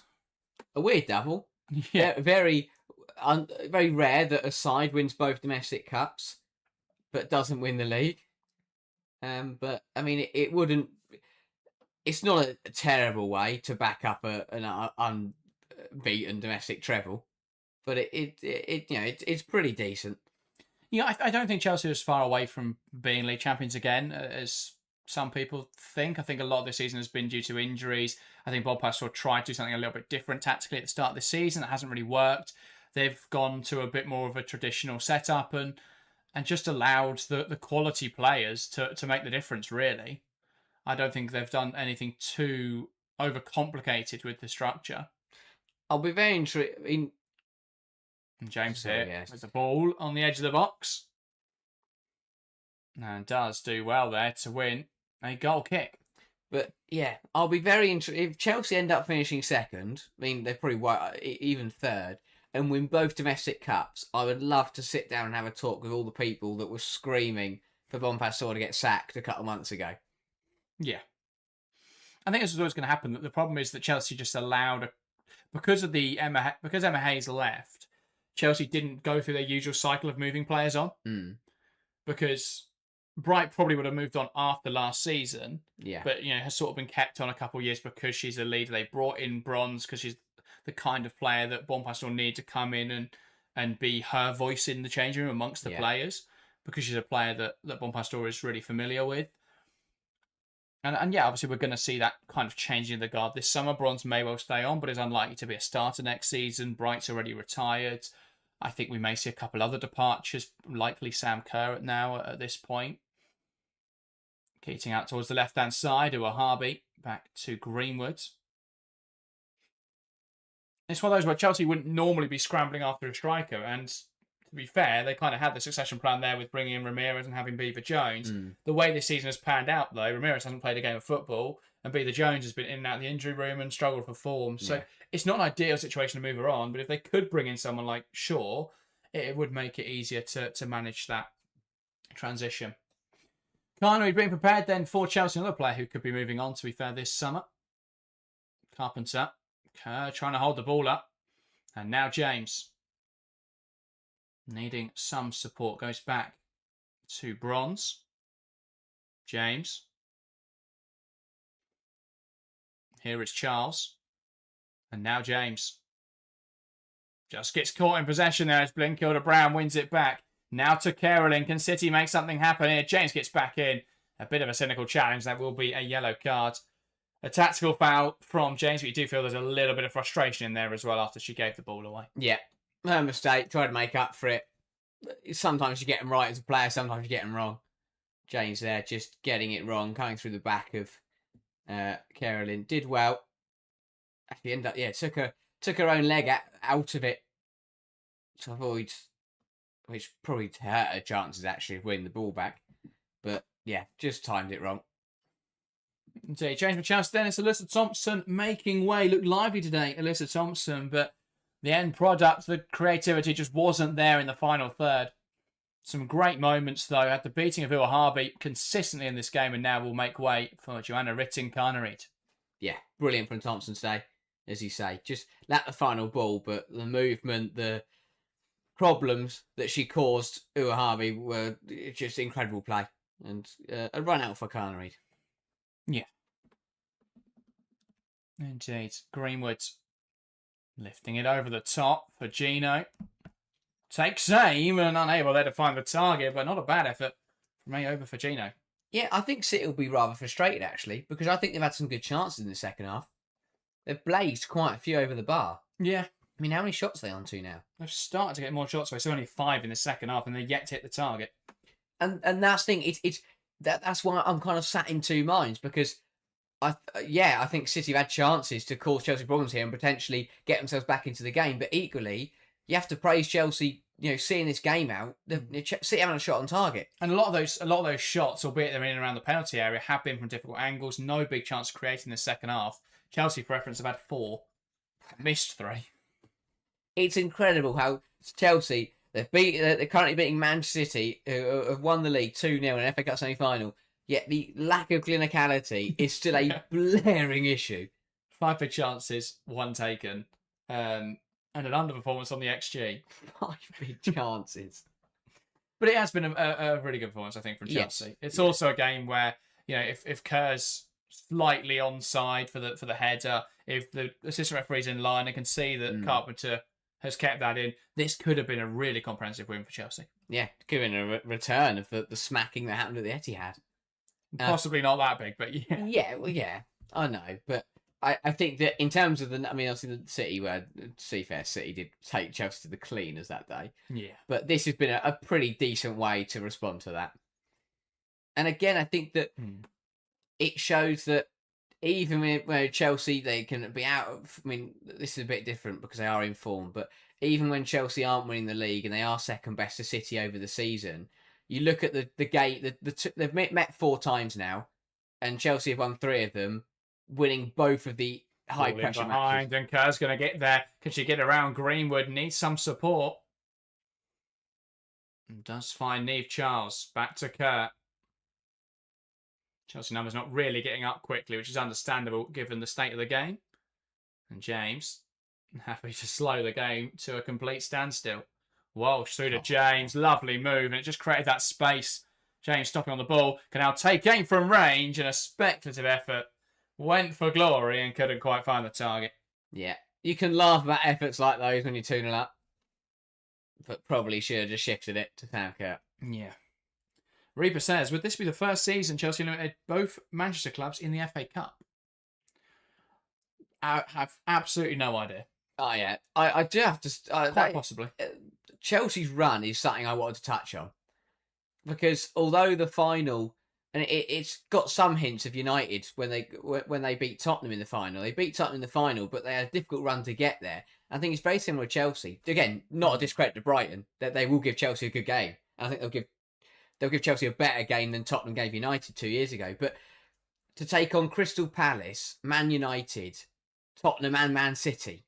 A weird double. Yeah. Very rare that a side wins both domestic cups, but doesn't win the league. But, I mean, it wouldn't... It's not a terrible way to back up an unbeaten domestic treble, but it's pretty decent. Yeah, I don't think Chelsea is far away from being league champions again, as some people think. I think a lot of this season has been due to injuries. I think Bob Pastore tried to do something a little bit different tactically at the start of the season. That hasn't really worked. They've gone to a bit more of a traditional setup and just allowed the quality players to make the difference, really. I don't think they've done anything too overcomplicated with the structure. I'll be very intrigued. And James here with the ball on the edge of the box. And does do well there to win a goal kick. But yeah, I'll be very interested. If Chelsea end up finishing second, I mean, they probably won't, even third, and win both domestic cups, I would love to sit down and have a talk with all the people that were screaming for Bon Pastore to get sacked a couple of months ago. Yeah. I think this is what's going to happen. The problem is that Chelsea just allowed, because Emma Hayes left, Chelsea didn't go through their usual cycle of moving players on. Because Bright probably would have moved on after last season. Yeah. But, has sort of been kept on a couple of years because she's a leader. They brought in Bronze because she's the kind of player that Bon Pastore need to come in and be her voice in the changing room amongst the players. Because she's a player that Bon Pastore is really familiar with. And yeah, obviously we're going to see that kind of changing in the guard this summer. Bronze may well stay on, but is unlikely to be a starter next season. Bright's already retired. I think we may see a couple other departures, likely Sam Kerr now at this point. Keating out towards the left-hand side, Uahabi back to Greenwood. It's one of those where Chelsea wouldn't normally be scrambling after a striker, and to be fair, they kind of had the succession plan there with bringing in Ramirez and having Beaver Jones. The way this season has panned out, though, Ramirez hasn't played a game of football, and Beaver Jones has been in and out of the injury room and struggled for form. So it's not an ideal situation to move her on, but if they could bring in someone like Shaw, it would make it easier to manage that transition. Carney being prepared then for Chelsea, another player who could be moving on, to be fair, this summer. Carpenter, Kerr trying to hold the ball up. And now James, needing some support, goes back to Bronze. James. Here is Charles. And now James. Just gets caught in possession there as Blinkilda Brown wins it back. Now to Carolyn. Can City make something happen here? James gets back in. A bit of a cynical challenge. That will be a yellow card. A tactical foul from James, but you do feel there's a little bit of frustration in there as well after she gave the ball away. Yeah. Her mistake. Try to make up for it. Sometimes you get them right as a player. Sometimes you get them wrong. James there just getting it wrong. Coming through the back of Carolyn. Did well. Actually ended up, took her own leg out of it to avoid, which probably hurt her chances actually of winning the ball back. But yeah, just timed it wrong. Indeed. James Machance then, it's Alyssa Thompson making way. Looked lively today, Alyssa Thompson, but the end product, the creativity just wasn't there in the final third. Some great moments though. Had the beating of Uahabi consistently in this game and now will make way for Joanna Rytting-Kaneryd. Yeah, brilliant from Thompson today, as you say. Just lacked the final ball, but the movement, the problems that she caused Uahavi were just incredible play. And a run out for Carnereid. Yeah. Indeed. Greenwood lifting it over the top for Gino. Takes aim and unable there to find the target, but not a bad effort from Ayoba for Gino. Yeah, I think City will be rather frustrated, actually, because I think they've had some good chances in the second half. They've blazed quite a few over the bar. Yeah. I mean, how many shots are they on to now? They've started to get more shots, so it's only 5 in the second half, and they're yet to hit the target. And that's the thing. That's why I'm kind of sat in two minds, because I think City have had chances to cause Chelsea problems here and potentially get themselves back into the game. But equally, you have to praise Chelsea. Seeing this game out, City haven't a shot on target. And a lot of those shots, albeit they're in and around the penalty area, have been from difficult angles. No big chance of creating in the second half. Chelsea, for reference, have had 4, missed 3. It's incredible how Chelsea they're currently beating Manchester City, who have won the league 2-0 in an FA Cup semi-final. Yet the lack of clinicality is still a blaring issue. 5 big chances, 1 taken. And an underperformance on the XG. 5 big chances. But it has been a really good performance, I think, from Chelsea. Yes. It's also a game where, if Kerr's slightly onside for the header, if the assistant referee's in line and can see that Carpenter has kept that in, this could have been a really comprehensive win for Chelsea. Yeah, given a return of the smacking that happened at the Etihad. Possibly not that big, but yeah. Yeah, well, yeah, I know, but I think that in terms of obviously the City, where to be fair, City did take Chelsea to the cleaners that day. Yeah. But this has been a pretty decent way to respond to that. And again, I think that it shows that even when Chelsea, they can be out of, this is a bit different because they are in form, but even when Chelsea aren't winning the league and they are second best to City over the season, you look at the game, they've met 4 times now, and Chelsea have won 3 of them, winning both of the high pressure matches. And Kerr's going to get there. Can she get around Greenwood? Needs some support. And does find Niamh Charles. Back to Kerr. Chelsea numbers not really getting up quickly, which is understandable given the state of the game. And James, happy to slow the game to a complete standstill. Walsh through to James. Lovely move. And it just created that space. James stopping on the ball. Can now take aim from range, and a speculative effort. Went for glory and couldn't quite find the target. Yeah. You can laugh about efforts like those when you're 2-0 up. But probably should have just shifted it to Thankert. Yeah. Reaper says, would this be the first season Chelsea eliminated both Manchester clubs in the FA Cup? I have absolutely no idea. Oh, yeah. I do have to... quite possibly. Chelsea's run is something I wanted to touch on. Because although the final... And it's got some hints of United when they beat Tottenham in the final. They beat Tottenham in the final, but they had a difficult run to get there. I think it's very similar to Chelsea. Again, not a discredit to Brighton. That they will give Chelsea a good game. I think they'll give Chelsea a better game than Tottenham gave United 2 years ago. But to take on Crystal Palace, Man United, Tottenham and Man City,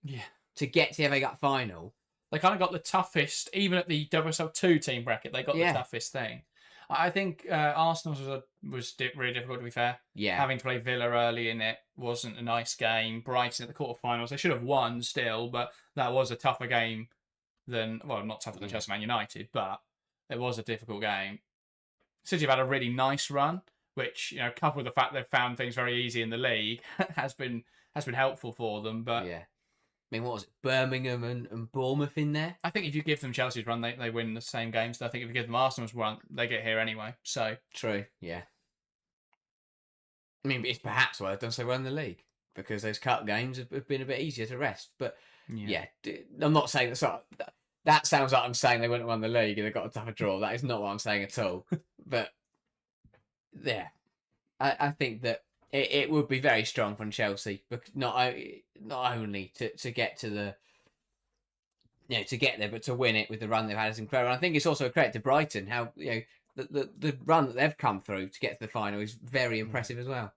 to get to the FA Cup final, they kind of got the toughest. Even at the WSL2 team bracket, they got the toughest thing. I think Arsenal's was really difficult, to be fair. Yeah. Having to play Villa early in it wasn't a nice game. Brighton at the quarterfinals, they should have won still, but that was a tougher game than, well, not tougher than Chelsea Man United, but it was a difficult game. City have had a really nice run, which, coupled with the fact they've found things very easy in the league, has been helpful for them. But yeah. What was it? Birmingham and Bournemouth in there? I think if you give them Chelsea's run, they win the same games. I think if you give them Arsenal's run, they get here anyway. So true, yeah. It's perhaps why they've done so well in the league, because those cup games have been a bit easier to rest. But yeah I'm not saying that sounds like I'm saying they wouldn't have won the league and they got a tougher draw. That is not what I'm saying at all. But yeah, I think that it would be very strong from Chelsea, but not only to get to the to get there, but to win it with the run they've had is incredible. And I think it's also a credit to Brighton how the run that they've come through to get to the final is very impressive as well.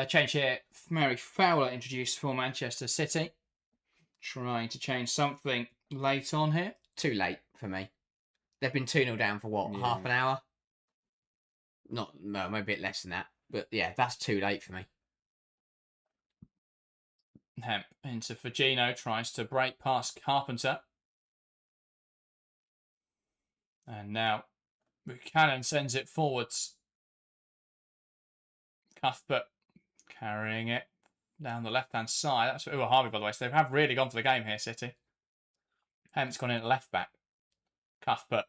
Change here. Mary Fowler introduced for Manchester City, trying to change something late on here. Too late for me. They've been 2-0 down for what, half an hour? No, maybe a bit less than that. But yeah, that's too late for me. Hemp into Firmino, tries to break past Carpenter. And now Buchanan sends it forwards. Cuthbert carrying it down the left-hand side. That's Harvey, by the way. So they have really gone for the game here, City. Hemp's gone in at left back. Cuthbert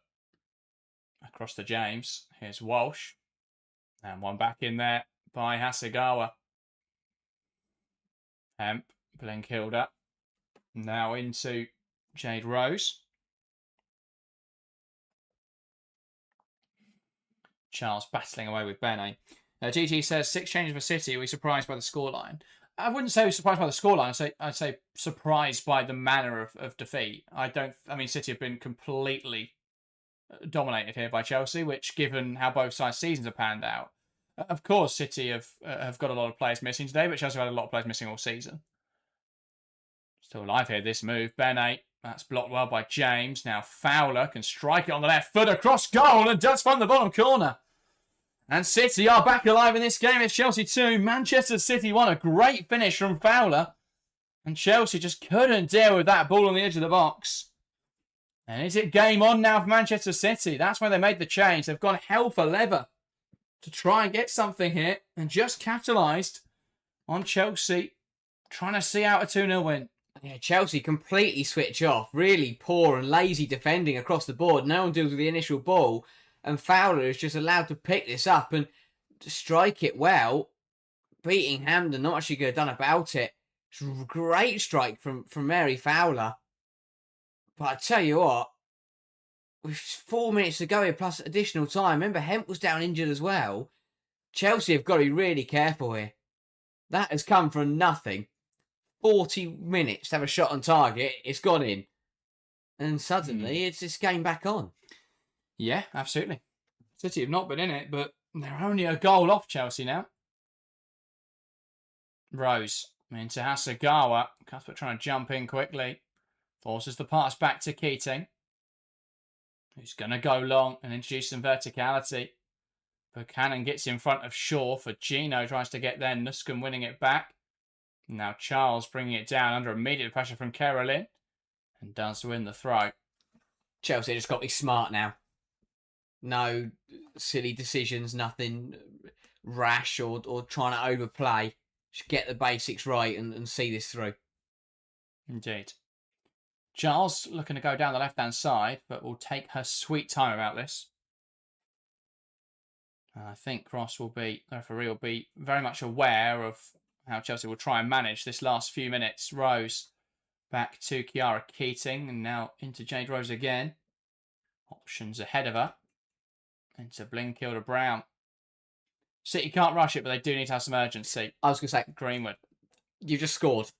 across to James. Here's Walsh. And one back in there by Hasegawa. Hemp, Blenkilde. Now into Jade Rose. Charles battling away with Bene. GT says 6 changes for City. Are we surprised by the scoreline? I wouldn't say we're surprised by the scoreline. I'd say surprised by the manner of defeat. I mean, City have been completely dominated here by Chelsea, which, given how both sides' seasons have panned out, of course, City have got a lot of players missing today, but Chelsea have had a lot of players missing all season. Still alive here, this move. Bene, that's blocked well by James. Now Fowler can strike it on the left foot across goal and does find the bottom corner. And City are back alive in this game. It's Chelsea 2, Manchester City 1. A great finish from Fowler. And Chelsea just couldn't deal with that ball on the edge of the box. And is it game on now for Manchester City? That's why they made the change. They've gone hell for leather to try and get something here. And just capitalised on Chelsea trying to see out a 2-0 win. Yeah, Chelsea completely switch off. Really poor and lazy defending across the board. No one deals with the initial ball. And Fowler is just allowed to pick this up and strike it well. Beating Hampden, not much you could have done about it. It's a great strike from Mary Fowler. But I tell you what, with 4 minutes to go here plus additional time, remember Hemp was down injured as well. Chelsea have got to be really careful here. That has come from nothing. 40 minutes to have a shot on target, it's gone in. And suddenly it's this game back on. Yeah, absolutely. City have not been in it, but they're only a goal off Chelsea now. Rose into Hasegawa. Cuthbert trying to jump in quickly. Forces the pass back to Keating, who's going to go long and introduce some verticality. Buchanan gets in front of Shaw for Gino. Tries to get there. Nuscombe winning it back. Now Charles bringing it down under immediate pressure from Kerolin. And does win the throw. Chelsea just got to be smart now. No silly decisions, nothing rash or trying to overplay. Just get the basics right and see this through. Indeed. Charles looking to go down the left-hand side, but will take her sweet time about this. And I think the referee will be very much aware of how Chelsea will try and manage this last few minutes. Rose back to Kiara Keating, and now into Jade Rose again. Options ahead of her. Into Blenkilde Brown. City can't rush it, but they do need to have some urgency. I was going to say, Greenwood. You just scored.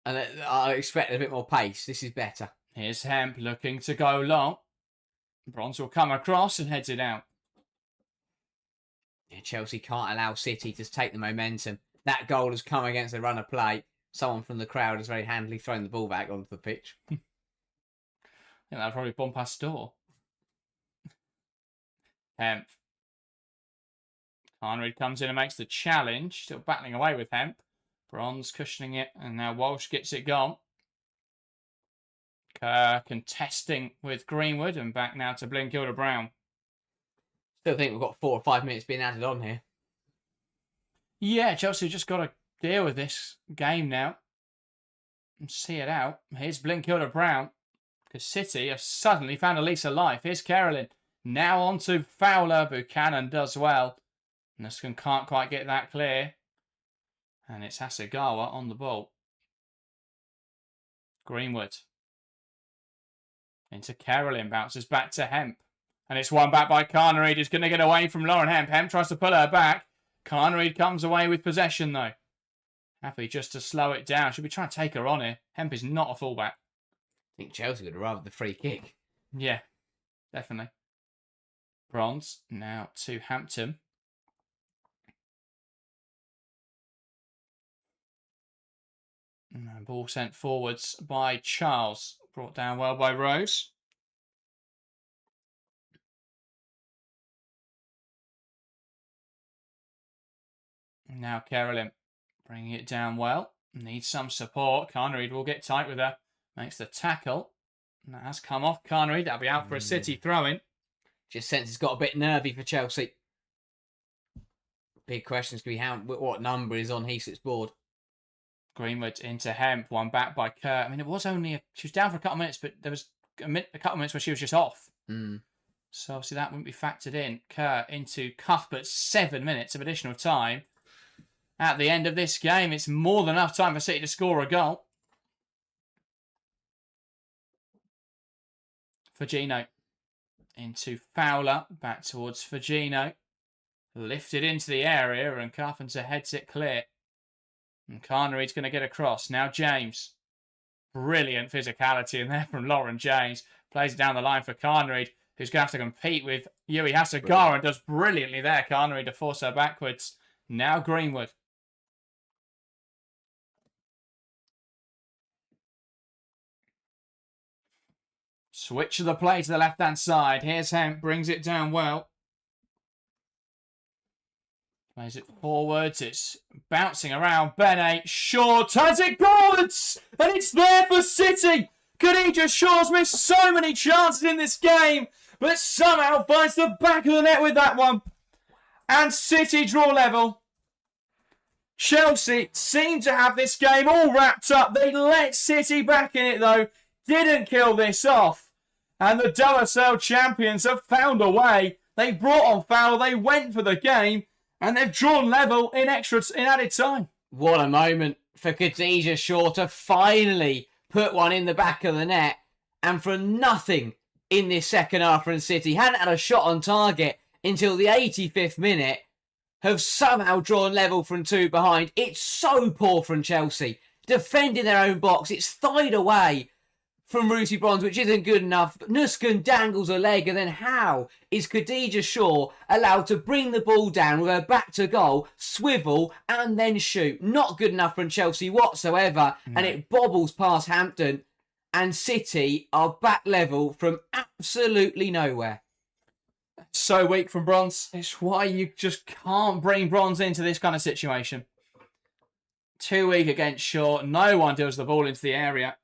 And I expected a bit more pace. This is better. Here's Hemp looking to go long. Bronze will come across and heads it out. Yeah, Chelsea can't allow City to take the momentum. That goal has come against a run of play. Someone from the crowd has very handily thrown the ball back onto the pitch. I think that'll probably bomb past door. Hemp. Conrad comes in and makes the challenge. Still battling away with Hemp. Bronze cushioning it. And now Walsh gets it gone. Kerr contesting with Greenwood. And back now to Blenkilde Brown. Still think we've got 4 or 5 minutes being added on here. Yeah, Chelsea just got to deal with this game now. And see it out. Here's Blenkilde Brown. Because City have suddenly found a lease of life. Here's Kerolin. Now on to Fowler. Buchanan does well. Nuscombe can't quite get that clear. And it's Hasegawa on the ball. Greenwood. Into Kerolin. Bounces back to Hemp. And it's won back by Carnereid. He's going to get away from Lauren Hemp. Hemp tries to pull her back. Carnereid comes away with possession though. Happy just to slow it down. Should be trying to take her on here. Hemp is not a fullback. I think Chelsea would have rather the free kick. Yeah, definitely. Bronze now to Hampton. And ball sent forwards by Charles. Brought down well by Rose. Now Kerolin bringing it down well. Needs some support. Carnereid will get tight with her. Makes the tackle. And that has come off Carnereid. That'll be out for a City throw-in. Just sense it's got a bit nervy for Chelsea. Big questions could be what number is on Heath's board. Greenwood into Hemp, one back by Kerr. I mean, it was only she was down for a couple of minutes, but there was a couple of minutes where she was just off. So obviously that wouldn't be factored in. Kerr into Cuthbert, 7 minutes of additional time. At the end of this game, it's more than enough time for City to score a goal. Firmino into Fowler, back towards Firmino. Lifted into the area and Carpenter heads it clear. And Carnery's going to get across. Now James. Brilliant physicality in there from Lauren James. Plays it down the line for Carnery, who's going to have to compete with Yui Hasegawa and does brilliantly there. Carnery to force her backwards. Now Greenwood. Switch of the play to the left-hand side. Here's Hemp, brings it down well. Plays it forwards. It's bouncing around. Bene Shaw turns it goals! And it's there for City! Khadija Shaw's missed so many chances in this game, but somehow finds the back of the net with that one. And City draw level. Chelsea seem to have this game all wrapped up. They let City back in it though. Didn't kill this off. And the WSL champions have found a way. They brought on Fowler. They went for the game. And they've drawn level in added time. What a moment for Khadija Shaw to finally put one in the back of the net. And for nothing in this second half from City. Hadn't had a shot on target until the 85th minute. Have somehow drawn level from 2 behind. It's so poor from Chelsea. Defending their own box. It's thighed away from Ruthie Bronze, which isn't good enough. Nuskan dangles a leg, and then how is Khadija Shaw allowed to bring the ball down with her back to goal, swivel, and then shoot? Not good enough from Chelsea whatsoever, and it bobbles past Hampton, and City are back level from absolutely nowhere. So weak from Bronze. It's why you just can't bring Bronze into this kind of situation. Too weak against Shaw. No one deals the ball into the area.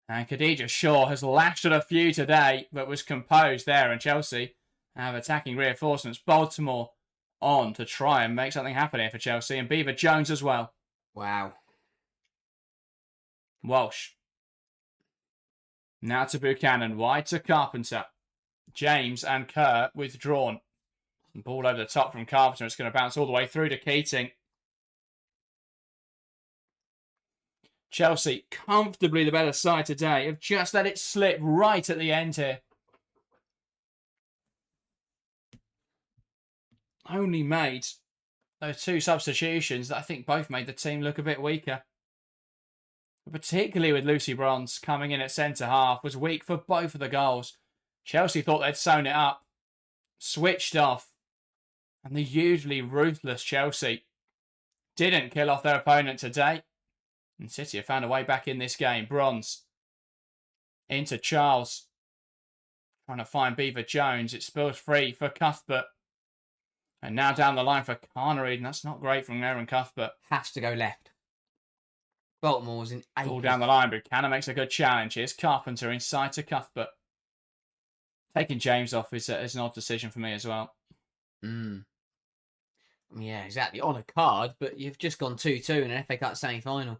And Khadija Shaw has lashed at a few today, but was composed there. And Chelsea have attacking reinforcements. Baltimore on to try and make something happen here for Chelsea. And Beaver Jones as well. Wow. Walsh. Now to Buchanan. Wide to Carpenter. James and Kerr withdrawn. Ball over the top from Carpenter. It's going to bounce all the way through to Keating. Chelsea, comfortably the better side today, have just let it slip right at the end here. Only made those 2 substitutions that I think both made the team look a bit weaker. But particularly with Lucy Bronze coming in at centre-half, was weak for both of the goals. Chelsea thought they'd sewn it up, switched off, and the usually ruthless Chelsea didn't kill off their opponent today. And City have found a way back in this game. Bronze into Charles. Trying to find Beaver Jones. It spills free for Cuthbert. And now down the line for Carnery. And that's not great from Aaron Cuthbert. Has to go left. Baltimore's in 8. All down the line. Buchanan makes a good challenge. Here's Carpenter inside to Cuthbert. Taking James off is an odd decision for me as well. Yeah, exactly. On a card, but you've just gone 2-2 in an FA Cup semi-final.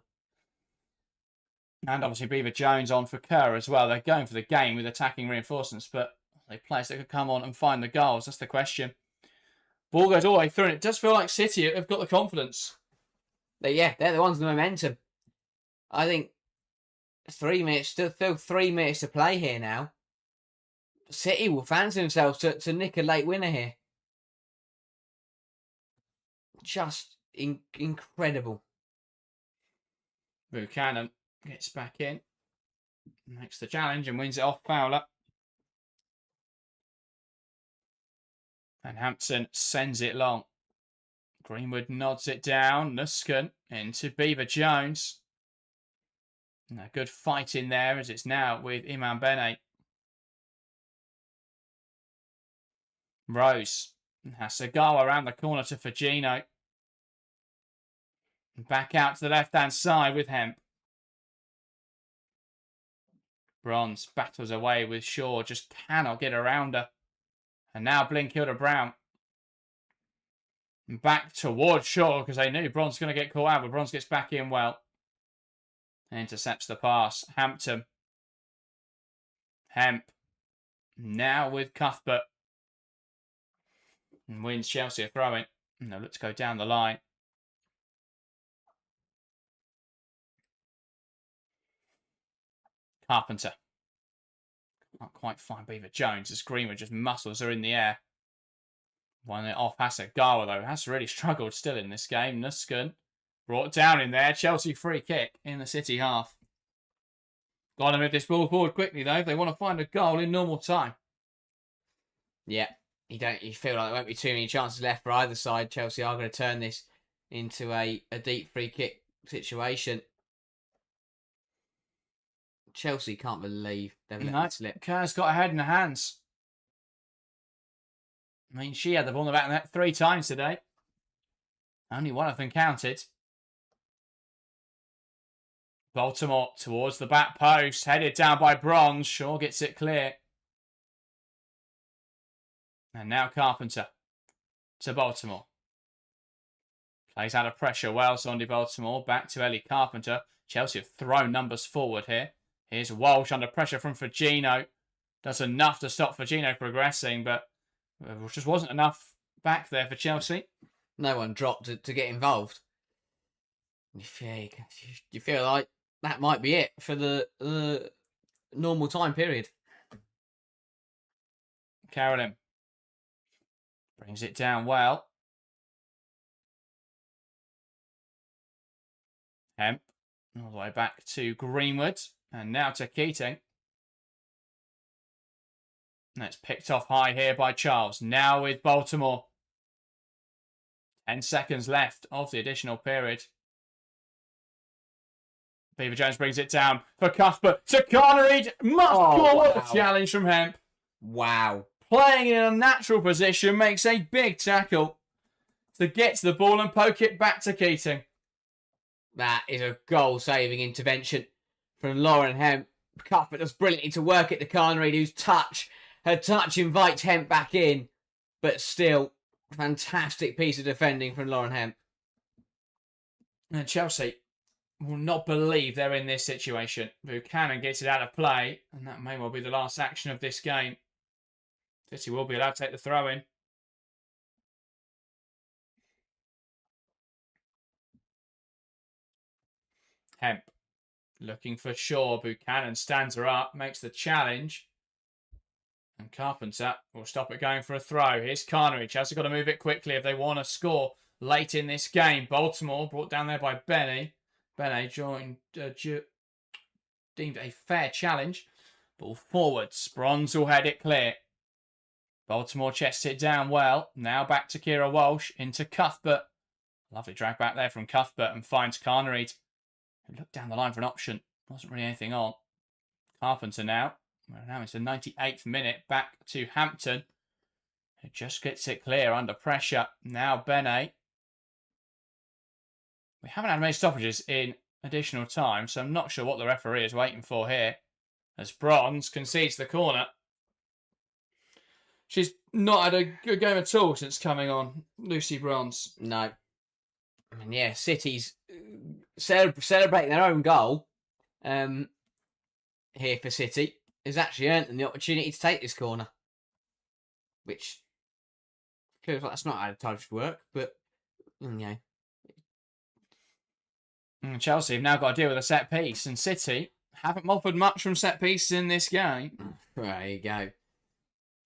And obviously Beaver Jones on for Kerr as well. They're going for the game with attacking reinforcements, but they players that could come on and find the goals. That's the question. Ball goes all the way through, and it does feel like City have got the confidence. They're the ones with the momentum. I think 3 minutes, still 3 minutes to play here now. City will fancy themselves to nick a late winner here. Just incredible. Buchanan gets back in, makes the challenge and wins it off Fowler. And Hampton sends it long. Greenwood nods it down. Nuskan into Beaver Jones. And a good fight in there as it's now with Iman Bene. Rose. Hasegawa around the corner to Firmino. Back out to the left-hand side with Hemp. Bronze battles away with Shaw, just cannot get around her. And now Blinkilda-Brown. Back towards Shaw because they knew Bronze was going to get caught out, but Bronze gets back in well. And intercepts the pass. Hampton. Hemp. Now with Cuthbert. And wins Chelsea a throw-in. And they'll look to go down the line. Carpenter. Can't quite find Beaver Jones as Greenwood just muscles her in the air. Won it off Hasegawa though. Has really struggled still in this game. Nusken brought down in there. Chelsea free kick in the City half. Got to move this ball forward quickly though if they want to find a goal in normal time. Yeah, you feel like there won't be too many chances left for either side. Chelsea are going to turn this into a deep free kick situation. Chelsea can't believe they've let it slip. Kerr's got her head in her hands. I mean, she had the ball in the back of the net 3 times today. Only one of them counted. Baltimore towards the back post. Headed down by Bronze. Shaw gets it clear. And now Carpenter to Baltimore. Plays out of pressure well, Sondi Baltimore. Back to Ellie Carpenter. Chelsea have thrown numbers forward here. Here's Walsh under pressure from Fagino. Does enough to stop Fagino progressing, but it just wasn't enough back there for Chelsea. No one dropped to get involved. You feel like that might be it for the normal time period. Carolyn brings it down well. Hemp all the way back to Greenwood. And now to Keating. That's picked off high here by Charles. Now with Baltimore. 10 seconds left of the additional period. Beaver Jones brings it down for Cuthbert to Carnery. Must challenge from Hemp. Wow. Playing in a natural position makes a big tackle to get to the ball and poke it back to Keating. That is a goal-saving intervention from Lauren Hemp. Cuthbert does brilliantly to work it to Carnery, whose her touch invites Hemp back in. But still, fantastic piece of defending from Lauren Hemp. And Chelsea will not believe they're in this situation. Buchanan gets it out of play, and that may well be the last action of this game. City will be allowed to take the throw-in. Hemp looking for Shaw. Buchanan stands her up, makes the challenge. And Carpenter will stop it going for a throw. Here's Carnery. Chelsea got to move it quickly if they want to score late in this game. Baltimore brought down there by Benny. Benny deemed a fair challenge. Ball forwards. Bronze will head it clear. Baltimore chests it down well. Now back to Kira Walsh into Cuthbert. Lovely drag back there from Cuthbert and finds Carnery. Who looked down the line for an option. Wasn't really anything on. Carpenter now. We're now into the 98th minute. Back to Hampton. Who just gets it clear under pressure. Now Benet. We haven't had many stoppages in additional time, so I'm not sure what the referee is waiting for here. As Bronze concedes the corner. She's not had a good game at all since coming on, Lucy Bronze. No. I mean, yeah, City's celebrating their own goal here for City has actually earned them the opportunity to take this corner. Which feels like that's not how the time should work, but, you know. Chelsea have now got to deal with a set piece, and City haven't offered much from set pieces in this game. There you go.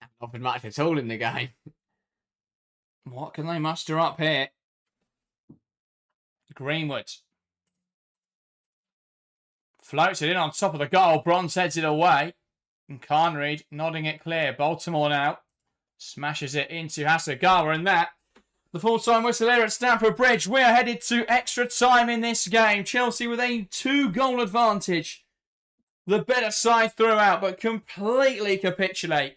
Haven't offered much at all in the game. What can they muster up here? Greenwood floats it in on top of the goal. Bronze heads it away. And Carnery nodding it clear. Baltimore now smashes it into Hasegawa, and that the full-time whistle here at Stamford Bridge. We are headed to extra time in this game. Chelsea with a 2-goal advantage. The better side throughout, but completely capitulate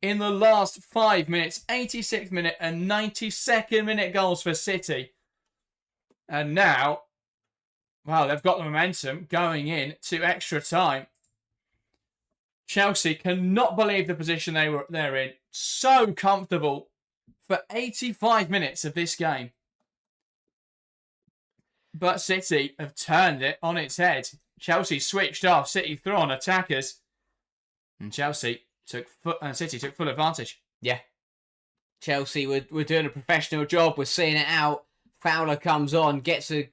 in the last 5 minutes. 86th minute and 92nd minute goals for City. And now, well, they've got the momentum going in to extra time. Chelsea cannot believe the position they're in. So comfortable for 85 minutes of this game. But City have turned it on its head. Chelsea switched off. City threw on attackers. And City took full advantage. Yeah. Chelsea were doing a professional job. We're seeing it out. Fowler comes on, gets a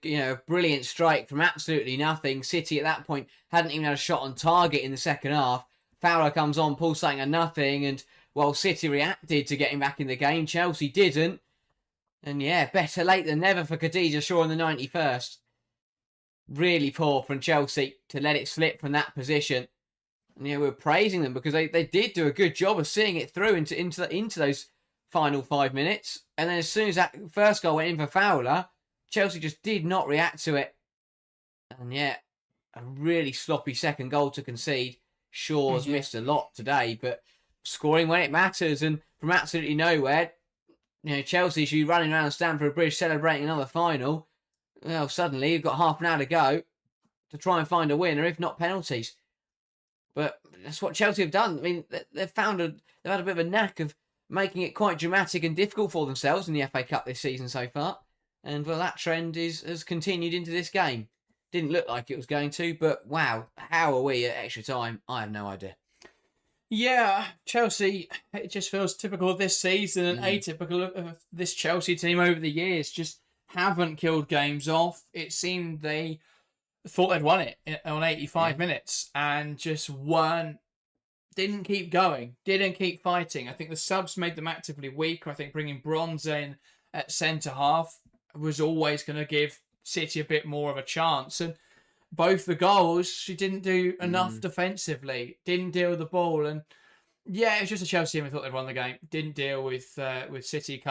brilliant strike from absolutely nothing. City at that point hadn't even had a shot on target in the second half. Fowler comes on, pulls something at nothing, and while City reacted to getting back in the game, Chelsea didn't. And yeah, better late than never for Khadija Shaw in the 91st. Really poor from Chelsea to let it slip from that position. And we're praising them because they did do a good job of seeing it through into those final 5 minutes. And then as soon as that first goal went in for Fowler, Chelsea just did not react to it. And yeah, a really sloppy second goal to concede. Shaw's missed a lot today, but scoring when it matters. And from absolutely nowhere, Chelsea should be running around Stamford Bridge celebrating another final. Well, suddenly you've got half an hour to go to try and find a winner, if not penalties. But that's what Chelsea have done. I mean, they've had a bit of a knack of making it quite dramatic and difficult for themselves in the FA Cup this season so far. And well, that trend has continued into this game. Didn't look like it was going to, but wow, how are we at extra time? I have no idea. Yeah, Chelsea, it just feels typical of this season and atypical of this Chelsea team over the years. Just haven't killed games off. It seemed they thought they'd won it on 85 minutes and just didn't keep going, didn't keep fighting. I think the subs made them actively weaker. I think bringing Bronze in at centre-half was always going to give City a bit more of a chance. And both the goals, she didn't do enough defensively, didn't deal with the ball. And yeah, it was just a Chelsea team who thought they'd won the game. Didn't deal with City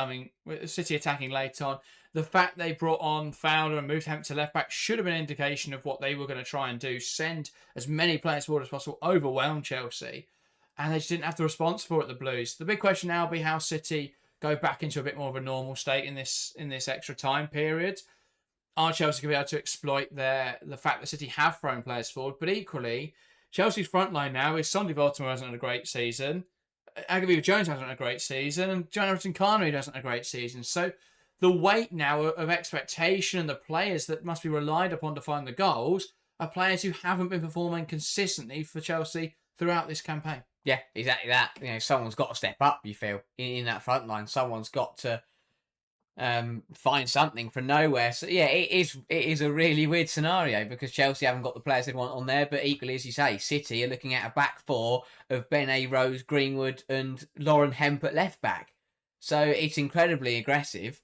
attacking late on. The fact they brought on Fowler and moved him to left back should have been an indication of what they were going to try and do. Send as many players forward as possible, overwhelm Chelsea. And they just didn't have the response for it, the Blues. The big question now will be how City go back into a bit more of a normal state in this extra time period. Are Chelsea going to be able to exploit the fact that City have thrown players forward? But equally, Chelsea's front line now is Sonny Baltimore hasn't had a great season. Agaviva Jones hasn't had a great season. And John Everton Carnegie hasn't had a great season. So the weight now of expectation and the players that must be relied upon to find the goals are players who haven't been performing consistently for Chelsea throughout this campaign. Yeah, exactly that. Someone's got to step up, you feel, in that front line. Someone's got to find something from nowhere. So yeah, it is a really weird scenario because Chelsea haven't got the players they want on there, but equally, as you say, City are looking at a back four of Benet, Rose, Greenwood and Lauren Hemp at left back. So it's incredibly aggressive.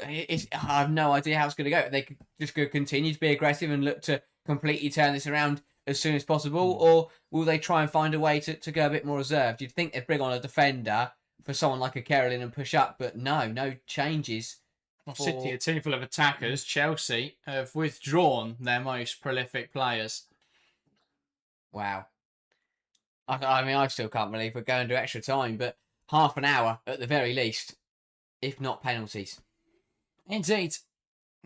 I have no idea how it's going to go. They could just go continue to be aggressive and look to completely turn this around as soon as possible, or will they try and find a way to go a bit more reserved? You'd think they'd bring on a defender for someone like a Carolyn and push up, but no changes. City, a team full of attackers. Chelsea have withdrawn their most prolific players. Wow. I mean, I still can't believe we're going to extra time, but half an hour at the very least, if not penalties. Indeed.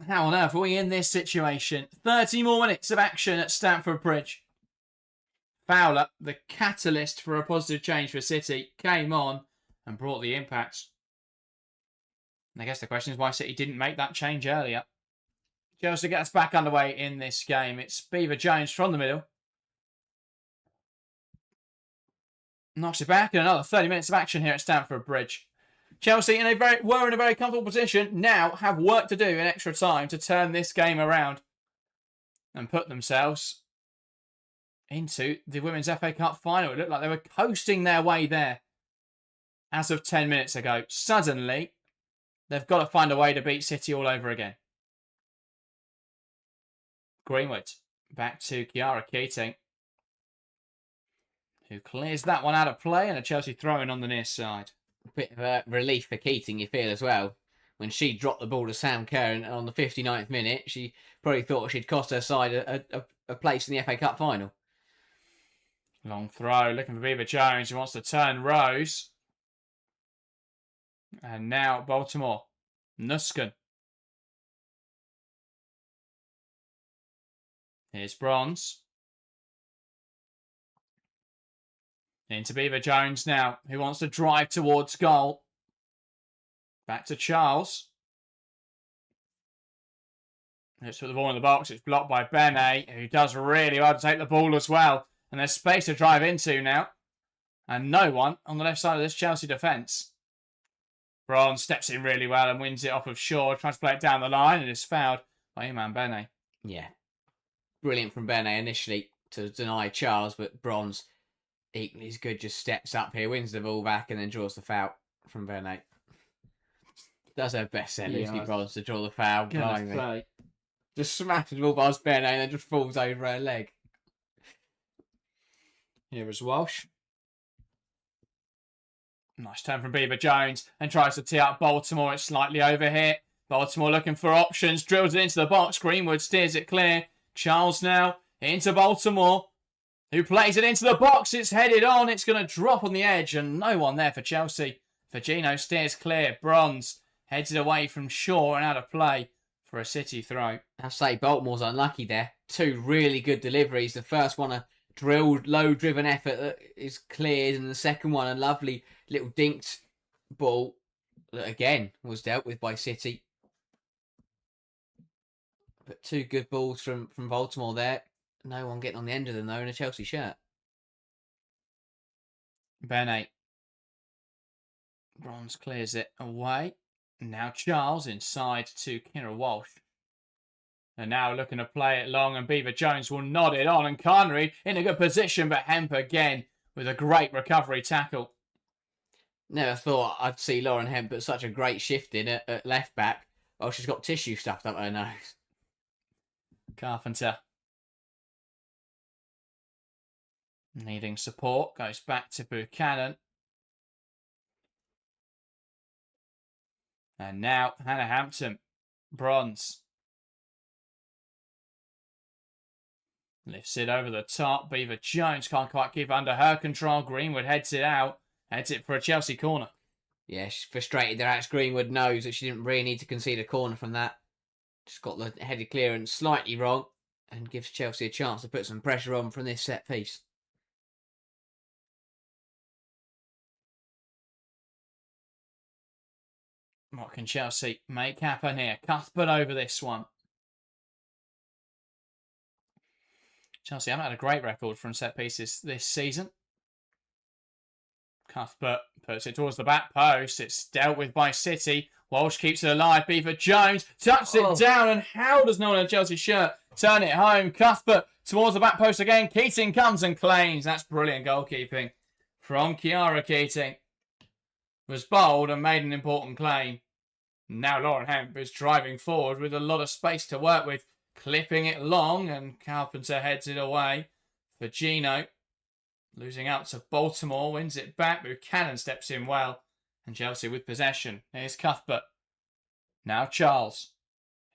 How on earth are we in this situation? 30 more minutes of action at Stamford Bridge. Fowler, the catalyst for a positive change for City, came on and brought the impact. And I guess the question is why City didn't make that change earlier. Chelsea gets back underway in this game. It's Beaver Jones from the middle. Knocks it back in another 30 minutes of action here at Stamford Bridge. Chelsea were in a very comfortable position, now have work to do in extra time to turn this game around and put themselves into the Women's FA Cup final. It looked like they were coasting their way there as of 10 minutes ago. Suddenly, they've got to find a way to beat City all over again. Greenwood back to Kiara Keating, who clears that one out of play, and a Chelsea throw-in on the near side. A bit of a relief for Keating, you feel, as well. When she dropped the ball to Sam Kerr on the 59th minute, she probably thought she'd cost her side a place in the FA Cup final. Long throw, looking for Beaver Jones, who wants to turn Rose. And now Baltimore. Nusken. Here's Bronze. Into Beaver Jones now, who wants to drive towards goal. Back to Charles. Let's put the ball in the box. It's blocked by Bene, who does really well to take the ball as well. And there's space to drive into now. And no one on the left side of this Chelsea defence. Bronze steps in really well and wins it off of Shaw. Tries to play it down the line and is fouled by Iman Bene. Yeah. Brilliant from Bene initially to deny Charles, but Bronze, equally as good, just steps up here, wins the ball back, and then draws the foul from Bene. Does her best there, Lucy Bronze, to draw the foul. Just smashes the ball past Bene and then just falls over her leg. Here is Walsh. Nice turn from Beaver Jones and tries to tee up Baltimore. It's slightly over here. Baltimore looking for options. Drills it into the box. Greenwood steers it clear. Charles now into Baltimore, who plays it into the box. It's headed on. It's going to drop on the edge and no one there for Chelsea. Firgino steers clear. Bronze heads it away from Shaw and out of play for a City throw. I'll say Baltimore's unlucky there. Two really good deliveries. The first one, a drilled, low-driven effort that is cleared, and the second one, a lovely little dinked ball that, again, was dealt with by City. But two good balls from Baltimore there. No one getting on the end of them, though, in a Chelsea shirt. Bene. Bronze clears it away. Now Charles inside to Kira Walsh. And now looking to play it long, and Beaver Jones will nod it on. And Carnery in a good position, but Hemp again with a great recovery tackle. Never thought I'd see Lauren Hemp put such a great shift in at left back. Oh, she's got tissue stuffed up her nose. Carpenter. Needing support. Goes back to Buchanan. And now Hannah Hampton. Bronze. Lifts it over the top. Beaver Jones can't quite keep under her control. Greenwood heads it out. Heads it for a Chelsea corner. Yeah, she's frustrated that Alex Greenwood knows that she didn't really need to concede a corner from that. Just got the headed clearance slightly wrong and gives Chelsea a chance to put some pressure on from this set piece. What can Chelsea make happen here? Cuthbert over this one. Chelsea haven't had a great record from set pieces this season. Cuthbert puts it towards the back post. It's dealt with by City. Walsh keeps it alive. Beaver Jones taps it down. And how does no one in a Chelsea shirt turn it home? Cuthbert towards the back post again. Keating comes and claims. That's brilliant goalkeeping from Kiara Keating. Was bold and made an important claim. Now Lauren Hemp is driving forward with a lot of space to work with. Clipping it long, and Carpenter heads it away. Firgino losing out to Baltimore, wins it back. Buchanan steps in well, and Chelsea with possession. Here's Cuthbert. Now Charles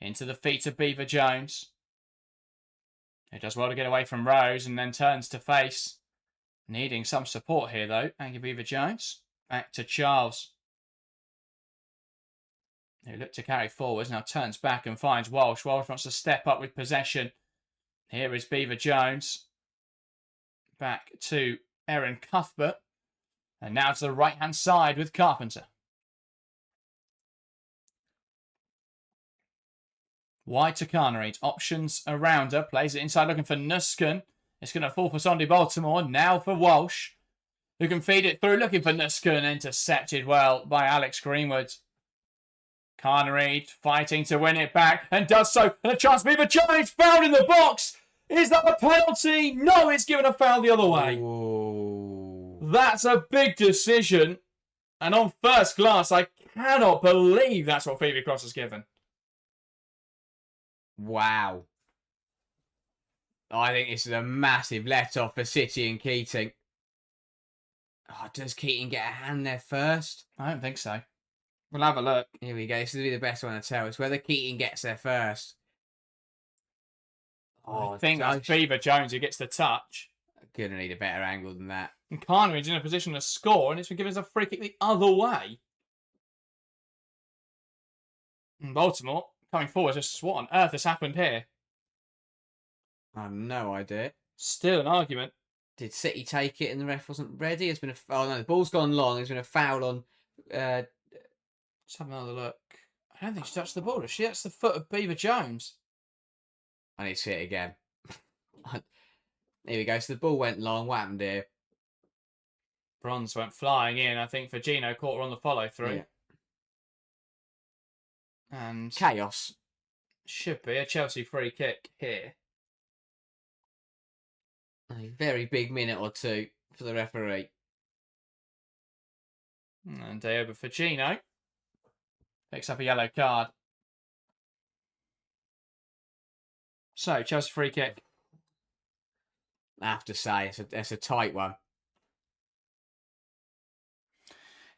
into the feet of Beaver Jones. He does well to get away from Rose and then turns to face. Needing some support here though. Thank you, Beaver Jones. Back to Charles, who looked to carry forwards, now turns back and finds Walsh. Walsh wants to step up with possession. Here is Beaver Jones. Back to Erin Cuthbert. And now to the right-hand side with Carpenter. Wide to Carnery. Options around her. Plays it inside looking for Nusken. It's going to fall for Sondi Baltimore. Now for Walsh, who can feed it through. Looking for Nusken. Intercepted well by Alex Greenwood. Carnery fighting to win it back and does so. And a chance. Beaver Jones fouled in the box. Is that a penalty? No, it's given a foul the other way. Whoa. That's a big decision. And on first glance, I cannot believe that's what Phoebe Cross has given. Wow. I think this is a massive let-off for City and Keating. Oh, does Keating get a hand there first? I don't think so. We'll have a look. Here we go. This will be the best one to tell. It's whether Keating gets there first. I think that's Beaver Jones who gets the touch. Gonna need a better angle than that. And Carnery's in a position to score, and it's been given us a free kick the other way. And Baltimore coming forward. Just what on earth has happened here? I have no idea. Still an argument. Did City take it and the ref wasn't ready? There's been oh no, the ball's gone long. There's been a foul on. Let's have another look. I don't think she touched the ball. She that's the foot of Beaver Jones. I need to see it again. Here we go. So the ball went long. What happened here? Bronze went flying in. I think Gino caught her on the follow through. Yeah. And Chaos. Should be a Chelsea free kick here. A very big minute or two for the referee. And Diogo Firmino picks up a yellow card. So, Chelsea free kick. I have to say, it's a tight one.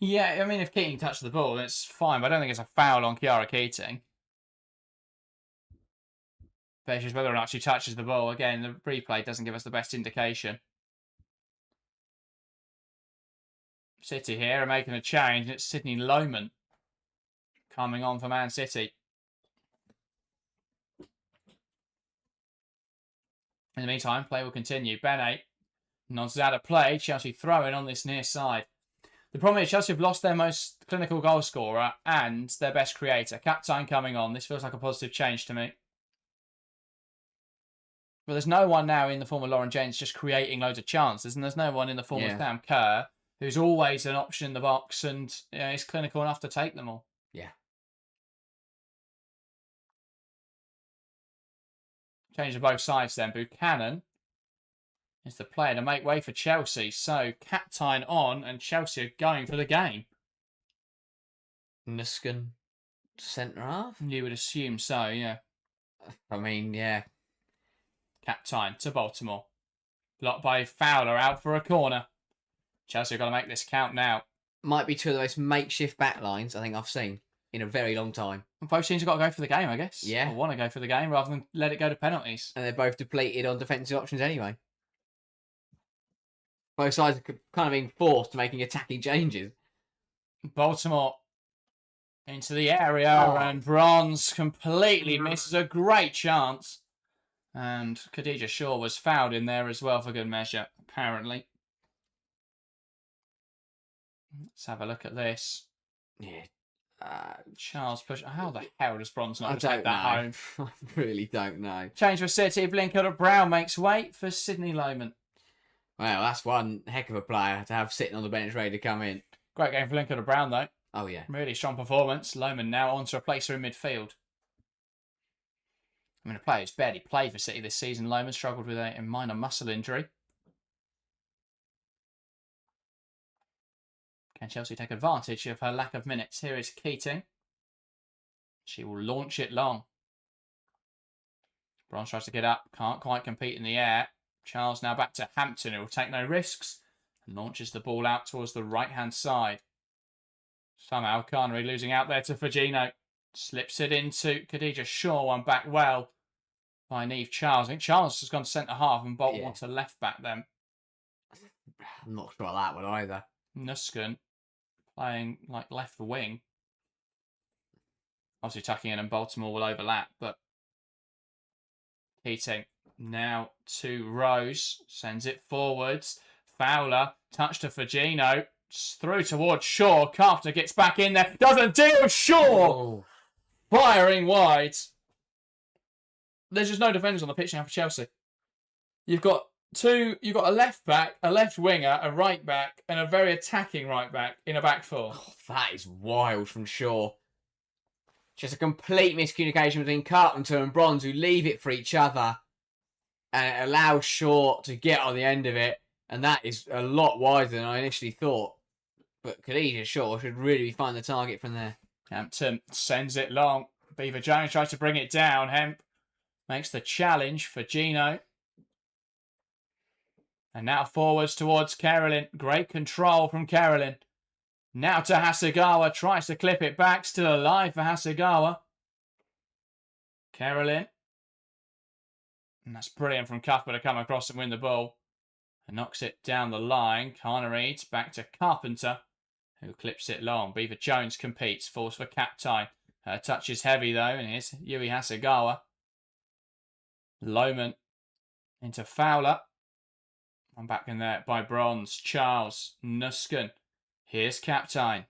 Yeah, I mean, if Keating touched the ball, it's fine, but I don't think it's a foul on Kiara Keating. But it's just whether or not she touches the ball. Again, the replay doesn't give us the best indication. City here are making a change. It's Sidney Lohman coming on for Man City. In the meantime, play will continue. Bene nods out of play. Chelsea throwing on this near side. The problem is Chelsea have lost their most clinical goal scorer and their best creator. Captain coming on. This feels like a positive change to me. But there's no one now in the form of Lauren James just creating loads of chances. And there's no one in the form of Sam Kerr who's always an option in the box and is clinical enough to take them all. Yeah. Change to both sides then. Buchanan is the player to make way for Chelsea. So, Captain on and Chelsea are going for the game. Nuskin, centre half? You would assume so, yeah. I mean, yeah. Captain to Baltimore. Blocked by Fowler, out for a corner. Chelsea have got to make this count now. Might be two of the most makeshift backlines I think I've seen in a very long time. Both teams have got to go for the game, I guess. Yeah. Or want to go for the game rather than let it go to penalties. And they're both depleted on defensive options anyway. Both sides are kind of being forced to making attacking changes. Baltimore into the area and Bronze completely misses a great chance. And Khadija Shaw was fouled in there as well for good measure, apparently. Let's have a look at this. Yeah. Charles push. How the hell does Bronze not I take that home? I really don't know. Change for City. Blinker Brown makes way for Sidney Lohman. Well, that's one heck of a player to have sitting on the bench ready to come in. Great game for Blinker Brown, though. Oh, yeah. Really strong performance. Lohman now on to replace her in midfield. I mean, a player who's barely played for City this season. Lohman struggled with a minor muscle injury. Can Chelsea take advantage of her lack of minutes? Here is Keating. She will launch it long. Bronze tries to get up. Can't quite compete in the air. Charles now back to Hampton, who will take no risks. And launches the ball out towards the right-hand side. Somehow, Carnery losing out there to Firmino. Slips it into Khadija Shaw. One back well by Niamh Charles. I think Charles has gone to centre-half and Bolton wants a left-back then. I'm not sure about that one either. Nuskin playing like left wing. Obviously tucking in and Baltimore will overlap, but Keating now to Rose. Sends it forwards. Fowler, touch to Firmino. Through towards Shaw. Carpenter gets back in there. Doesn't deal. Shaw! Firing wide. There's just no defenders on the pitch now for Chelsea. You've got a left back, a left winger, a right back, and a very attacking right back in a back four. Oh, that is wild from Shaw. Just a complete miscommunication between Carpenter and Bronze, who leave it for each other. And it allows Shaw to get on the end of it. And that is a lot wider than I initially thought. But Khadija Shaw should really find the target from there. Hampton sends it long. Beaver Jones tries to bring it down. Hemp makes the challenge for Gino. And now forwards towards Carolyn. Great control from Carolyn. Now to Hasegawa. Tries to clip it back. Still alive for Hasegawa. Carolyn. And that's brilliant from Cuthbert to come across and win the ball. And knocks it down the line. Carnegie back to Carpenter, who clips it long. Beaver Jones competes. Falls for Captain. Her touch is heavy though. And here's Yui Hasegawa. Lohman into Fowler. I'm back in there by Bronze. Charles Nusken. Here's Captain.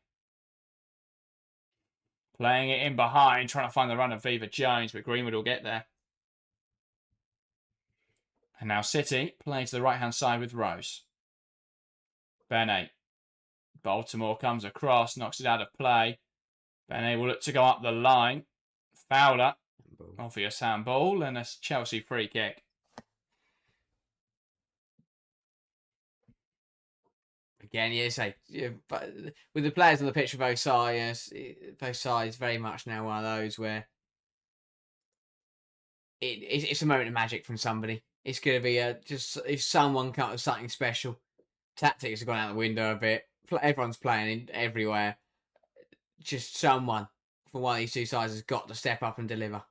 Playing it in behind, trying to find the run of Viva Jones, but Greenwood will get there. And now City play to the right-hand side with Rose. Bene. Baltimore comes across, knocks it out of play. Bene will look to go up the line. Fowler. Obvious handball and a Chelsea free kick. Again, but with the players on the pitch for both sides, very much now one of those where it's a moment of magic from somebody. It's going to be just if someone comes with something special. Tactics have gone out the window a bit. Everyone's playing everywhere. Just someone from one of these two sides has got to step up and deliver.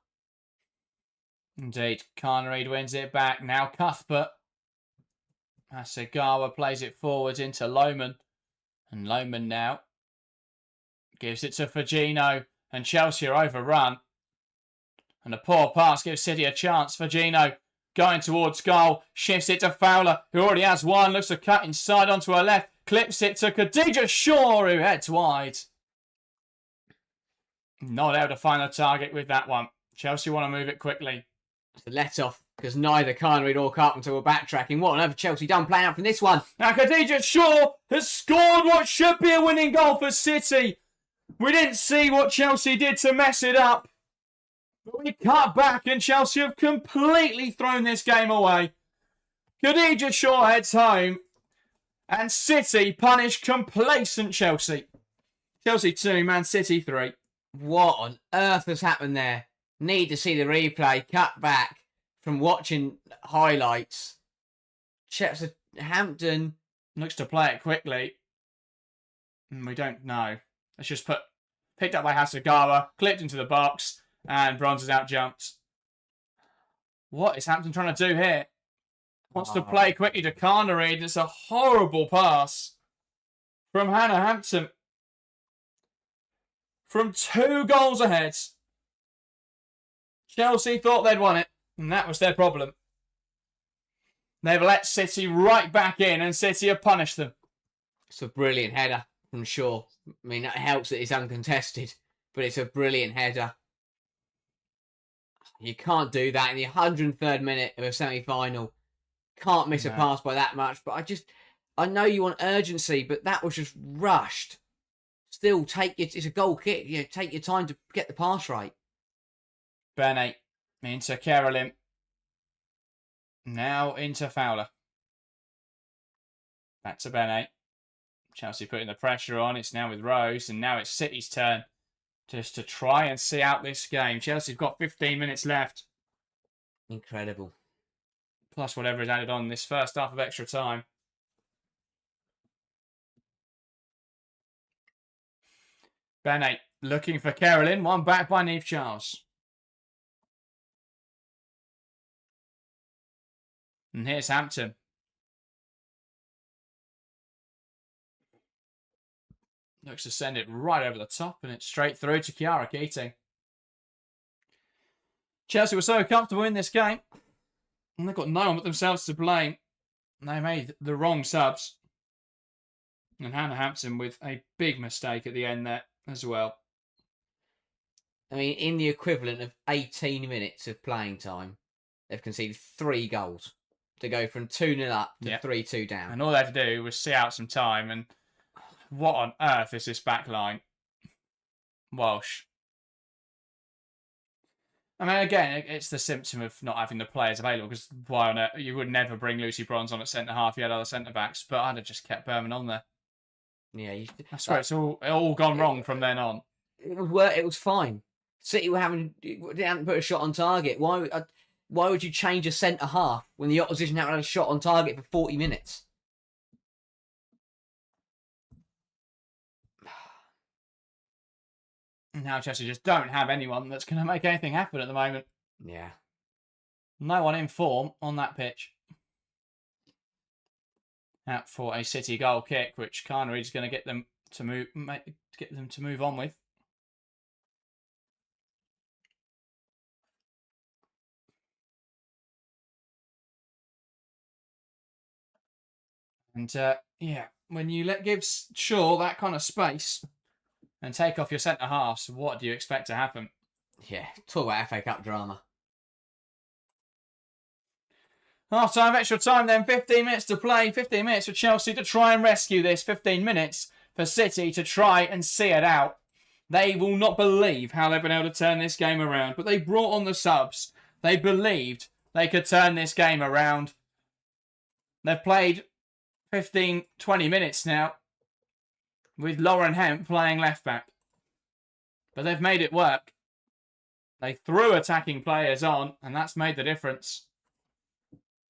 Indeed. Carnereid wins it back. Now Cuthbert. Hasegawa plays it forwards into Lohman. And Lohman now gives it to Fagino. And Chelsea are overrun. And a poor pass gives City a chance. Fagino going towards goal. Shifts it to Fowler, who already has one. Looks to cut inside onto her left. Clips it to Khadija Shaw, who heads wide. Not able to find the target with that one. Chelsea want to move it quickly. It's a let-off, because neither Carnereid or Carpenter were backtracking. What on earth have Chelsea done playing out from this one? Now Khadija Shaw has scored what should be a winning goal for City. We didn't see what Chelsea did to mess it up. But we cut back and Chelsea have completely thrown this game away. Khadija Shaw heads home. And City punish complacent Chelsea. Chelsea 2, Man City 3. What on earth has happened there? Need to see the replay. Cut back from watching highlights. Hampton looks to play it quickly. And we don't know. It's just picked up by Hasegawa, clipped into the box, and Bronze is out jumped. What is Hampton trying to do here? Wants to play quickly to Carnereid. It's a horrible pass from Hannah Hampton. From 2 goals ahead. Chelsea thought they'd won it, and that was their problem. They've let City right back in, and City have punished them. It's a brilliant header from Shaw. I mean, that helps that it's uncontested, but it's a brilliant header. You can't do that in the 103rd minute of a semi-final. Can't miss a pass by that much, but I know you want urgency, but that was just rushed. Still, it's a goal kick. Take your time to get the pass right. Bene into Carolyn. Now into Fowler. Back to Bene. Chelsea putting the pressure on. It's now with Rose, and now it's City's turn just to try and see out this game. Chelsea's got 15 minutes left. Incredible. Plus whatever is added on this first half of extra time. Bene looking for Carolyn. One back by Niamh Charles. And here's Hampton. Looks to send it right over the top, and it's straight through to Chiara Keating. Chelsea were so comfortable in this game, and they've got no one but themselves to blame. They made the wrong subs. And Hannah Hampton with a big mistake at the end there as well. I mean, in the equivalent of 18 minutes of playing time, they've conceded 3 goals to go from 2-0 up to 3-2 down. And all they had to do was see out some time, and what on earth is this back line? Walsh. I mean, again, it's the symptom of not having the players available, because why on earth, you would never bring Lucy Bronze on at centre-half. You had other centre-backs, but I'd have just kept Berman on there. Yeah, I swear it's all gone wrong from then on. It was fine. City hadn't put a shot on target. Why would you change a centre-half when the opposition hadn't had a shot on target for 40 minutes? Now Chelsea just don't have anyone that's going to make anything happen at the moment. Yeah. No one in form on that pitch. Out for a City goal kick, which Carnereid's going to get them to move on with. And yeah, when you give Shaw that kind of space and take off your centre halves, what do you expect to happen? Yeah, talk about FA Cup drama. Half time, extra time then, 15 minutes to play, 15 minutes for Chelsea to try and rescue this, 15 minutes for City to try and see it out. They will not believe how they've been able to turn this game around, but they brought on the subs. They believed they could turn this game around. They've played 15, 20 minutes now with Lauren Hemp playing left back. But they've made it work. They threw attacking players on, and that's made the difference.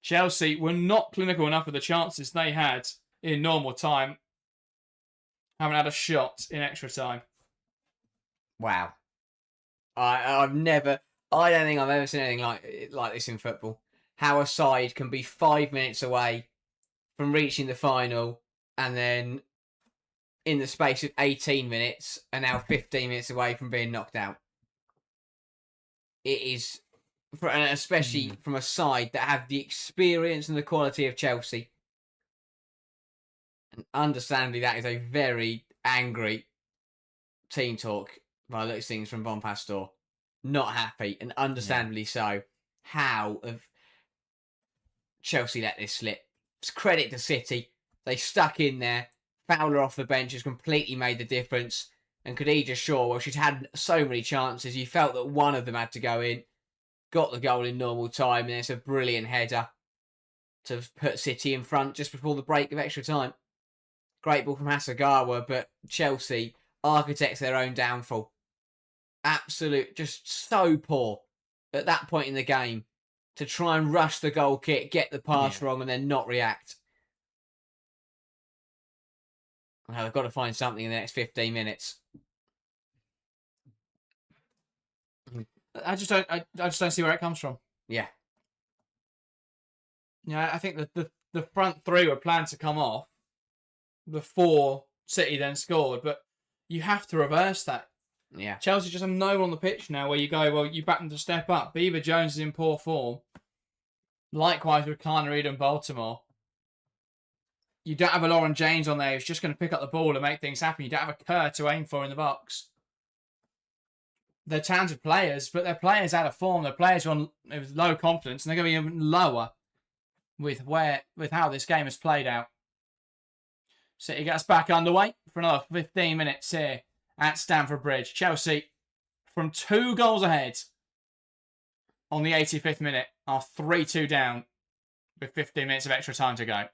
Chelsea were not clinical enough with the chances they had in normal time. Haven't had a shot in extra time. Wow. I don't think I've ever seen anything like this in football. How a side can be 5 minutes away from reaching the final, and then in the space of 18 minutes are now 15 minutes away from being knocked out. It is, especially from a side that have the experience and the quality of Chelsea. And understandably, that is a very angry team talk by those things from Von Pastor. Not happy, and understandably so. How have Chelsea let this slip? It's credit to City. They stuck in there. Fowler off the bench has completely made the difference. And Khadija Shaw, well, she's had so many chances. You felt that one of them had to go in. Got the goal in normal time, and it's a brilliant header to put City in front just before the break of extra time. Great ball from Hasegawa, but Chelsea architects their own downfall. Absolute, just so poor at that point in the game to try and rush the goal kick, get the pass wrong, and then not react. Well, they've got to find something in the next 15 minutes. I just don't see where it comes from. Yeah. Yeah, I think that the front three were planned to come off before City then scored, but you have to reverse that. Yeah. Chelsea just have no one on the pitch now where you go, well, you back them to step up. Beaver Jones is in poor form. Likewise with Carnegie and Baltimore. You don't have a Lauren James on there who's just going to pick up the ball and make things happen. You don't have a Kerr to aim for in the box. They're talented players, but they're players out of form. They're players with low confidence, and they're going to be even lower with how this game has played out. City gets back underway for another 15 minutes here at Stamford Bridge. Chelsea, from 2 goals ahead on the 85th minute, are 3-2 down with 15 minutes of extra time to go.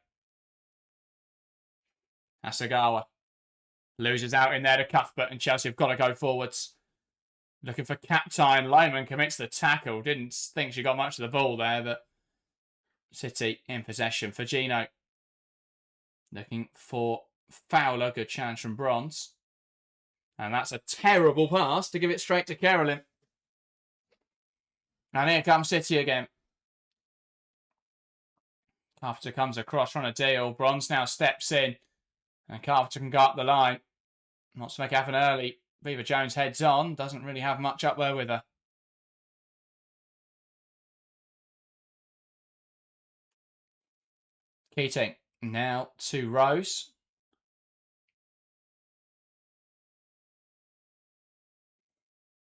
Hasegawa loses out in there to Cuthbert, and Chelsea have got to go forwards. Looking for Captain. Lohman commits the tackle. Didn't think she got much of the ball there, but City in possession. For Gino. Looking for Fowler. Good chance from Bronze. And that's a terrible pass to give it straight to Carolyn. And here comes City again. Carpenter comes across, trying to deal. Bronze now steps in. And Carpenter can go up the line. Wants to make it happen early. Beaver Jones heads on. Doesn't really have much up there with her. Keating now to Rose.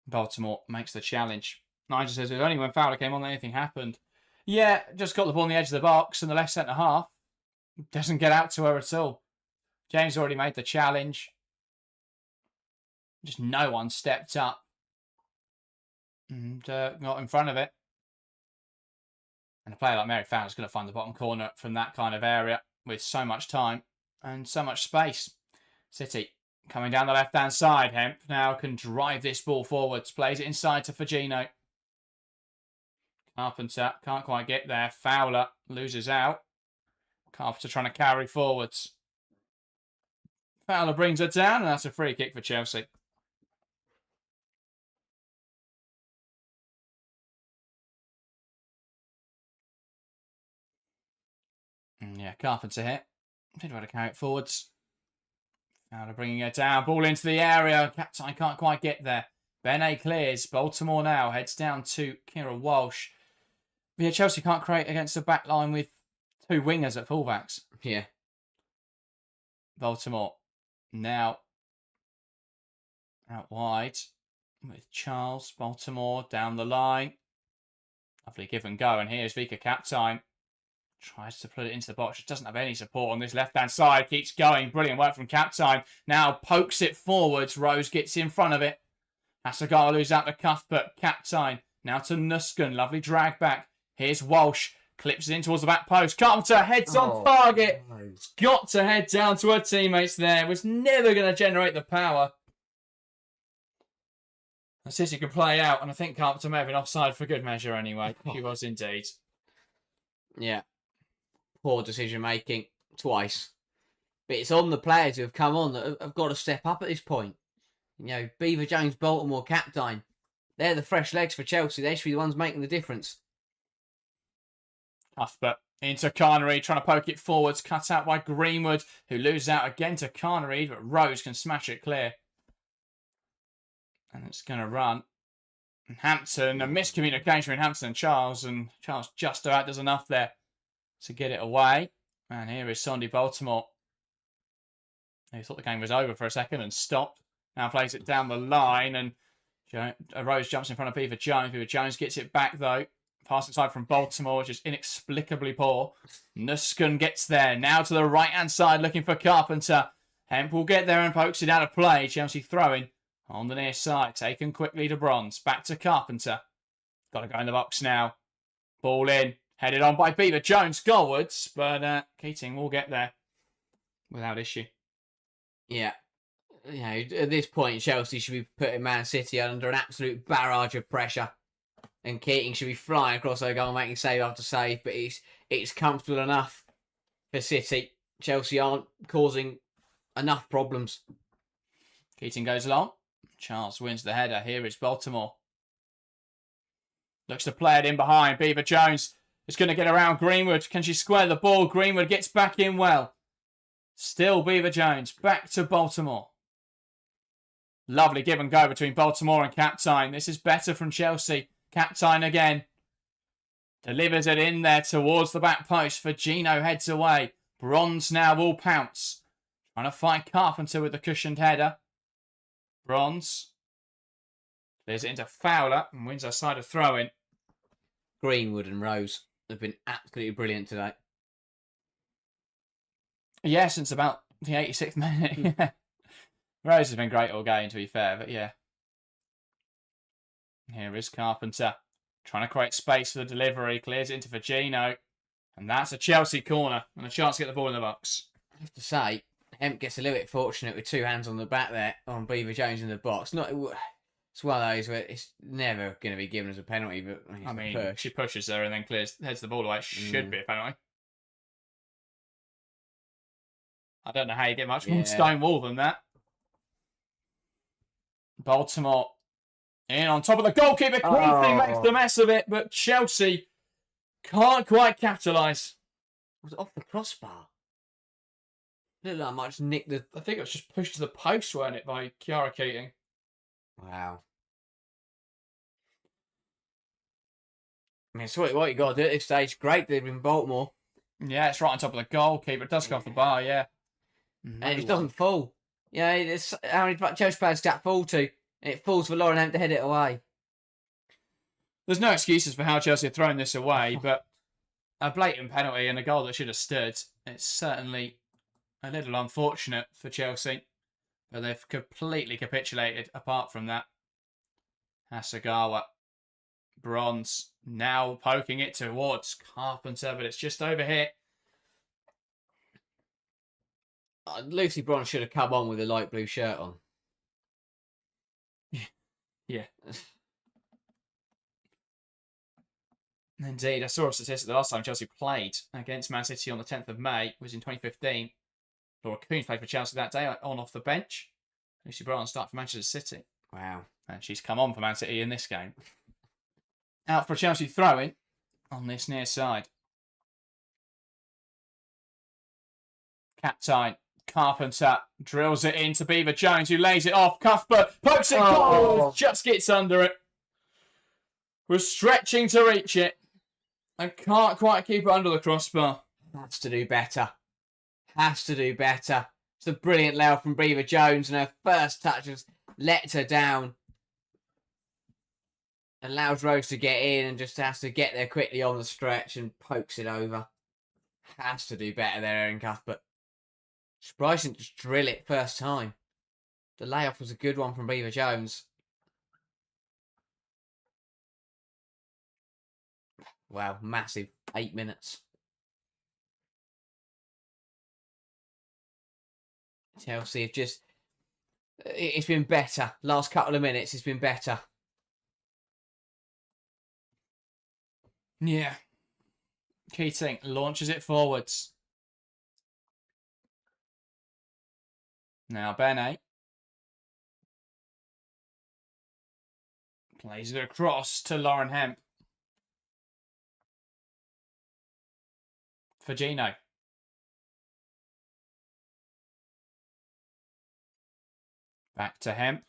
Baltimore makes the challenge. Nigel says it was only when Fowler came on that anything happened. Yeah, just got the ball on the edge of the box and the left centre half. Doesn't get out to her at all. James already made the challenge. Just no one stepped up and got in front of it. And a player like Mary Fowler's going to find the bottom corner from that kind of area with so much time and so much space. City coming down the left-hand side. Hemp now can drive this ball forwards. Plays it inside to Fagino. Carpenter can't quite get there. Fowler loses out. Carpenter trying to carry forwards. Fowler brings her down, and that's a free kick for Chelsea. Yeah, Carpenter hit. Didn't want to carry it forwards. Fowler bringing her down. Ball into the area. Captain can't quite get there. Benet clears. Baltimore now heads down to Kira Walsh. But yeah, Chelsea can't create against the back line with 2 wingers at fullbacks. Yeah. Baltimore. Now, out wide with Charles. Baltimore down the line. Lovely give and go. And here's Vika Captine. Tries to put it into the box. Just doesn't have any support on this left-hand side. Keeps going. Brilliant work from Captine. Now pokes it forwards. Rose gets in front of it. Asagawa loses out the cuff, but Captine. Now to Nuskin. Lovely drag back. Here's Walsh. Clips it in towards the back post. Carpenter heads on target. Nice. Got to head down to her teammates there. Was never going to generate the power. City can play out, and I think Carpenter may have been offside for good measure anyway. She was indeed. Yeah. Poor decision making twice. But it's on the players who have come on that have got to step up at this point. You know, Beaver Jones, Baltimore, Captine. They're the fresh legs for Chelsea. They should be the ones making the difference. Cuthbert into Carnery, trying to poke it forwards. Cut out by Greenwood, who loses out again to Carnery, but Rose can smash it clear. And it's going to run. And Hampton, a miscommunication between Hampton and Charles just about does enough there to get it away. And here is Sondy Baltimore. He thought the game was over for a second and stopped. Now plays it down the line, and Rose jumps in front of Beaver Jones. Beaver Jones gets it back, though. Pass inside from Baltimore, which is inexplicably poor. Nuskin gets there. Now to the right-hand side, looking for Carpenter. Hemp will get there and pokes it out of play. Chelsea throwing on the near side. Taken quickly to Bronze. Back to Carpenter. Got to go in the box now. Ball in. Headed on by Beaver Jones. Goalwards. But Keating will get there without issue. Yeah. You know, at this point, Chelsea should be putting Man City under an absolute barrage of pressure. And Keating should be flying across their goal, making save after save. But it's comfortable enough for City. Chelsea aren't causing enough problems. Keating goes along. Charles wins the header. Here is Baltimore. Looks to play it in behind. Beaver Jones is going to get around Greenwood. Can she square the ball? Greenwood gets back in well. Still Beaver Jones. Back to Baltimore. Lovely give and go between Baltimore and Captine. This is better from Chelsea. Captine again. Delivers it in there towards the back post. For Gino heads away. Bronze now will pounce. Trying to fight Carpenter with the cushioned header. Bronze. Clears it into Fowler and wins our side of throw-in. Greenwood and Rose have been absolutely brilliant today. Yeah, since about the 86th minute. Rose has been great all game, to be fair, but yeah. Here is Carpenter. Trying to create space for the delivery. Clears it into Virgino. And that's a Chelsea corner. And a chance to get the ball in the box. I have to say, Hemp gets a little bit fortunate with two hands on the back there on Beaver Jones in the box. It's one of those where it's never going to be given as a penalty, but I mean, she pushes her and then heads the ball away. It should be a penalty. I don't know how you get much more stone wall than that. Baltimore in on top of the goalkeeper. Keating makes the mess of it, but Chelsea can't quite capitalise. Was it off the crossbar? Looked like I might just nick the... I think it was just pushed to the post, weren't it, by Kiara Keating? Wow. I mean, it's what you got to do at this stage. Great delivery in Baltimore. Yeah, it's right on top of the goalkeeper. It does go off the bar, yeah. And it just doesn't fall. Yeah, it's how many Chelsea players that fall to, and it falls for Lauren Hemp to head it away. There's no excuses for how Chelsea have thrown this away, but a blatant penalty and a goal that should have stood. It's certainly a little unfortunate for Chelsea, but they've completely capitulated apart from that. Asagawa. Bronze. Now poking it towards Carpenter, but it's just over here. Lucy Bronze should have come on with a light blue shirt on. Yeah. Indeed, I saw a statistic the last time Chelsea played against Man City on the 10th of May was in 2015. Laura Coons played for Chelsea that day on off the bench. Lucy Bronze started for Manchester City. Wow. And she's come on for Man City in this game. Out for a Chelsea throw-in on this near side. Captine Carpenter drills it into Beaver Jones, who lays it off. Cuthbert pokes it goal, just gets under it. Was stretching to reach it and can't quite keep it under the crossbar. Has to do better. Has to do better. It's a brilliant layout from Beaver Jones, and her first touch has let her down. Allows Rose to get in and just has to get there quickly on the stretch and pokes it over. Has to do better there, Erin Cuthbert. Surprised didn't just drill it first time. The layoff was a good one from Beaver Jones. Wow, massive 8 minutes. Chelsea have just... It's been better. Last couple of minutes, it's been better. Yeah. Keating launches it forwards. Now Bene. Plays it across to Lauren Hemp. For Gino. Back to Hemp.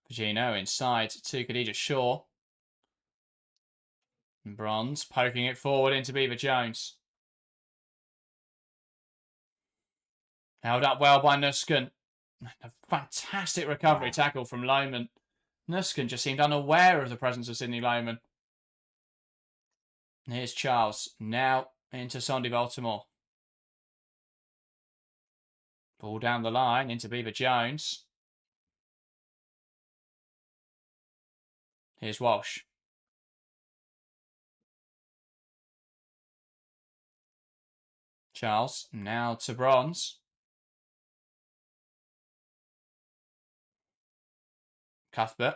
Gino inside to Khadija Shaw. And Bronze poking it forward into Beaver Jones. Held up well by Nusken. A fantastic recovery tackle from Lohman. Nusken just seemed unaware of the presence of Sydney Lohman. Here's Charles. Now into Sondi Baltimore. Ball down the line into Beaver Jones. Here's Walsh. Charles. Now to Bronze. Cuthbert.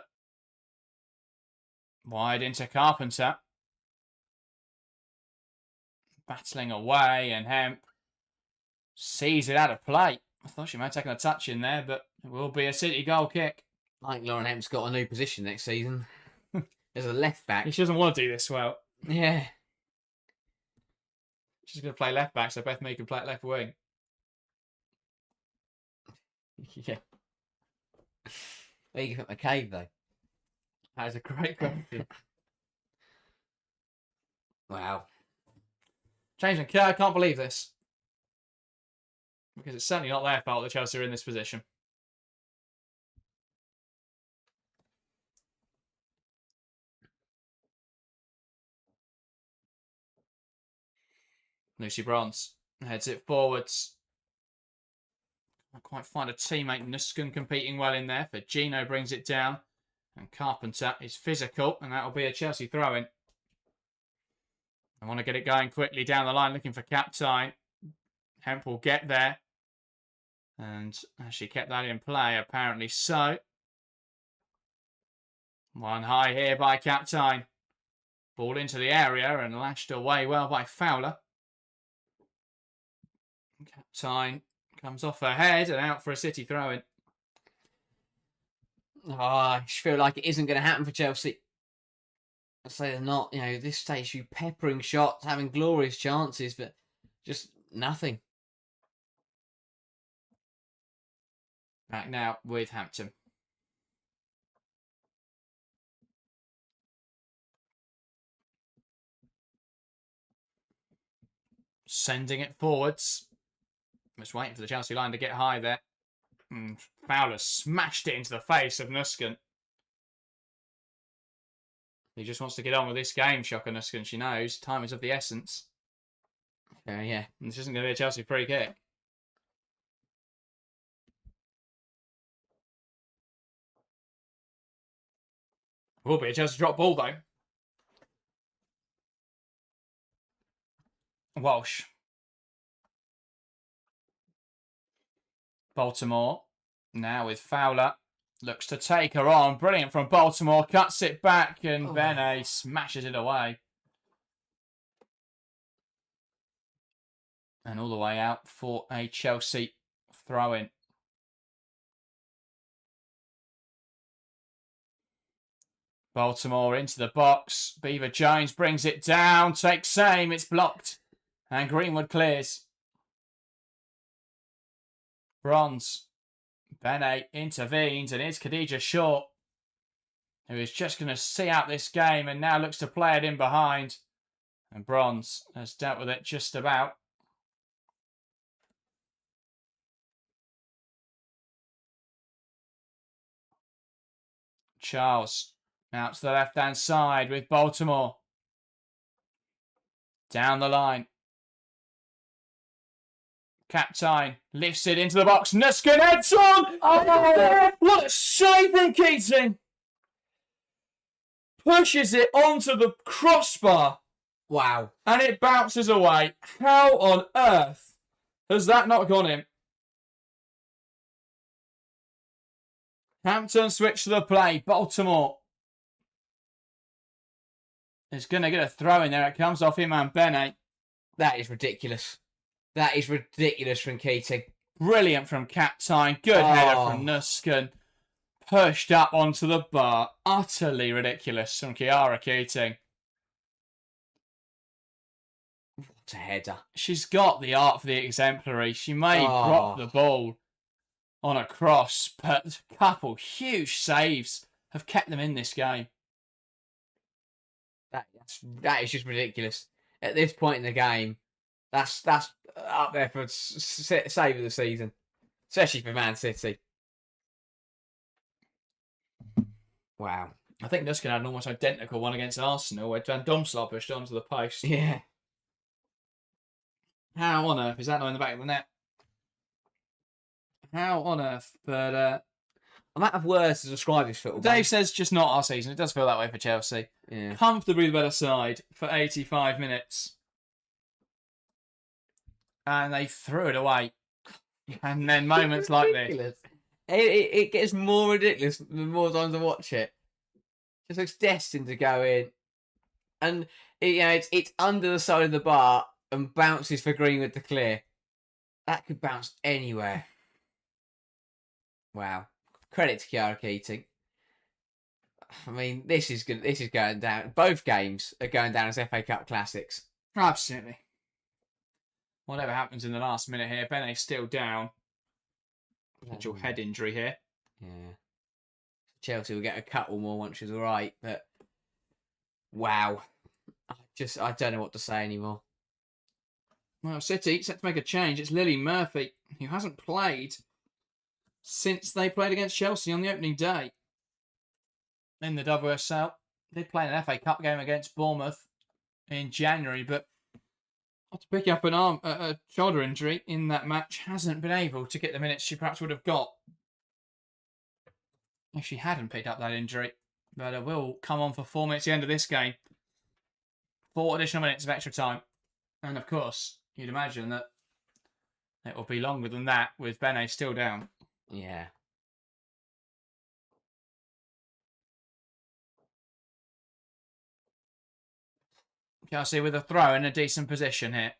Wide into Carpenter. Battling away, and Hemp sees it out of play. I thought she might have taken a touch in there, but it will be a City goal kick. I think Lauren Hemp's got a new position next season. As a left back. She doesn't want to do this well. Yeah. She's going to play left back, so Beth Mee can play at left wing. Yeah. Where you put McCabe, though? That is a great question. Wow. Changeling, I can't believe this. Because it's certainly not their fault that Chelsea are in this position. Lucy Bronze heads it forwards. Can't quite find a teammate. Nusken competing well in there. For Gino brings it down. And Carpenter is physical. And that'll be a Chelsea throw-in. I want to get it going quickly down the line, looking for Captine. Hemp will get there. And she kept that in play, apparently so. One high here by Captine. Ball into the area and lashed away well by Fowler. Captine comes off her head and out for a City throw-in. Oh, I just feel like it isn't going to happen for Chelsea. I say they're not, this stage you peppering shots, having glorious chances, but just nothing. Back now with Hampton. Sending it forwards. Just waiting for the Chelsea line to get high there. And Fowler smashed it into the face of Nusken. He just wants to get on with this game, Shocker Nusken. She knows time is of the essence. Yeah. And this isn't going to be a Chelsea free kick. Will be a Chelsea drop ball, though. Walsh. Baltimore. Now with Fowler. Looks to take her on. Brilliant from Baltimore. Cuts it back and Bene smashes it away. And all the way out for a Chelsea throw-in. Baltimore into the box. Beaver Jones brings it down. Takes aim. It's blocked. And Greenwood clears. Bronze. Bene intervenes, and it's Khadija Shaw, who is just going to see out this game and now looks to play it in behind. And Bronze has dealt with it just about. Charles out to the left-hand side with Baltimore. Down the line. Captain lifts it into the box. Nuskin heads on! Oh, what a save from Keating! Pushes it onto the crossbar. Wow. And it bounces away. How on earth has that not gone in? Hampton switch to the play. Baltimore is going to get a throw in there. It comes off him and Bene. That is ridiculous. That is ridiculous from Keating. Brilliant from Captain. Good header from Nuskin. Pushed up onto the bar. Utterly ridiculous from Kiara Keating. What a header. She's got the art for the exemplary. She may drop the ball on a cross, but a couple huge saves have kept them in this game. That is just ridiculous. At this point in the game, that's up there for save of the season, especially for Man City. Wow. I think Nuskin had an almost identical one against Arsenal where Van Domslar pushed onto the post. Yeah. How on earth is that not in the back of the net? How on earth? But I'm out of words to describe this football. Dave says just not our season. It does feel that way for Chelsea. Yeah. Comfortably the better side for 85 minutes. And they threw it away. And then moments like this. It gets more ridiculous the more times I watch it. It looks destined to go in. And it's under the side of the bar and bounces for Greenwood to clear. That could bounce anywhere. Wow. Credit to Kiara Keating. I mean, this is going down. Both games are going down as FA Cup classics. Absolutely. Whatever happens in the last minute here, Bene's still down. Potential head injury here. Yeah. Chelsea will get a couple more once she's all right, but wow. I don't know what to say anymore. Well, City set to make a change. It's Lily Murphy, who hasn't played since they played against Chelsea on the opening day in the WSL. They played an FA Cup game against Bournemouth in January, but after picking up a shoulder injury in that match, hasn't been able to get the minutes she perhaps would have got if she hadn't picked up that injury. But it will come on for 4 minutes at the end of this game. 4 additional minutes of extra time. And of course, you'd imagine that it will be longer than that with Bene still down. Yeah. Chelsea with a throw in a decent position here.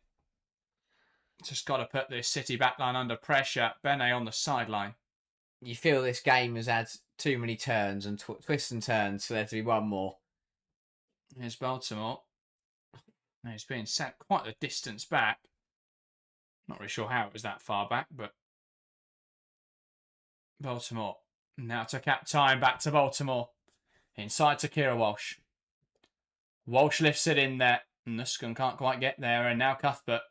Just got to put this City backline under pressure. Bene on the sideline. You feel this game has had too many turns and twists and turns for there to be one more. Here's Baltimore. Now he's being set quite a distance back. Not really sure how it was that far back, but Baltimore. Now to cap time, back to Baltimore. Inside to Kira Walsh. Walsh lifts it in there. Nuskin can't quite get there, and now Cuthbert.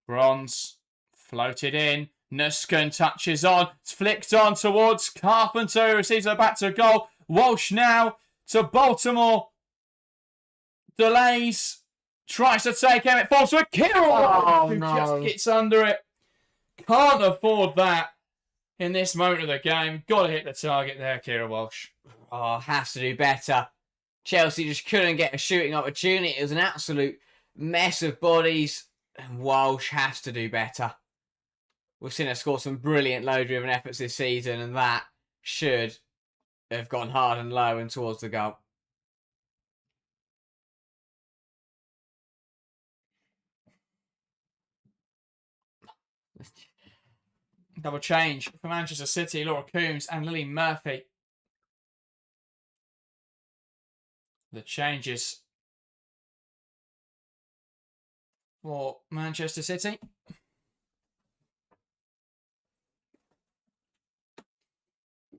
Bronze. Floated in. Nuskin touches on. It's flicked on towards Carpenter, who receives it back to goal. Walsh now to Baltimore. Delays. Tries to take him. It falls to Kira, who just gets under it. Can't afford that in this moment of the game. Got to hit the target there, Kira Walsh. Oh, has to do better. Chelsea just couldn't get a shooting opportunity. It was an absolute mess of bodies. And Walsh has to do better. We've seen her score some brilliant low-driven efforts this season, and that should have gone hard and low and towards the goal. Double change for Manchester City. Laura Coombs and Lily Murphy. The changes for Manchester City.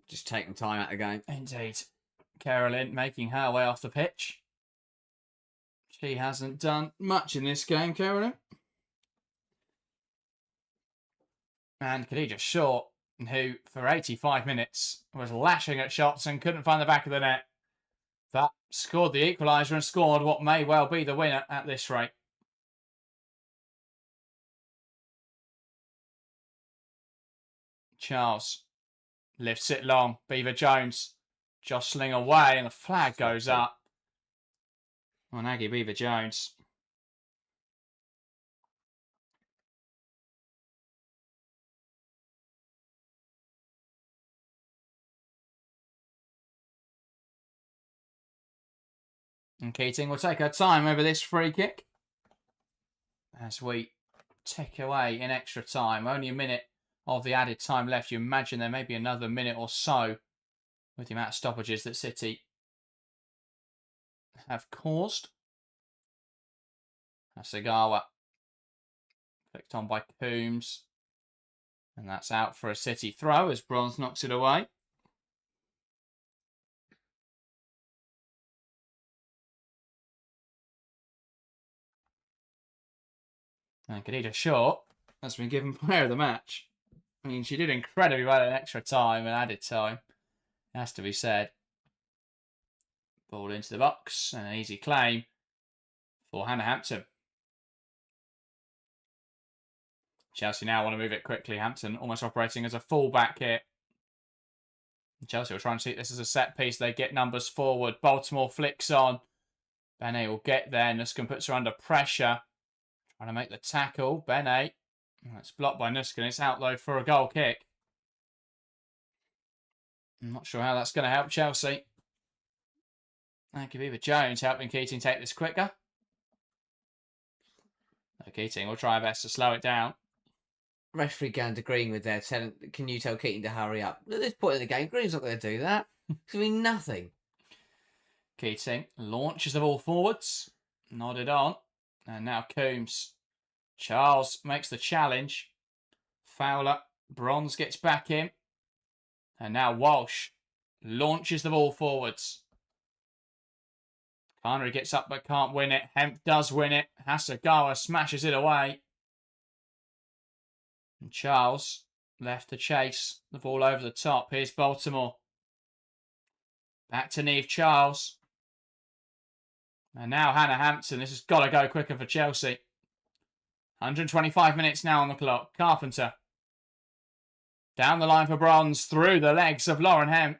Just taking time out of the game. Indeed. Carolyn making her way off the pitch. She hasn't done much in this game, Carolyn. And Khadija Short, who for 85 minutes was lashing at shots and couldn't find the back of the net, that scored the equaliser and scored what may well be the winner at this rate. Charles lifts it long. Beaver Jones jostling away and the flag goes up on Aggie Beaver Jones. And Keating will take her time over this free kick as we tick away in extra time. Only a minute of the added time left. You imagine there may be another minute or so with the amount of stoppages that City have caused. Asagawa flicked on by Coombs. And that's out for a City throw as Bronze knocks it away. And Khadija Short has been given player of the match. I mean, she did incredibly well in extra time and added time. It has to be said. Ball into the box and an easy claim for Hannah Hampton. Chelsea now want to move it quickly. Hampton almost operating as a full-back here. Chelsea will try and see this as a set piece. They get numbers forward. Baltimore flicks on. Benet will get there. Nuskin puts her under pressure. Trying to make the tackle. Benet. That's blocked by Nuskin. It's out though for a goal kick. I'm not sure how that's going to help Chelsea. Thank you, Beaver Jones, helping Keating take this quicker. Keating will try her best to slow it down. Referee going to Greenwood there, can you tell Keating to hurry up? At this point in the game, Greenwood's not going to do that. It's going to be nothing. Keating launches the ball forwards. Nodded on. And now Coombs. Charles makes the challenge. Fowler. Bronze gets back in. And now Walsh launches the ball forwards. Carnery gets up but can't win it. Hemp does win it. Hasegawa smashes it away. And Charles left to chase the ball over the top. Here's Baltimore. Back to Niamh Charles. And now Hannah Hampton. This has got to go quicker for Chelsea. 125 minutes now on the clock. Carpenter. Down the line for Bronze. Through the legs of Lauren Hemp.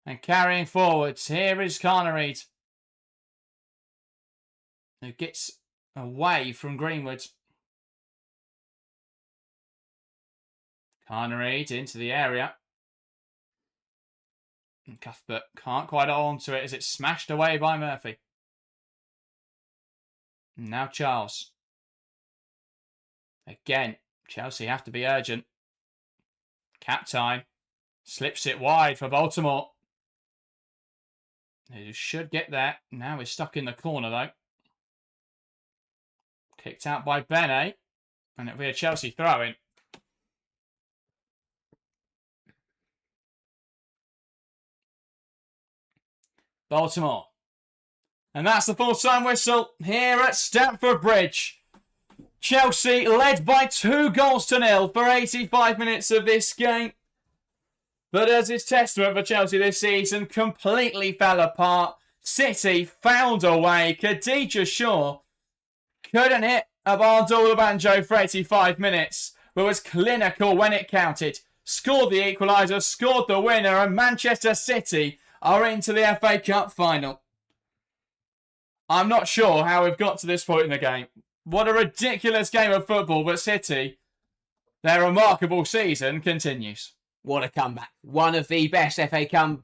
And carrying forwards. Here is Carnereid, who gets away from Greenwood. Carnereid into the area. And Cuthbert can't quite hold on to it as it's smashed away by Murphy. And now Charles. Again, Chelsea have to be urgent. Cap time. Slips it wide for Baltimore. Who should get there. Now he's stuck in the corner though. Kicked out by Benet. And it'll be a Chelsea throw-in. Baltimore. And that's the full-time whistle here at Stamford Bridge. Chelsea led by 2-0 for 85 minutes of this game. But as is testament for Chelsea this season, completely fell apart. City found a way. Khadija Shaw couldn't hit a Bardol banjo for 85 minutes, but was clinical when it counted. Scored the equaliser, scored the winner, and Manchester City are into the FA Cup final. I'm not sure how we've got to this point in the game. What a ridiculous game of football, but City, their remarkable season continues. What a comeback. One of the best FA Cup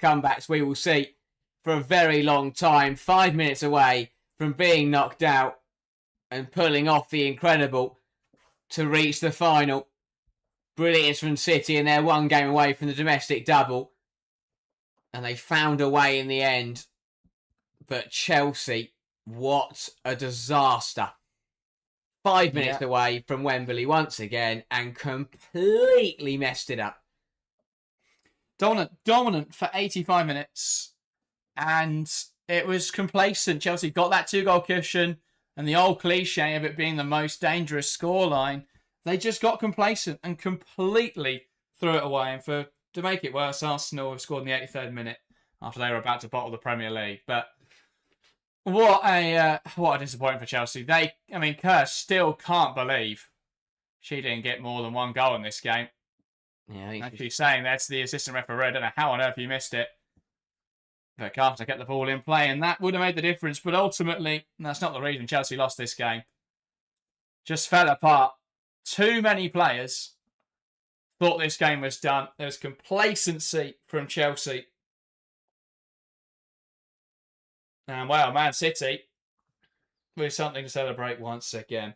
comebacks we will see for a very long time. 5 minutes away from being knocked out and pulling off the incredible to reach the final. Brilliance from City, and they're one game away from the domestic double. And they found a way in the end. But Chelsea, what a disaster. 5 minutes away from Wembley once again and completely messed it up. Dominant for 85 minutes. And it was complacent. Chelsea got that 2-goal cushion. And the old cliche of it being the most dangerous scoreline, they just got complacent and completely threw it away. And to make it worse, Arsenal have scored in the 83rd minute after they were about to bottle the Premier League. But what a disappointment for Chelsea. Kerr still can't believe she didn't get more than 1 goal in this game. Yeah, Actually saying that's the assistant referee. I don't know how on earth you missed it. But Carter kept the ball in play, and that would have made the difference. But ultimately, that's not the reason Chelsea lost this game. Just fell apart. Too many players thought this game was done. There was complacency from Chelsea. And, well, Man City with something to celebrate once again.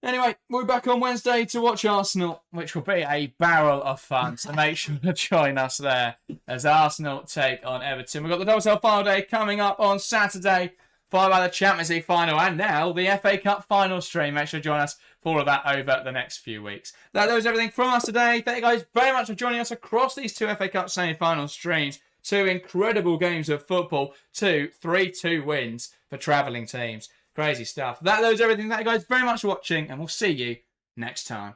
Anyway, we'll be back on Wednesday to watch Arsenal, which will be a barrel of fun. So make sure to join us there as Arsenal take on Everton. We've got the WSL final day coming up on Saturday, followed by the Champions League final and now the FA Cup final stream. Make sure to join us for all of that over the next few weeks. That was everything from us today. Thank you guys very much for joining us across these 2 FA Cup semi-final streams. 2 incredible games of football, 2 3-2 wins for travelling teams. Crazy stuff. That was everything. Thank you guys very much for watching, and we'll see you next time.